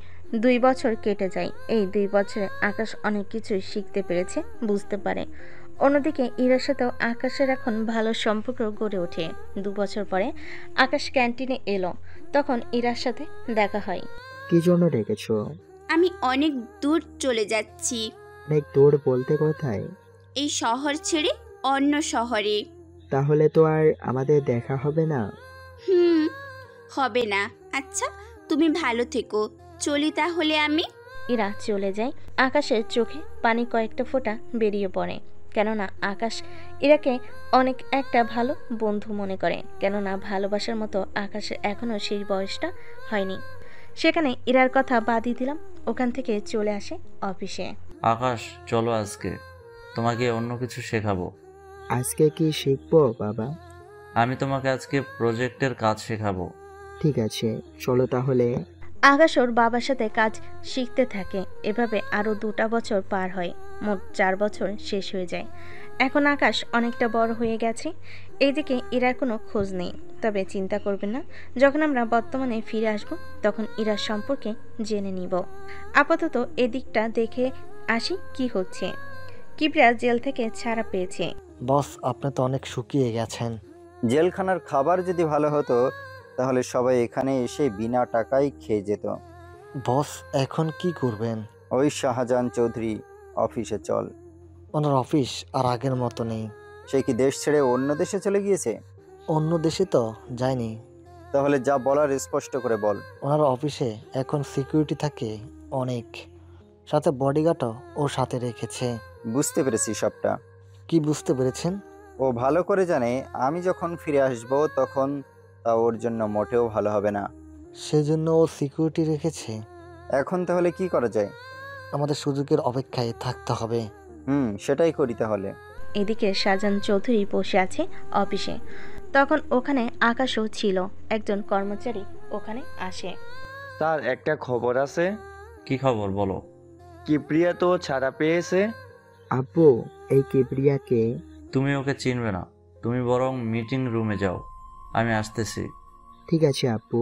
2 বছর কেটে যায়। এই 2 বছরে আকাশ অনেক কিছুই শিখতে পেরেছে, বুঝতে পারে। অন্যদিকে ইরার সাথেও আকাশের এখন ভালো সম্পর্ক গড়ে ওঠে। 2 বছর পরে আকাশ ক্যান্টিনে এলো। তখন ইরার সাথে দেখা হয়। কি জন্য ডেকেছো? আমি অনেক দূর চলে যাচ্ছি। অনেক দূর বলতে কোথায়? এই শহর ছেড়ে অন্য শহরে। তাহলে তো আর আমাদের দেখা হবে না। হবে না। আচ্ছা, তুমি ভালো থেকো। চলি তাহলে আমি। ইরা চলে যায়। আকাশের চোখে পানি কয়েকটা ফোঁটা বেরিয়ে পড়ে, কেননা আকাশ ইরাকে অনেক একটা ভালো বন্ধু মনে করে। কেননা ভালোবাসার মতো আকাশের এখনও সেই বয়সটা হয়নি। সেখানে ইরার কথা বাদই দিলাম, ওখান থেকে চলে আসে অফিসে। আকাশ, চলো আজকে তোমাকে অন্য কিছু শেখাবো। আজকে কি শিখবো বাবা? আমি তোমাকে আজকে প্রজেক্টের কাজ শেখাবো। ঠিক আছে, চলো তাহলে। আকাশ ওর বাবার সাথে কাজ শিখতে থাকে। এভাবে আরও 2টা বছর পার হয়। মোট 4 বছর শেষ হয়ে যায়। এখন আকাশ অনেকটা বড় হয়ে গেছে। এইদিকে ইরার কোনো খোঁজ নেই। তবে চিন্তা করবেন না, যখন আমরা বর্তমানে ফিরে আসব তখন ইরার সম্পর্কে জেনে নিব। আপাতত এদিকটা দেখে আসি কি হচ্ছে। কিবরিয়া জেল থেকে ছাড়া পেয়েছে। বস, আপনি তো অনেক শুকিয়ে গেছেন। জেলখানার খাবার যদি ভালো হতো তাহলে সবাই এখানে এসে বিনা টাকায় খেয়ে যেত। বস, এখন কি করবেন? ওই শাহজাহান চৌধুরী অফিসে চল। ওনার অফিস আর আগের মতো নেই। সে কি দেশ ছেড়ে অন্য দেশে চলে গিয়েছে? অন্য দেশে তো যায়নি। তাহলে যা বলার স্পষ্ট করে বল। ওনার অফিসে এখন সিকিউরিটি থাকে অনেক, সাথে বডিগার্ডও ওর সাথে রেখেছে। বুঝতে পেরেছি সবটা। কি বুঝতে পেরেছেন? ও ভালো করে জানে আমি যখন ফিরে আসব তখন তা ওর জন্য মোটেও ভালো হবে না। সেজন্য ও সিকিউরিটি রেখেছে। এখন তাহলে কি করা যায়? আমাদের সুযোগের অপেক্ষায় থাকতে হবে। সেটাই করি তাহলে। এদিকে শাহজাহান চৌধুরী বসে আছে অফিসে। তখন ওখানে আকাশও ছিল। একজন কর্মচারী ওখানে আসে। স্যার, একটা খবর আছে। কি খবর বলো? কিবরিয়া তো ছাড়া পেয়েছে। আব্বু, এই কিবরিয়াকে? তুমি ওকে চিনবে না, তুমি বরং মিটিং রুমে যাও, আমি আসতেছি। ঠিক আছে আব্বু।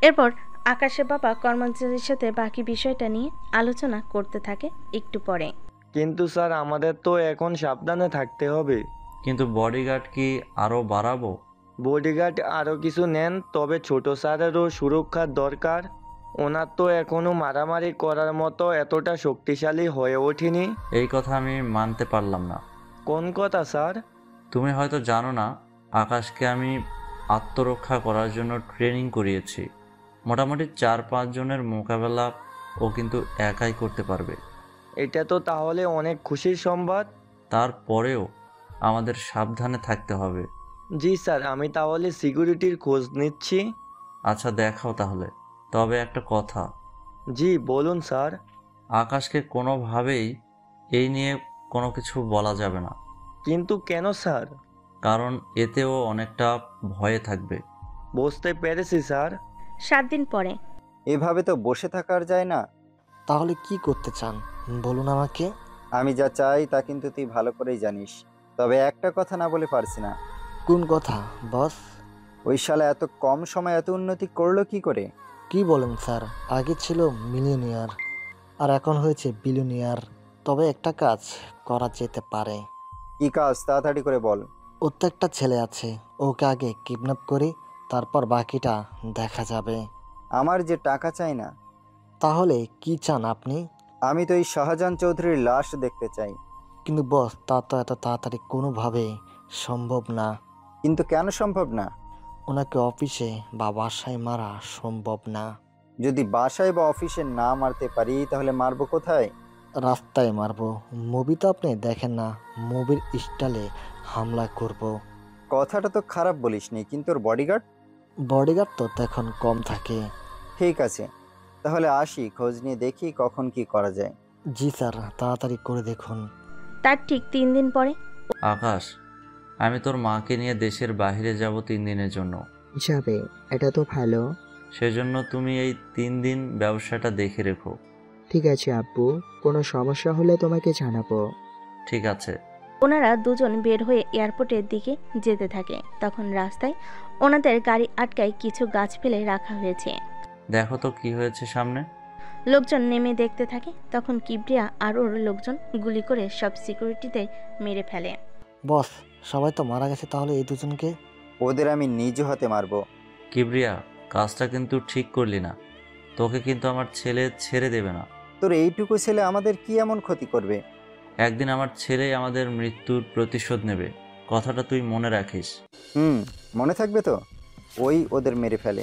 এরপর আকাশের বাবা কর্মচারীর সাথে বাকি বিষয়টা নিয়ে আলোচনা করতে থাকে। একটু পরে, কিন্তু স্যার আমাদের তো এখন সাবধানে থাকতে হবে। কিন্তু বডিগার্ড কি আরো বাড়াবো? বডিগার্ড আরও কিছু নেন, তবে ছোট স্যারেরও সুরক্ষার দরকার। ওনার তো এখনো মারামারি করার মতো এতটা শক্তিশালী হয়ে ওঠেনি। এই কথা আমি মানতে পারলাম না। কোন কথা স্যার? তুমি হয়তো জানো না, আকাশকে আমি আত্মরক্ষা করার জন্য ট্রেনিং করিয়েছি। মোটামুটি 4-5 জনের মোকাবেলা ও কিন্তু একাই করতে পারবে। এটা তো তাহলে অনেক খুশির সংবাদ। তারপরেও আমাদের সাবধানে থাকতে হবে। জি স্যার, আমি তাহলে সিকিউরিটির খোঁজ নিচ্ছি। আচ্ছা, দেখাও তাহলে। তবে একটা কথা। জি বলুন স্যার। আকাশকে কোনোভাবেই এই নিয়ে কোনো কিছু বলা যাবে না। কিন্তু কেন স্যার? কারণ এতেও অনেকটা ভয়ে থাকবে। বুঝতে পেরেছি স্যার। 7 দিন পরে। এভাবে তো বসে থাকার যায় না। তাহলে কি করতে চান বলুন আমাকে। আমি যা চাই তা কিন্তু তুই ভালো করেই জানিস। তবে একটা কথা না বলে পারছি না। কোন কথা বস? ওই শালা এত কম সময় এত উন্নতি করলো কি করে? কি বলেন স্যার? আগে ছিল মিলিয়নিয়ার আর এখন হয়েছে বিলিয়নিয়ার। তবে একটা কাজ করা যেতে পারে। কি কাজ? তাড়াতাড়ি করে বল। ওর তো একটা ছেলে আছে, ওকে আগে কিডন্যাপ করি, তারপর বাকিটা দেখা যাবে। আমার যে টাকা চাই না। তাহলে কি চান আপনি? আমি তো এই শাহজাহান চৌধুরীর লাশ দেখতে চাই। কিন্তু বস, তা তো এত তাড়াতাড়ি কোনোভাবেই সম্ভব না। কিন্তু কেন সম্ভব না? ওনাকে অফিসে বা বাসায় মারা সম্ভব না। যদি বাসায় বা অফিসে না মারতে পারি তাহলে মারবো কোথায়? রাস্তায় মারবো। মুভি তো আপনি দেখেন না, মুভির স্টাইলে হামলা করব। কথাটা তো খারাপ বলিসনি, কিন্তু ওর বডিগার্ড? বডিগার্ড তো এখন কম থাকে। ঠিক আছে, তাহলে আসি, খোঁজ নিয়ে দেখি কখন কি করা যায়। জি স্যার, তাড়াতাড়ি করে দেখুন। তার ঠিক 3 দিন পরে। আকাশ, আমি তোর মাকে নিয়ে দেশের বাইরে যাব 3 দিনের জন্য। যাবে, এটা তো ভালো। সেজন্য তুমি এই 3 দিন ব্যবসাটা দেখে রেখো। ঠিক আছে আব্বু, কোনো সমস্যা হলে তোমাকে জানাবো। ঠিক আছে। ওনারা দুজন বের হয়ে এয়ারপোর্টের দিকে যেতে থাকে। তখন রাস্তায় ওনাদের গাড়ি আটকায় কিছু গাছ ফেলে রাখা হয়েছে। দেখো তো কি হয়েছে সামনে। লোকজন নেমে দেখতে থাকে। তখন কিবরিয়া আর ওর লোকজন গুলি করে সব সিকিউরিটিতে মেরে ফেলে। বস, সবাই তো মারা গেছে, তাহলে এই দুজনকে? ওদের আমি নিজ হাতে মারবো। কিবরিয়া, কাজটা কিন্তু ঠিক করলি না। তোকে কিন্তু আমার ছেলে ছেড়ে দেবে না। তোর এইটুকু ছেলে আমাদের কি এমন ক্ষতি করবে? একদিন আমার ছেলেই আমাদের মৃত্যুর প্রতিশোধ নেবে, কথাটা তুই মনে রাখিস। মনে থাকবে তো। ওই ওদের মেরে ফেলে।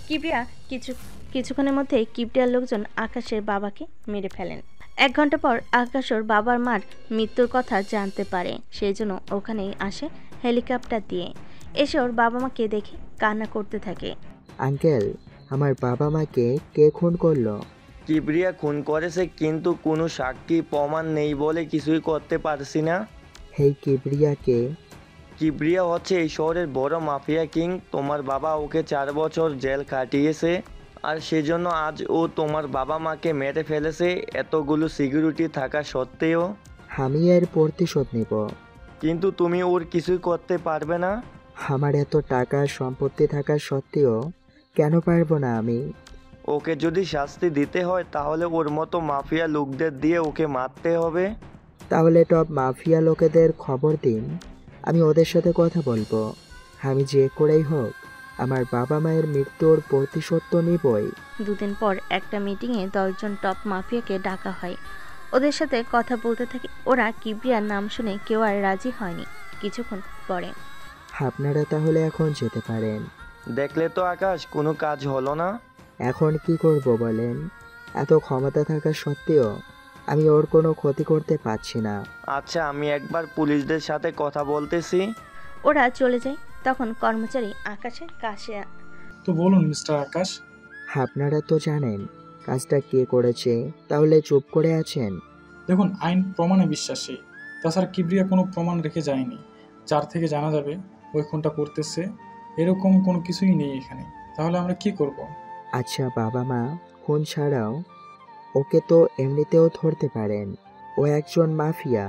কিবরিয়া কিছুক্ষণের মধ্যেই কিবরিয়ার লোকজন আকাশের বাবাকে মেরে ফেলেন। 1 ঘন্টা পর আকাশ ওর বাবার মার মৃত্যুর কথা জানতে পারে। সেই জন্য ওখানেই আসে হেলিকপ্টার দিয়ে। এসে ওর বাবা মাকে দেখে কান্না করতে থাকে। আঙ্কেল, আমার বাবা মাকে কে খুন করলো? কিবরিয়া খুন করেছে, কিন্তু কোনো সাক্ষী প্রমাণ নেই বলে কিছুই করতে পারছি না। হেই, কিবরিয়া কে? কিবরিয়া হচ্ছে এই শহরের বড় মাফিয়া কিং। তোমার বাবা ওকে 4 বছর জেল কাটিয়েছে, আর সেজন্য আজ ও তোমার বাবা মাকে মেরে ফেলেছে, এতগুলো সিকিউরিটি থাকা সত্ত্বেও। আমি এর প্রতিশোধ নিব। কিন্তু তুমি ওর কিছুই করতে পারবে না। আমার এত টাকা সম্পত্তি থাকা সত্ত্বেও কেন পারবো না আমি? ওকে যদি শাস্তি দিতে হয় তাহলে ওর মতো মাফিয়া লোকদের দিয়ে ওকে মারতে হবে। তাহলে টপ মাফিয়া লোকেদের খবর দিন, আমি ওদের সাথে কথা বলবো। আমি যে করেই হোক আমার বাবা মায়ের মৃত্যুর প্রতিশোধ তো নিবই। 2 দিন পর একটা মিটিংয়ে 10 জন টপ মাফিয়াকে ডাকা হয়। ওদের সাথে কথা বলতে থাকে। ওরা কিবরিয়ার নাম শুনে কেউ আর রাজি হয়নি। কিছুক্ষণ পরে আপনারা তাহলে এখন যেতে পারেন। দেখলে তো আকাশ, কোনো কাজ হলো না। এখন কি করব বলেন? এত ক্ষমতা থাকা সত্ত্বেও আমি ওর কোনো ক্ষতি করতে পারছি না। আচ্ছা, আমি একবার পুলিশদের সাথে কথা বলতেছি। ওরা চলে যায়। তখন কর্মচারী আকাশের কাছে। তো বলুন মিস্টার আকাশ। আপনারা তো জানেন কাজটা কে করেছে, তাহলে চুপ করে আছেন? দেখুন, আইন প্রমাণে বিশ্বাসী। তাছাড়া কিবরিয়া কোনো প্রমাণ রেখে যায়নি যার থেকে জানা যাবে ওই খুনটা করতেছে। এরকম কোনো কিছুই নেই এখানে। তাহলে আমরা কি করব? আচ্ছা, বাবা মা খুন ছাড়াও ওকে তো এমনিতেও ধরতে পারেন, ও একজন মাফিয়া।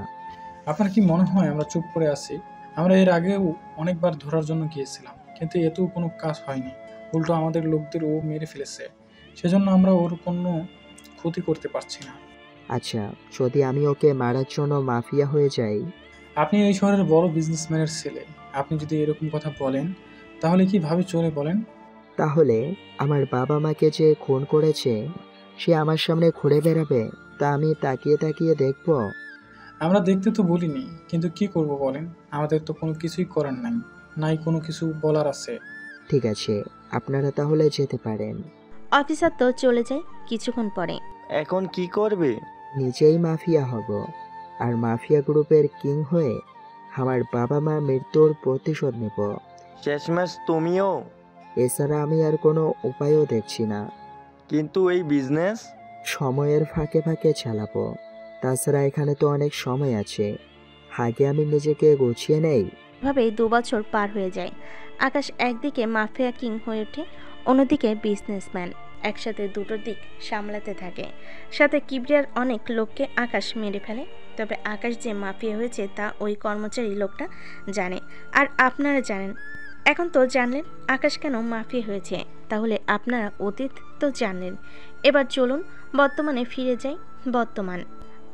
আপনার কি মনে হয় আমরা চুপ করে আছি? আমরা এর আগেও অনেকবার ধরার জন্য গিয়েছিলাম, কিন্তু এতেও কোনো কাজ হয়নি। উল্টো আমাদের লোকদের ও মেরে ফেলেছে। সেজন্য আমরা ওর কোনো ক্ষতি করতে পারছি না। আচ্ছা, যদি আমি ওকে মারার জন্য মাফিয়া হয়ে যাই? আপনি এই শহরের বড় বিজনেসম্যানের ছেলে, আপনি যদি এরকম কথা বলেন তাহলে কিভাবে চলে বলেন? তাহলে আমার বাবা মাকে যে খুন করেছে সে আমার সামনে ঘুরে বেড়াবে, তা আমি তাকিয়ে তাকিয়ে দেখব? আমরা দেখতে তো বলিনি, কিন্তু কি করব বলেন? আমাদের তো কোনো কিছুই করার নাই কোনো কিছু বলার আছে। ঠিক আছে, আপনারা তাহলে যেতে পারেন। অফিসার তো চলে যায়। কিছুক্ষণ পরে এখন কি করবে? নিজেই মাফিয়া হব, আর মাফিয়া গ্রুপের কিং হয়ে আমার বাবা মা মৃত্যুর প্রতিশোধ নেব। শেষমেশ তুমিও? এছাড়া আমি আর কোনো উপায়ও দেখছি না। কিন্তু এই বিজনেস সময়ের ফাঁকে ফাঁকে চালাবো। তাছাড়া এখানে তো অনেক সময় আছে, আগে আমি নিজেকে গুছিয়ে নেই। এভাবেই 2 বছর পার হয়ে যায়। আকাশ একদিকে মাফিয়া কিং হয়ে ওঠে, অন্যদিকে বিজনেসম্যান। একসাথে দুটো দিক সামলাতে থাকে। সাথে কিবরিয়ার অনেক লোককে আকাশ মেরে ফেলে। তবে আকাশ যে মাফিয়া হয়েছে তা ওই কর্মচারী লোকটা জানে, আর আপনারা জানেন। এখন তো জানলেন আকাশ কেন মাফিয়া হয়েছে, তাহলে আপনারা অতীত তো জানলেন। এবার চলুন বর্তমানে ফিরে যাই। বর্তমান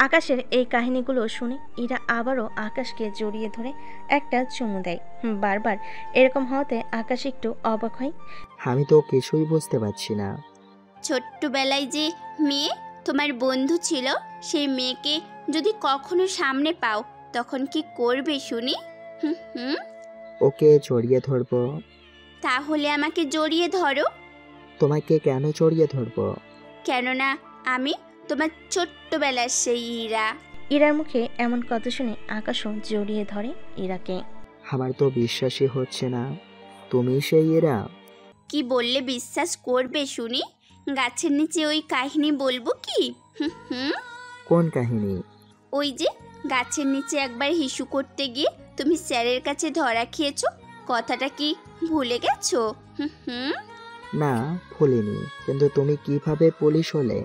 আকাশের এই কাহিনীগুলো শুনে ইরা আবারও আকাশকে জড়িয়ে ধরে একটা চুমু দেয়। বারবার এরকম হওয়াতে আকাশ একটু অবাক হয়। আমি তো কিছুই বুঝতে পারছি না। ছোট্টবেলায় যে মেয়ে তোমার বন্ধু ছিল, সেই মেয়েকে যদি কখনো সামনে পাও তখন কি করবে শুনি? ওকে জড়িয়ে ধরবো? তাহলে আমাকে জড়িয়ে ধরো। তোমাকে কেন জড়িয়ে ধরবো? কেননা আমি তোমার ছোট্টবেলার সেই ইরা। ইরার মুখে এমন কথা শুনে আকাশও জড়িয়ে ধরে ইরাকে। আমার তো বিশ্বাসই হচ্ছে না, তুমি সেই ইরা? কি বললে বিশ্বাস করবে শুনি? গাছের নিচে ওই কাহিনী বলবো কি? কোন কাহিনী? ওই যে গাছের নিচে একবার হিসু করতে গিয়ে তুমি স্যারের কাছে ধরা খেয়েছো, কথাটা কি ভুলে গেছো? হুম। না, ভুলিনি, কিন্তু তুমি কিভাবে পুলিশ হলে?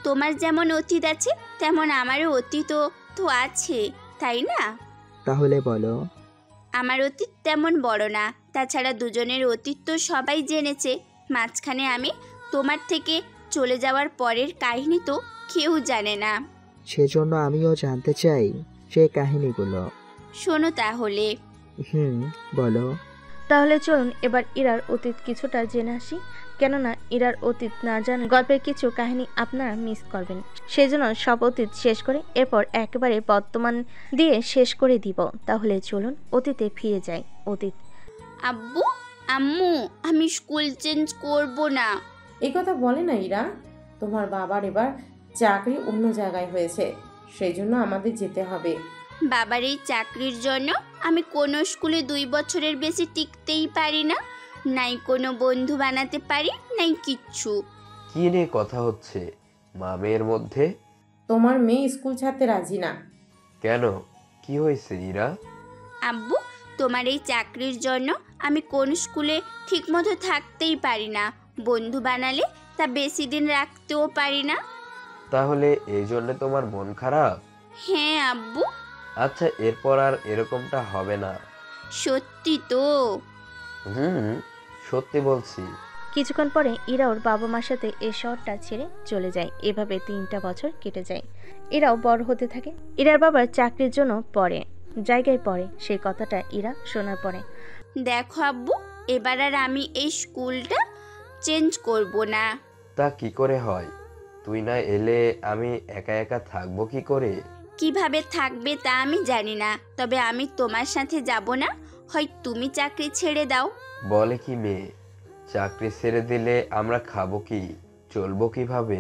তোমার যেমন অতীত আছে তেমন আমারও অতীতও তো আছে, তাই না? তাহলে বলো। আমার অতীত তেমন বড় না, তাছাড়া দুজনের অতীত তো সবাই জেনেছে। মাঝখানে আমি তোমার থেকে চলে যাওয়ার পরের কাহিনী তো কেউ জানে না। সেজন্য আমিও জানতে চাই সেই কাহিনীগুলো। শোনো তাহলে। বলো। তাহলে চলুন এবার ইরার অতীত কিছুটা জেনে আসি, কেননা ইরার অতীত না জানলে গল্পের কিছু কাহিনী আপনারা মিস করবেন। সেজন্য সব অতীত শেষ করে এরপর একেবারে বর্তমান দিয়ে শেষ করে দিব। তাহলে চলুন অতীতে ফিরে যাই। অতীত। আব্বু, আম্মু, আমি স্কুল চেঞ্জ করব না। এই কথা বলে না ইরা, তোমার বাবার এবার চাকরি অন্য জায়গায় হয়েছে, সেই জন্য আমাদের যেতে হবে। বাবার এই চাকরির জন্য আমি কোনো স্কুলে 2 বছরের বেশি টিকতেই পারি না, নাই কোনো বন্ধু বানাতে পারি, নাই কিচ্ছু। কি নিয়ে কথা হচ্ছে মা মেয়ের মধ্যে? তোমার মেয়ে স্কুল ছাড়তে রাজি না। কেন, কি হয়েছে ইরা? আব্বু, তোমার এই চাকরির জন্য আমি কোন স্কুলে ঠিকমতো থাকতেই পারি না, বন্ধু বানালে তা বেশি দিন রাখতেও পারি না। তাহলে এই জন্য তোমার মন খারাপ? হ্যাঁ আব্বু। আচ্ছা, এরপর আর এরকমটা হবে না। সত্যি তো? সত্যি বলছি। কিছুক্ষণ পরে ইরা ওর বাবা মার সাথে এই শহরটা ছেড়ে চলে যায়। এভাবে 3টা বছর কেটে যায়। ইরাও বড় হতে থাকে। ইরার বাবার চাকরির জন্য জায়গায় পড়ে। সেই কথাটা ইরা শোনার পরে, দেখো আব্বু, এবার আর আমি এই স্কুলটা চেঞ্জ করব না। তা কি করে হয়? তুই না এলে আমি একা একা থাকবো কি করে? কিভাবে থাকবে তা আমি জানি না, তবে আমি তোমার সাথে যাব না। হয় তুমি চাকরি ছেড়ে দাও। বলে কি মেয়ে, চাকরি ছেড়ে দিলে আমরা খাবো কি, চলবো কিভাবে?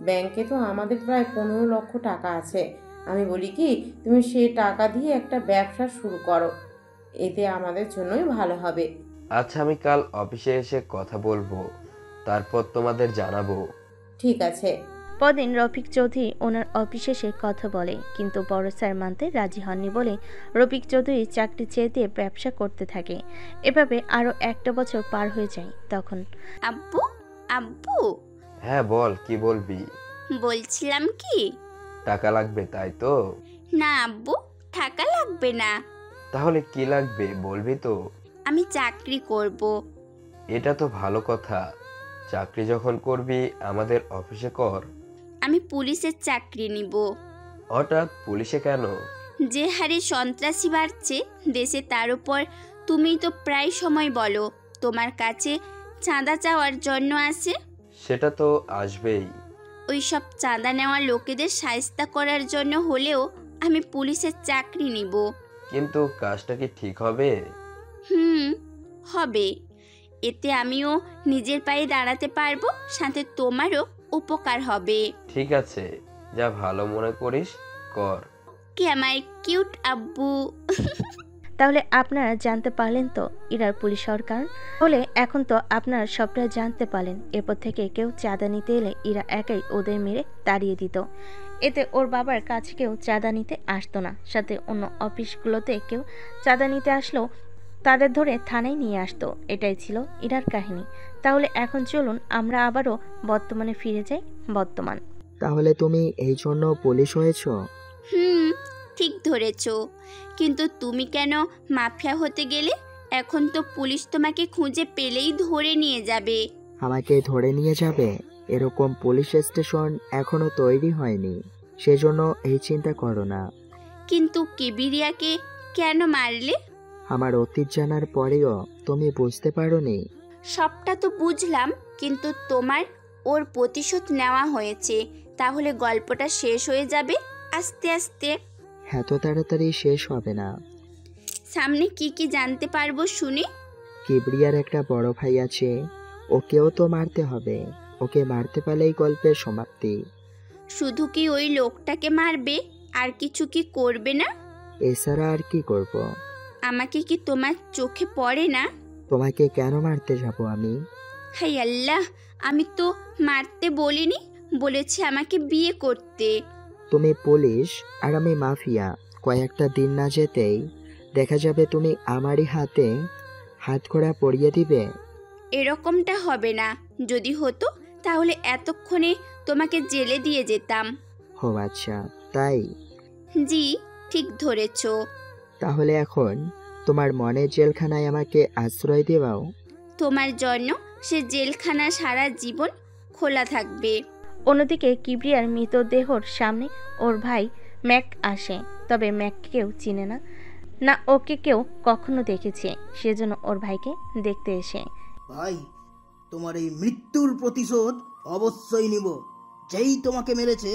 ব্যাংকে তো আমাদের প্রায় 15 লক্ষ টাকা আছে। আমি বলি কি, তুমি সেই টাকা দিয়ে একটা ব্যবসা শুরু করো, এতে আমাদের জন্যই ভালো হবে। আচ্ছা, আমি কাল অফিসে এসে কথা বলবো, তারপর তোমাদের জানাবো। ঠিক আছে। পরদিন রফিক চৌধুরী ওনার অফিসে এসে কথা বলে, কিন্তু বড় স্যার মানতে রাজি হননি বলে রফিক চৌধুরী চাকরি ছেড়ে দিয়ে ব্যবসা করতে থাকে। এভাবে আরো 1টা বছর পার হয়ে যায়। তখন আব্বু, আব্বু। হ্যাঁ বল, কি বলবি? বলছিলাম কি, টাকা লাগবে তাই তো? না আব্বু, টাকা লাগবে না। তাহলে কি লাগবে বলবি তো? আমি চাকরি করব। এটা তো ভালো কথা, চাকরি যখন করবি আমাদের অফিসে কর। আমি পুলিশের চাকরি নিব। হঠাৎ পুলিশে কেন? যে হারে সন্ত্রাসী বাড়ছে দেশে, তার উপর তুমি তো প্রায় সময় বলো তোমার কাছে চাঁদা চাওয়ার জন্য আসে। সেটা তো আসবেই। ওই সব চাঁদা নেওয়া লোকেদের শায়েস্তা করার জন্য হলেও আমি পুলিশের চাকরি নিব। কিন্তু কাজটা কি ঠিক হবে? হবে। এতে আমিও নিজের পায়ে দাঁড়াতে পারবো, সাথে তোমারও উপকার হবে। ঠিক আছে, যা ভালো মনে করিস কর। কি আমার কিউট আব্বু। তাহলে আপনারা জানতে পারলেন তো ইরার পুলিশ হওয়ার কারণ। বলে এখন তো আপনারা সবটা জানতে পারলেন। এরপর থেকে কেউ চাঁদা নিতে এলে ইরা একাই ওদের মেরে তাড়িয়ে দিত। এতে ওর বাবার কাছে কেউ চাঁদা নিতে আসতো না। সাথে অন্য অফিসগুলোতে কেউ চাঁদা নিতে আসলেও তাদের ধরে থানায় নিয়ে আসতো। এটাই ছিল ইরার কাহিনী। তাহলে এখন চলুন আমরা আবারও বর্তমানে ফিরে যাই। বর্তমান। তাহলে তুমি এই জন্য পুলিশ হয়েছো? ঠিক ধরেছো, কিন্তু তুমি কেন মাফিয়া হতে গেলে? এখন তো পুলিশ তোমাকে খুঁজে পেলেই ধরে নিয়ে যাবে। আমাকে ধরে নিয়ে যাবে? এরকম পুলিশ স্টেশন এখনো তৈরি হয়নি, সেজন্য এই চিন্তা করো না। কিন্তু কিবিরিয়াকে কেন মারলে? আমার অতীত জানার পরেও তুমি বুঝতে পারোনি? সবটা তো বুঝলাম, কিন্তু তোমার ওর প্রতিশোধ নেওয়া হয়েছে, তাহলে গল্পটা শেষ হয়ে যাবে আস্তে আস্তে। এত তাড়াতাড়ি শেষ হবে না। সামনে কি কি জানতে পারবো শুনি? কিবরিয়ার একটা বড় ভাই আছে, ওকেও তো মারতে হবে। ওকে মারতে পারলেই গল্পের সমাপ্তি। শুধু কি ওই লোকটাকে মারবে, আর কিছু কি করবে না? এছাড়া আর কি করব? আমাকে কি তোমার চোখে পড়ে না? তোমাকে কেন মারতে যাব আমি? হাই আল্লাহ, আমি তো মারতে বলিনি, বলেছি আমাকে বিয়ে করতে। তুমি পুলিশ আর আমি মাফিয়া, কয়েকটা দিন না যেতেই দেখা যাবে তুমি আমারই হাতে হাত করা পরিয়ে দিবে? এরকমটা হবে না, যদি হতো তাহলে এতক্ষণে তোমাকে জেলে দিয়ে যেতাম। ও আচ্ছা, তাই? জি, ঠিক ধরেছ। তাহলে এখন তোমার মনে জেলখানায় আমাকে আশ্রয় দেওয়াও? তোমার জন্য সে জেলখানা সারা জীবন খোলা থাকবে। অন্যদিকে কিবরিয়ার মৃতদেহর সামনে ওর ভাই ম্যাক আসে, তবে ম্যাক কেউ চিনে না, না ওকে কেউ কখনো দেখেছে, সেজন্য ওর ভাইকে দেখতে এসে। ভাই, তোমার এই মৃত্যুর প্রতিশোধ অবশ্যই নিব। যেই তোমাকে মেরেছে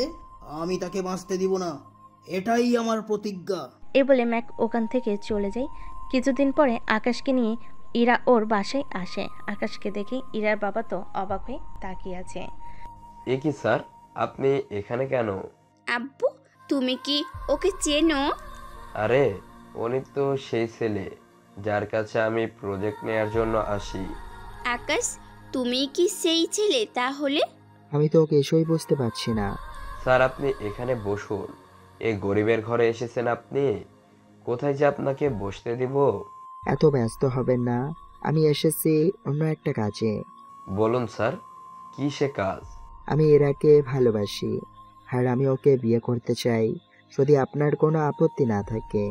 আমি তাকে বাঁচতে দিব না, এটাই আমার প্রতিজ্ঞা। এ বলে ম্যাক ওখান থেকে চলে যায়। কিছুদিন পরে আকাশকে নিয়ে ইরা ওর বাসায় আসে। আকাশকে দেখে ইরার বাবা তো অবাক হয়ে তাকিয়ে আছে। এ কি স্যার, আপনি এখানে কেন? আব্বু, তুমি কি ওকে চেনো? আরে উনি তো সেই ছেলে যার কাছে আমি প্রজেক্ট নেয়ার জন্য আসি। আকাশ, তুমি কি সেই ছেলে তাহলে? আমি তো কিছুই বুঝতে পারছি না। স্যার আপনি এখানে বসুন, এই গরিবের ঘরে এসেছেন আপনি, কোথায় যে আপনাকে বসতে দিব? এত ব্যস্ত হবেন না, আমি এসেছি অন্য একটা কাজে। বলুন স্যার, কি সে কাজ? আমি ইরাকে ভালোবাসি, আর আমি ওকে বিয়ে করতে চাই, যদি আপনার কোনো আপত্তি না থাকে।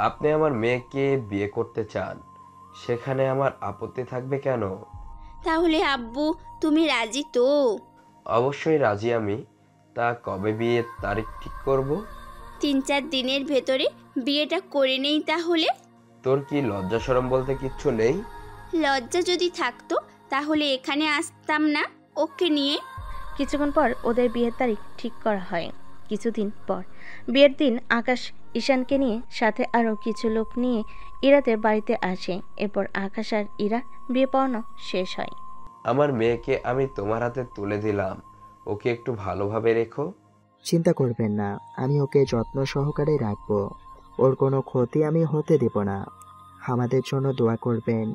আপনি আমার মেয়েকে বিয়ে করতে চান, সেখানে আমার আপত্তি থাকবে কেন? তাহলে আব্বু, তুমি রাজি তো? অবশ্যই রাজি আমি। তা কবে বিয়ের তারিখ ঠিক করব? 3-4 দিনের ভেতরে বিয়েটা করে নেই তাহলে। তোর কি লজ্জা শরম বলতে কিচ্ছু নেই? লজ্জা যদি থাকতো তাহলে এখানে আসতাম না ওকে নিয়ে। কিছুক্ষণ পর ওদের বিয়ের তারিখ ঠিক করা হয়। কিছুদিন পর বিয়ের দিন আকাশ ঈশানকে নিয়ে সাথে আরও কিছু লোক নিয়ে ইরাদের বাড়িতে আসে। এরপর আকাশ আর ইরা বিয়ে পড়ানো শেষ হয়। আমার মেয়েকে আমি তোমার হাতে তুলে দিলাম, ওকে একটু ভালোভাবে রেখো। চিন্তা করবেন না, আমি ওকে যত্ন সহকারে রাখবো, ওর কোনো ক্ষতি আমি হতে দেব না। আমাদের জন্য দোয়া করবেন।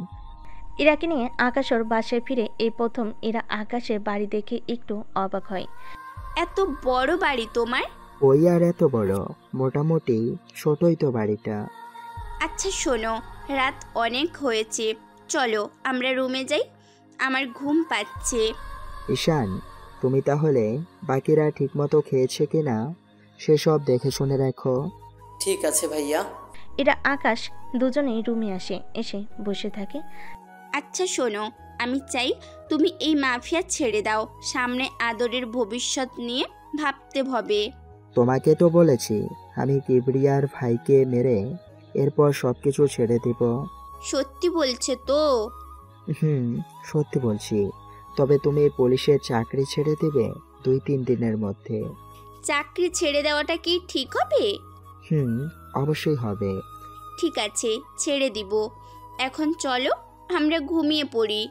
ইরাকে নিয়ে আকাশ ওর বাসায় ফিরে এই প্রথম ইরা আকাশের বাড়ি দেখে একটু অবাক হয়। এত বড় বাড়ি তোমার? ওই আর এত বড়, মোটামুটি ছোটই তো বাড়িটা। আচ্ছা শোনো, রাত অনেক হয়েছে, চলো আমরা রুমে যাই, আমার ঘুম পাচ্ছে। ঈশান, তুমি তাহলে বাকিরা ঠিকমতো খেয়েছে কিনা সেসব দেখে শুনে রাখো। ঠিক আছে ভাইয়া। এরা আকাশ দুজনেই রুমে আসে, এসে বসে থাকে। আচ্ছা শোনো, আমি চাই তুমি এই মাফিয়া ছেড়ে দাও, সামনে আদরের ভবিষ্যৎ নিয়ে ভাবতে হবে। তোমাকে তো বলেছি আমি কিবরিয়ার ভাইকে মেরে এরপর সবকিছু ছেড়ে দিব। সত্যি বলছে তো? সত্যি বলছি। তবে তুমি পুলিশের চাকরি ছেড়ে দিবে 2-3 দিনের মধ্যে। চাকরি ছেড়ে দেওয়াটা কি ঠিক হবে? অবশ্যই হবে। ঠিক আছে, ছেড়ে দিব। এখন চলো আমরা ঘুমিয়ে পড়ি।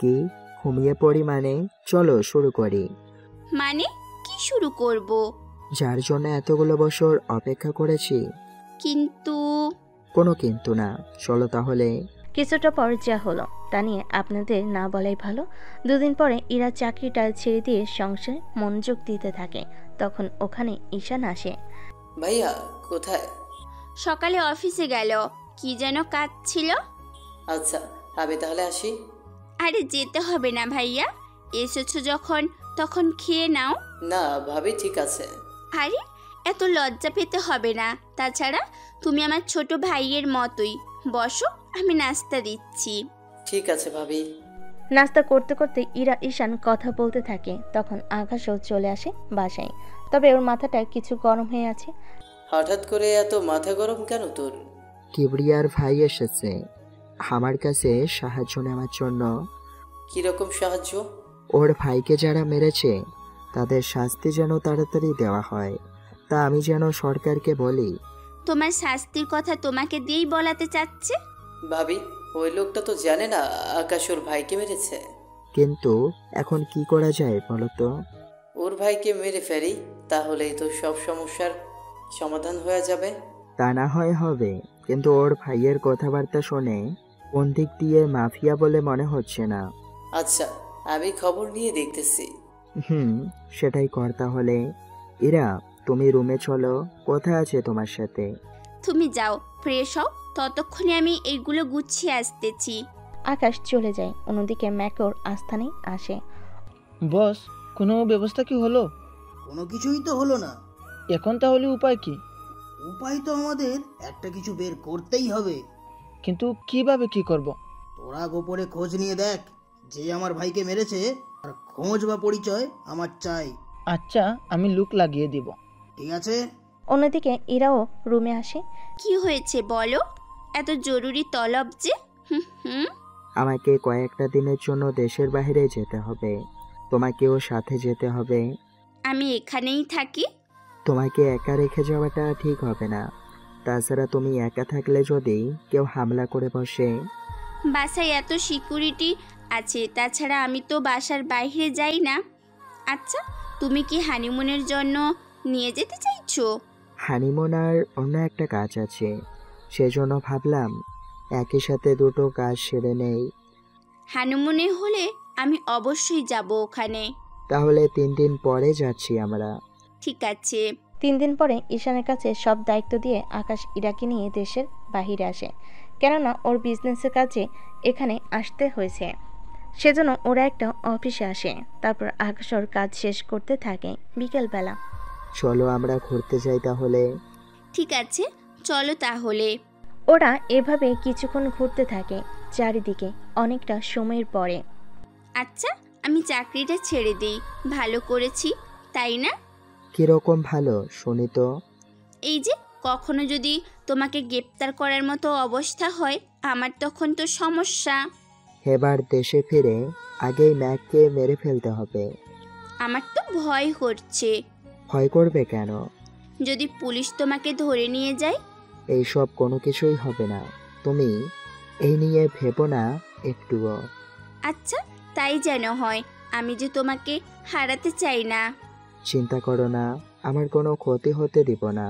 কি ঘুমিয়ে পড়ি মানে? চলো শুরু করি। মানে কি শুরু করব? যার জন্য এতগুলো বছর অপেক্ষা করেছি। কিন্তু কোনো কিন্তু না, চলো তাহলে। কিছুটা পর যা হলো তা নিয়ে আপনাদের না বলাই ভালো। 2 দিন পরে ইরা চাকরিটা ছেড়ে দিয়ে সংসারে মনোযোগ দিতে থাকে। তখন ওখানে ঈশান আসে। ভাইয়া কোথায়? সকালে অফিসে গেল, কি যেন কাজ ছিল। আচ্ছা আমি তাহলে আসি। আরে যেতে হবে না ভাইয়া, এসেছো যখন তখন খেয়ে নাও। না ভাবি, ঠিক আছে। আরে এত লজ্জা পেতে হবে না, তাছাড়া তুমি আমার ছোট ভাইয়ের মতোই। বসো, আমি নাস্তা দিচ্ছি। ঠিক আছে ভাবি। নাস্তা করতে করতে ইরা ঈশান কথা বলতে থাকে। তখন আকাশও চলে আসে বাসায়, তবে ওর মাথাটা কিছু গরম হয়ে আছে। হঠাৎ করে এত মাথা গরম কেন তোর? কিবরিয়ার ভাই এসেছে আমার কাছে সাহায্য নেওয়ার জন্য। কিরকম সাহায্য? ওর ভাইকে যারা মেরেছে তাদের শাস্তি যেন তাড়াতাড়ি দেওয়া হয়, তা আমি যেন সরকারকে বলি। তোমার শাস্তির কথা তোমাকে দিয়েই বলাতে চাচ্ছে। ভাবি, ওই লোকটা তো জানে না আকাশ ওর ভাইকে মেরেছে। কিন্তু এখন কি করা যায় বলো তো? ওর ভাইকে মেরে ফেলি, তাহলেই তো সব সমস্যার সমাধান হয়ে যাবে। তা না হয় হবে, কিন্তু ওর ভাইয়ের কথাবার্তা শুনে কোন দিক দিয়ে মাফিয়া বলে মনে হচ্ছে না। আচ্ছা আমি খবর নিয়ে দেখতেছি। সেটাই কর তাহলে। ইরা, তুমি রুমে চলো, কথা আছে তোমার সাথে। তুমি যাও, ফ্রেশ হও, ততক্ষণে আমি এইগুলো গুছিয়ে আসতেছি। আকাশ চলে যায়। অন্যদিকে ম্যাকর আস্থানে আসে। বস, কোনো ব্যবস্থা কি হলো? কোনো কিছুই তো হলো না। এখন তাহলে উপায় কি? উপায় তো আমাদের একটা কিছু বের করতেই হবে। কিন্তু কিভাবে কি করব? তোরা গোপনে খোঁজ নিয়ে দেখ যে আমার ভাইকে মেরেছে, আর খোঁজ বা পরিচয় আমার চাই। আচ্ছা, আমি লুক লাগিয়ে দিব। ঠিক আছে। অন্যদিকে ইরাও রুমে আসে। কি হয়েছে বলো? এত জরুরি তলব যে? আমাকে কয়েকটা দিনের জন্য দেশের বাইরে যেতে হবে, তোমাকেও সাথে যেতে হবে। আমি এখানেই থাকি। তোমাকে একা রেখে যাওয়াটা ঠিক হবে না। তাছাড়া তুমি একা থাকলে যদি কেউ হামলা করে বসে। বাসায় এত সিকিউরিটি আছে, তাছাড়া আমি তো বাসার বাইরে যাই না। আচ্ছা, তুমি কি হানিমুনের জন্য নিয়ে যেতে চাইছো? হানিমুন আর অন্য একটা কাজ আছে, সেজন্য ভাবলাম একই সাথে দুটো কাজ সেরে নেই। হানিমুনে হলে আমি অবশ্যই যাব ওখানে। তাহলে 3 দিন পরে যাচ্ছি আমরা। ঠিক আছে। 3 দিন পরে ঈশানের কাছে সব দায়িত্ব দিয়ে আকাশ ইরাকে নিয়ে দেশের বাহিরে আসে, কেননা ওর বিজনেসের কাজে এখানে আসতে হয়েছে। সেজন্য ওরা একটা অফিসে আসে। তারপর আকাশ ওর কাজ শেষ করতে থাকে। বিকেলবেলা। চলো আমরা ঘুরতে যাই তাহলে। ঠিক আছে, চলো তাহলে। ওরা এভাবে কিছুক্ষণ ঘুরতে থাকে চারিদিকে। অনেকটা সময়ের পরে। আচ্ছা, আমি চাকরিটা ছেড়ে দিই, ভালো করেছি তাই না? কিরকম ভালো শুনি তো। এই যে কখনো যদি তোমাকে গ্রেপ্তার করার মতো অবস্থা হয়, আমার তখন তো সমস্যা। এবার দেশে ফিরে আগেই ম্যাককে মেরে ফেলতে হবে। আমার তো ভয় করছে। ভয় করবে কেন? যদি পুলিশ তোমাকে ধরে নিয়ে যায়? এইসব কোনো কিছুই হবে না, তুমি এই নিয়ে ভেবো না একটুও। আচ্ছা, তাই যেন হয়। আমি যে তোমাকে হারাতে চাই না। চিন্তা করো না, আমার কোনো ক্ষতি হতে দিব না।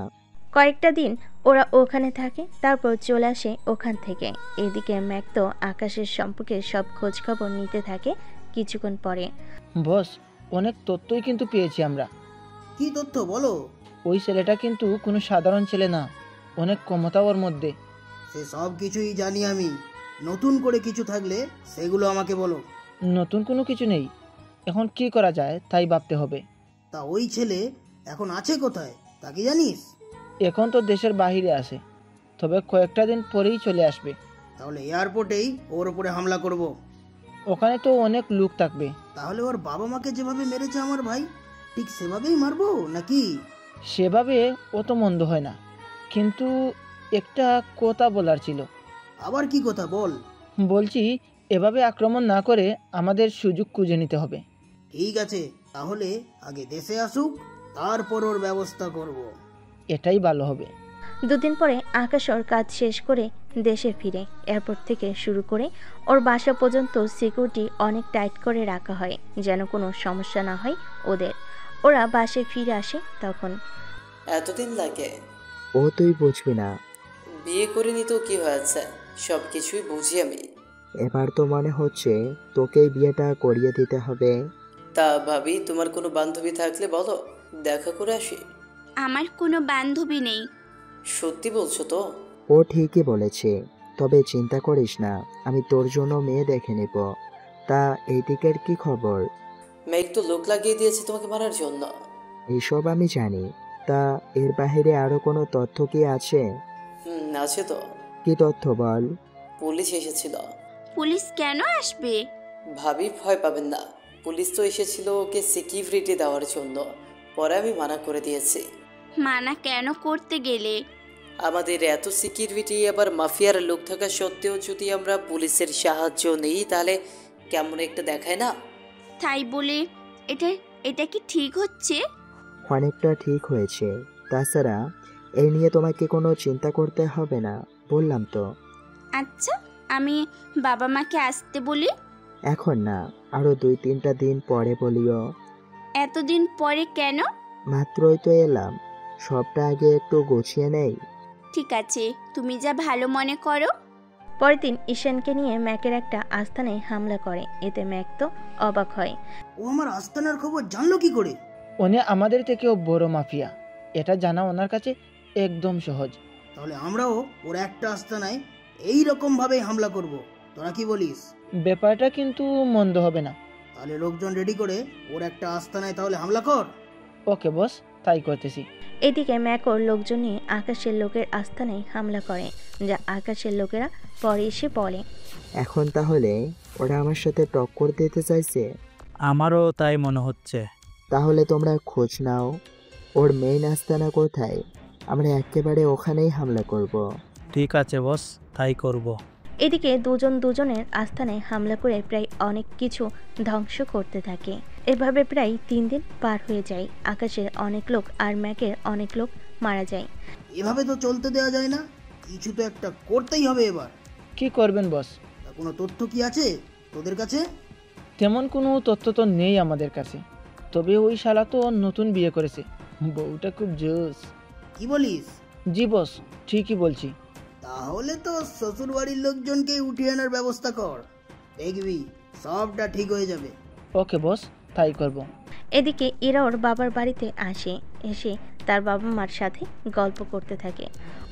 কয়েকটা দিন ওরা ওখানে থাকে, তারপর চলে আসে ওখান থেকে। এদিকে ম্যাক তো আকাশের সম্পর্কে সব খোঁজ খবর নিতে থাকে। কিছুক্ষণ পরে। বস, অনেক তথ্যই কিন্তু পেয়েছি আমরা। কি তথ্য বলো? ওই ছেলেটা কিন্তু কোনো সাধারণ ছেলে না, অনেক ক্ষমতা ওর মধ্যে। সে সব কিছুই জানি আমি। নতুন করে কিছু থাকলে সেগুলো আমাকে বলো। নতুন কোনো কিছু নেই, এখন কি করা যায় তাই ভাবতে হবে। তা ওই ছেলে এখন আছে কোথায় তা কি জানিস? এখন তো দেশের বাইরে আছে, তবে কয়েকটা দিন পরেই চলে আসবে। তাহলে এয়ারপোর্টেই ওর উপরে হামলা করব। ওখানে তো অনেক লোক থাকবে। তাহলে ওর বাবা মাকে যেভাবে মেরেছে আমার ভাই, ঠিক সেভাবেই মারবো নাকি? সেভাবে ও তো মন্দ হয় না, কিন্তু একটা কথা বলার ছিল। আবার কি কথা বল? বলছি, এভাবে আক্রমণ না করে আমাদের সুযোগ খুঁজে নিতে হবে। ঠিক আছে, তাহলে আগে দেশে আসুক, তারপর ওর ব্যবস্থা করব। এটাই ভালো হবে। 2 দিন পরে আকাশ ওর কাজ শেষ করে দেশে ফিরে। এয়ারপোর্ট থেকে শুরু করে ওর বাসা পর্যন্ত সিকিউরিটি অনেক টাইট করে রাখা হয়, যেন কোনো সমস্যা না হয় ওদের। ওরা বাসে ফিরে আসে তখন। এতদিন লাগে? ও তুই বুঝবি না। বিয়ে করিনি তো কি হয়েছে, সব কিছুই বুঝি আমি। এবার তো মনে হচ্ছে তোকেই বিয়েটা করিয়ে দিতে হবে। তা ভাবি, তোমার কোনো বান্ধবী থাকলে বলো, দেখা করে আসি। আমার কোনো বান্ধবী নেই। সত্যি বলছো তো? ও ঠিকই বলেছে, তবে চিন্তা করিস না, আমি তোর জন্য মেয়ে দেখে নেব। তা এই দিকের কি খবর? মেঘ তো লোক লাগিয়ে দিয়েছে তোমাকে মারার জন্য। এইসব আমি জানি, তা এর বাইরে আরো কোনো তথ্য কি আছে? আছে তো। কি তথ্য বল? পুলিশ এসেছিল। পুলিশ কেন আসবে? ভাবি ভয় পাবেন না, পুলিশ তো এসেছিল ওকে সিকিউরিটি দেওয়ার জন্য, পরে আমি মানা করে দিয়েছি। মানা কেন করতে গেলে? আমাদের এত সিকিউরিটি, আবার মাফিয়ার লোক থাকা সত্ত্বেও যদি আমরা পুলিশের সাহায্য নিই তাহলে কেমন একটা দেখায় না? তাই বলে এটা কি ঠিক হচ্ছে? অনেকটা ঠিক হয়েছে। তাছাড়া এই নিয়ে তোমাকে কোনো চিন্তা করতে হবে না, বললাম তো। আচ্ছা, আমি বাবা মাকে আসতে বলি? এখন না, আরো 2-3টা দিন পরে বলিও। এতদিন পরে কেন? মাত্রই তো এলাম, সবটা আগে একটু গুছিয়ে নেই। ঠিক আছে, তুমি যা ভালো মনে করো। পরের দিন ঈশানকে নিয়ে ম্যাকের একটা আস্তানায় হামলা করে। এতে ম্যাক তো অবাক হয়। ও আমার আস্তানার খবর জানলো কি করে? উনি আমাদের থেকেও বড় মাফিয়া, এটা জানা ওনার কাছে একদম সহজ। তাহলে আমরাও ওর একটা আস্তানায় এই রকম ভাবে হামলা করব। তোরা কি বলিস? ব্যাপারটা কিন্তু মন্দ হবে না। তাহলে লোকজন রেডি করে ওর একটা আস্তানায় তাহলে হামলা কর। ওকে বস, তাই করতেছি। এদিকে ম্যাকর লোকজন নিয়ে আকাশের লোকের আস্তানায় হামলা করে, যা আকাশের লোকেরা পরে এসে বলে, এখন তাহলে ওরা আমার সাথে টক্কর দিতে চাইছে। আমারও তাই মনে হচ্ছে। তাহলে তোমরা খোঁজ নাও ওর মেইন আস্তানা কোথায়, আমরা একেবারে ওখানেই হামলা করব। ঠিক আছে বস, তাই করব। এদিকে দুজন দুজনের আস্তানায় হামলা করে প্রায় অনেক কিছু ধ্বংস করতে থাকে। এভাবে প্রায় 3 দিন পার হয়ে যায়। আকাশের অনেক লোক আর ম্যাকের অনেক লোক মারা যায়। এভাবে তো চলতে দেওয়া যায় না, কিছু তো একটা করতেই হবে। এবার কি করবেন বস? কোনো তথ্য কি আছে তোদের কাছে? তেমন কোনো তথ্য তো নেই আমাদের কাছে, তবে ওই শালা তো নতুন বিয়ে করেছে, বউটা খুব জোস। কি বলিস? জি বস, ঠিকই বলছি। তাহলে তো শ্বশুর বাড়ির লোকজনকে উঠিয়ে আনার ব্যবস্থা কর, দেখবি সবটা ঠিক হয়ে যাবে। ওকে বস, তাই করব। এদিকে ইরা ওর বাবার বাড়িতে আসে, এসে তার বাবা মার সাথে গল্প করতে থাকে।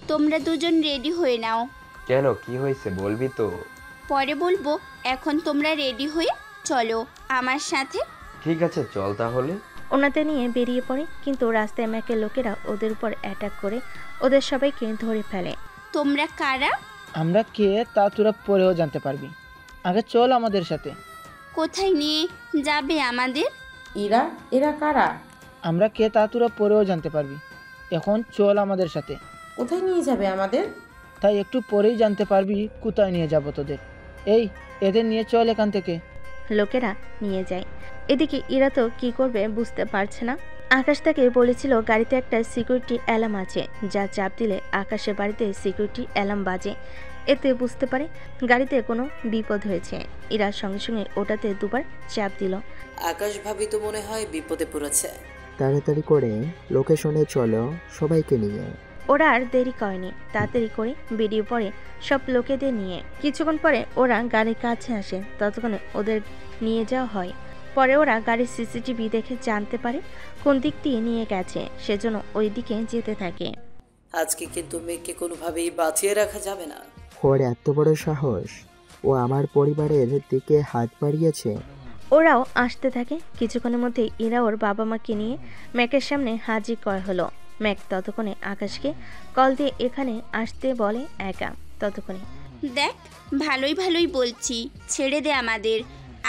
তোমরা দুজন রেডি হয়ে নাও। কেন, কি হয়েছে বলবি তো? পরে বলবো, এখন তোমরা রেডি হয়ে চলো আমার সাথে। ঠিক আছে, চল তাহলে। ওনাদের নিয়ে বেরিয়ে পড়ে, কিন্তু রাস্তায় ম্যাকের লোকেরা ওদের উপর অ্যাটাক করে ওদের সবাইকে ধরে ফেলে। তোমরা কারা? আমরা কে তা তোরা পরেও জানতে পারবি, আগে চল আমাদের সাথে। কোথায় নিয়ে যাবে আমাদের? এরা কারা? আমরা কে তা তোরা পরেও জানতে পারবি, এখন চল আমাদের সাথে। কোথায় নিয়ে যাবে আমাদের? তাই একটু পরেই জানতে পারবি কোথায় নিয়ে যাব তোদের। এই, এদের নিয়ে চল এখান থেকে। লোকেরা নিয়ে যায়। এদিকে ইরা তো কি করবে বুঝতে পারছে না। আকাশ তাকে বলেছিল গাড়িতে একটা সিকিউরিটি অ্যালার্ম আছে, যা চাপ দিলে আকাশের বাড়িতে সিকিউরিটি অ্যালার্ম বাজে। এতে বুঝতে পারে গাড়িতে কোনো বিপদ হয়েছে। ইরার সঙ্গে সঙ্গে ওটাতে দুবার চাপ দিল। আকাশ ভাবি তো মনে হয় বিপদে পড়েছে। তাড়াতাড়ি করে লোকেশনে চলো সবাইকে নিয়ে। ওরা আর দেরি করেনি, তাড়াতাড়ি করে বেরিয়ে পড়ে সব লোকেদের নিয়ে। কিছুক্ষণ পরে ওরা গাড়ির কাছে আসে, ততক্ষণে ওদের নিয়ে যাওয়া হয়। পরে ওরা গাড়ির সিসিটিভি দেখে জানতে পারে কোন দিক দিয়ে নিয়ে গেছে, সেজন্য ওই দিকে যেতে থাকে। আজকে কিন্তু মেয়েকে কোনোভাবেই বাঁচিয়ে রাখা যাবে না। ওর এত বড় সাহস, ও আমার পরিবারের দিকে হাত বাড়িয়েছে। ওরাও আসতে থাকে। কিছুক্ষণের মধ্যে ইরা ওর বাবা মাকে নিয়ে ম্যাকের সামনে হাজির করা হলো। ম্যাক ততক্ষণে আকাশকে কল দিয়ে এখানে আসতে বলে একা। ততক্ষণে, দেখ ভালোই ভালোই বলছি, ছেড়ে দে আমাদের।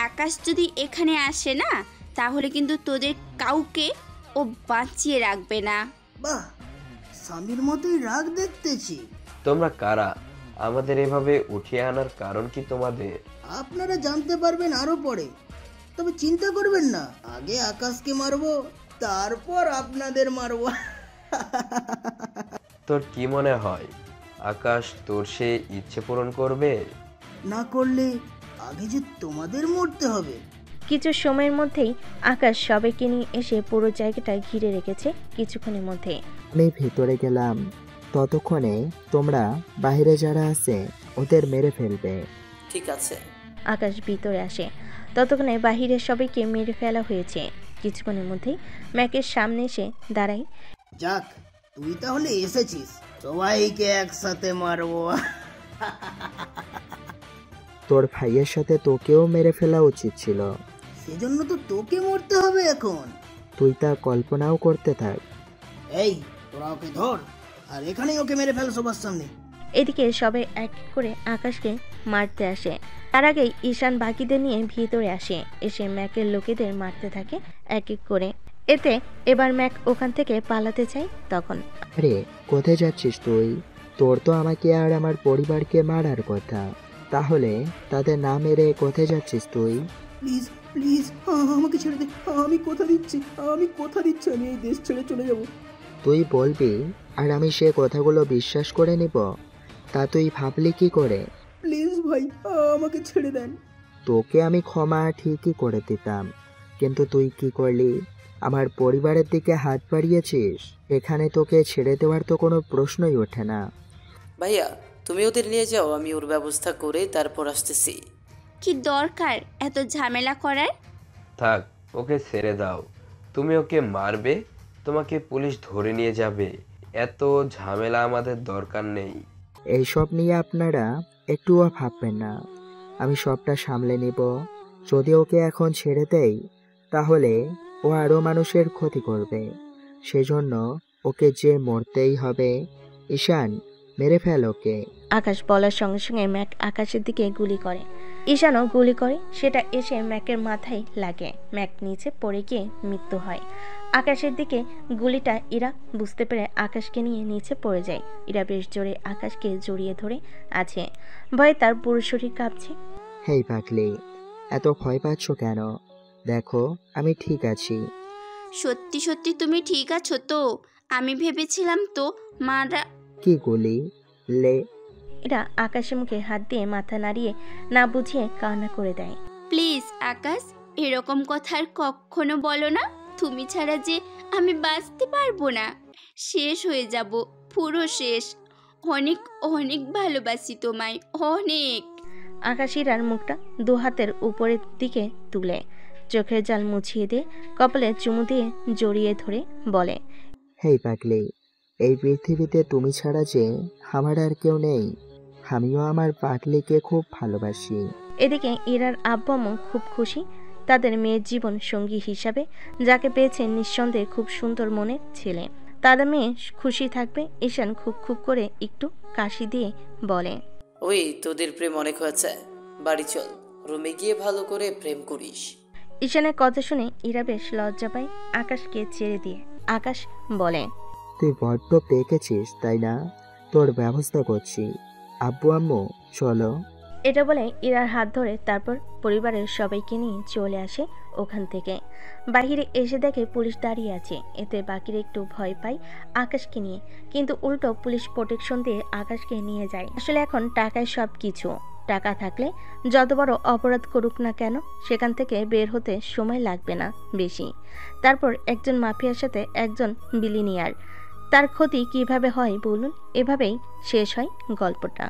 আকাশ যদি এখানে আসে না, তাহলে কিন্তু তোদের কাউকে ও বাঁচিয়ে রাখবে না। বাহ, স্বামীর মতোই রাগ দেখতেছি। তোমরা কারা? আমাদের এভাবে উঠিয়ে আনার কারণ কি তোমাদের? আপনারা জানতে পারবেন আরো পরে, তবে চিন্তা করবেন না, আগে আকাশকে মারবো, তারপর আপনাদের মারবো। তোর কি মনে হয় আকাশ তোর সে ইচ্ছে পূরণ করবে? না করলে আগে যে তোমাদের মরতে হবে। কিছু সময়ের মধ্যেই আকাশ সবাইকে নিয়ে এসে পুরো জায়গাটা ঘিরে রেখেছে। কিছুক্ষণের মধ্যে আমি ভিতরে গেলাম, ততক্ষণে তোমরা বাইরে যারা আছে ওদের মেরে ফেলবে। ঠিক আছে। আকাশ ভিতরে আসে, ততক্ষণে বাহিরে সবাইকে মেরে ফেলা হয়েছে। কিছুক্ষণের মধ্যেই ম্যাকের সামনে এসে দাঁড়াই। যাক, তুই তাহলে এসেছিস, সবাইকে একসাথে মারবো। তোর ভাইয়ের সাথে তোকেও মেরে ফেলা উচিত ছিল। সেজন্য তো তোকে মরতে হবে এখন। তুই তা কল্পনাও করতে থাক। এই, তোরা ওকে ধর আর এখানেই ওকে মেরে ফেল সবার সামনে। এদিকে সবাই এক করে আকাশকে মারতে আসে। তার আগেই ঈশান বাকিদের নিয়ে ভিতরে আসে, এসে ম্যাকের লোকেদের মারতে থাকে এক এক করে। এতে এবার ম্যাক ওখান থেকে পালাতে চায়। তখন, আরে কোথায় যাচ্ছিস তুই? তোর তো আমাকে আর আমার পরিবারকে মারার কথা, তাহলে তাদের না মেরে কোথায় যাচ্ছিস তুই? প্লিজ প্লিজ আমাকে ছেড়ে দে, আমি কথা দিচ্ছি আমি এই দেশ ছেড়ে চলে যাব। তুই বলবি আর আমি সে কথাগুলো বিশ্বাস করে নিব? তা তুই ভাবলি কি করে? প্লিজ ভাই, আমাকে ছেড়ে দেন। তোকে আমি ক্ষমা ঠিকই করে দিতাম, কিন্তু তুই কি করলি? আমার পরিবারের দিকে হাত বাড়িয়েছিস। এখানে তোকে ছেড়ে দেওয়ার তো কোনো প্রশ্নই ওঠে না। ভাইয়া, তুমি ওদের নিয়ে যাও, আমি ওর ব্যবস্থা করে তারপর আসতেছি। কি দরকার এত ঝামেলা করার? থাক, ওকে ছেড়ে দাও। তুমি ওকে মারবে, তোমাকে পুলিশ ধরে নিয়ে যাবে, এত ঝামেলা আমাদের দরকার নেই। এইসব নিয়ে আপনারা একটুও ভাববেন না, আমি সবটা সামলে নিব। যদি ওকে এখন ছেড়ে দেই তাহলে ও আরও মানুষের ক্ষতি করবে, সেজন্য ওকে যে মরতেই হবে। ঈশান, মেরে ফেল ওকে। আকাশ বলার সঙ্গে সঙ্গে ম্যাক আকাশের দিকে গুলি করে। ঈশানও গুলি করে, সেটা এসে ম্যাকের মাথায় লাগে। ম্যাক নিচে পড়ে গিয়ে মৃত্যু হয়। আকাশের দিকে গুলিটা ইরা বুঝতে পেরে আকাশকে নিয়ে নিচে পড়ে যায়। ইরা বেশ জোরে আকাশকে জড়িয়ে ধরে আছে, ভয়ে তার পুরো শরীর কাঁপছে। হেই পাগলি, এত ভয় পাচ্ছ কেন? দেখো আমি ঠিক আছি। সত্যি সত্যি তুমি ঠিক আছো তো? আমি ভেবেছিলাম তো মারা। কি গুলি লে? এরা আকাশের মুখে হাত দিয়ে মাথা নাড়িয়ে না বুঝিয়ে কান্না করে দেয়। প্লিজ আকাশ, এরকম কথা আর কখনো বলো না। তুমি ছাড়া যে আমি বাঁচতে পারবো না, শেষ হয়ে যাব, পুরো শেষ। অনেক অনেক ভালোবাসি তোমায়, অনেক। আকাশ ইরার মুখটা দু হাতের উপরের দিকে তুলে চোখের জাল মুছিয়ে দিয়ে কপালে চুমু দিয়ে জড়িয়ে ধরে বলে, হেই পাগলি, এই পৃথিবীতে তুমি ছাড়া যে আমার আর কেউ নেই। আমিও আমার পাগলিকে খুব ভালোবাসি। এদিকে ইরার আব্বু আম্মু খুব খুশি। তাদের মেয়ের জীবন সঙ্গী হিসাবে যাকে পেয়েছে নিঃসন্দেহে খুব সুন্দর মনের ছেলে। তাদের মেয়ে খুশি থাকবে। ঈশান খুব খুব করে একটু কাশি দিয়ে বলে, ওই তোদের প্রেম অনেক হয়েছে, বাড়ি চল, রুমে গিয়ে ভালো করে প্রেম করিস। ঈশানের কথা শুনে ইরা বেশ লজ্জা পায় আকাশকে ছেড়ে দিয়ে। আকাশ বলে, তুই বড্ড পেকেছিস তাই না? তোর ব্যবস্থা করছি। আব্বু আম্মু চলো। এটা বলে ইরার হাত ধরে তারপর পরিবারের সবাইকে নিয়ে চলে আসে ওখান থেকে। বাহিরে এসে দেখে পুলিশ দাঁড়িয়ে আছে। এতে বাকিরা একটু ভয় পায় আকাশকে নিয়ে, কিন্তু উল্টো পুলিশ প্রোটেকশন দিয়ে আকাশকে নিয়ে যায়। আসলে এখন টাকায় সব কিছু। টাকা থাকলে যত বড় অপরাধ করুক না কেন সেখান থেকে বের হতে সময় লাগবে না বেশি। তারপর একজন মাফিয়ার সাথে একজন বিলিনিয়ার, তার ক্ষতি কিভাবে হয় বলুন? এভাবেই শেষ হয় গল্পটা।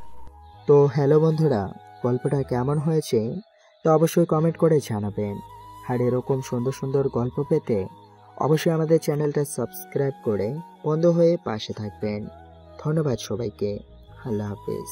তো হ্যালো বন্ধুরা, গল্পটা কেমন হয়েছে তো অবশ্যই কমেন্ট করে জানাবেন। আর এরকম সুন্দর সুন্দর গল্প পেতে অবশ্যই আমাদের চ্যানেলটা সাবস্ক্রাইব করে বন্ধ হয়ে পাশে থাকবেন। ধন্যবাদ সবাইকে। আল্লাহ হাফেজ।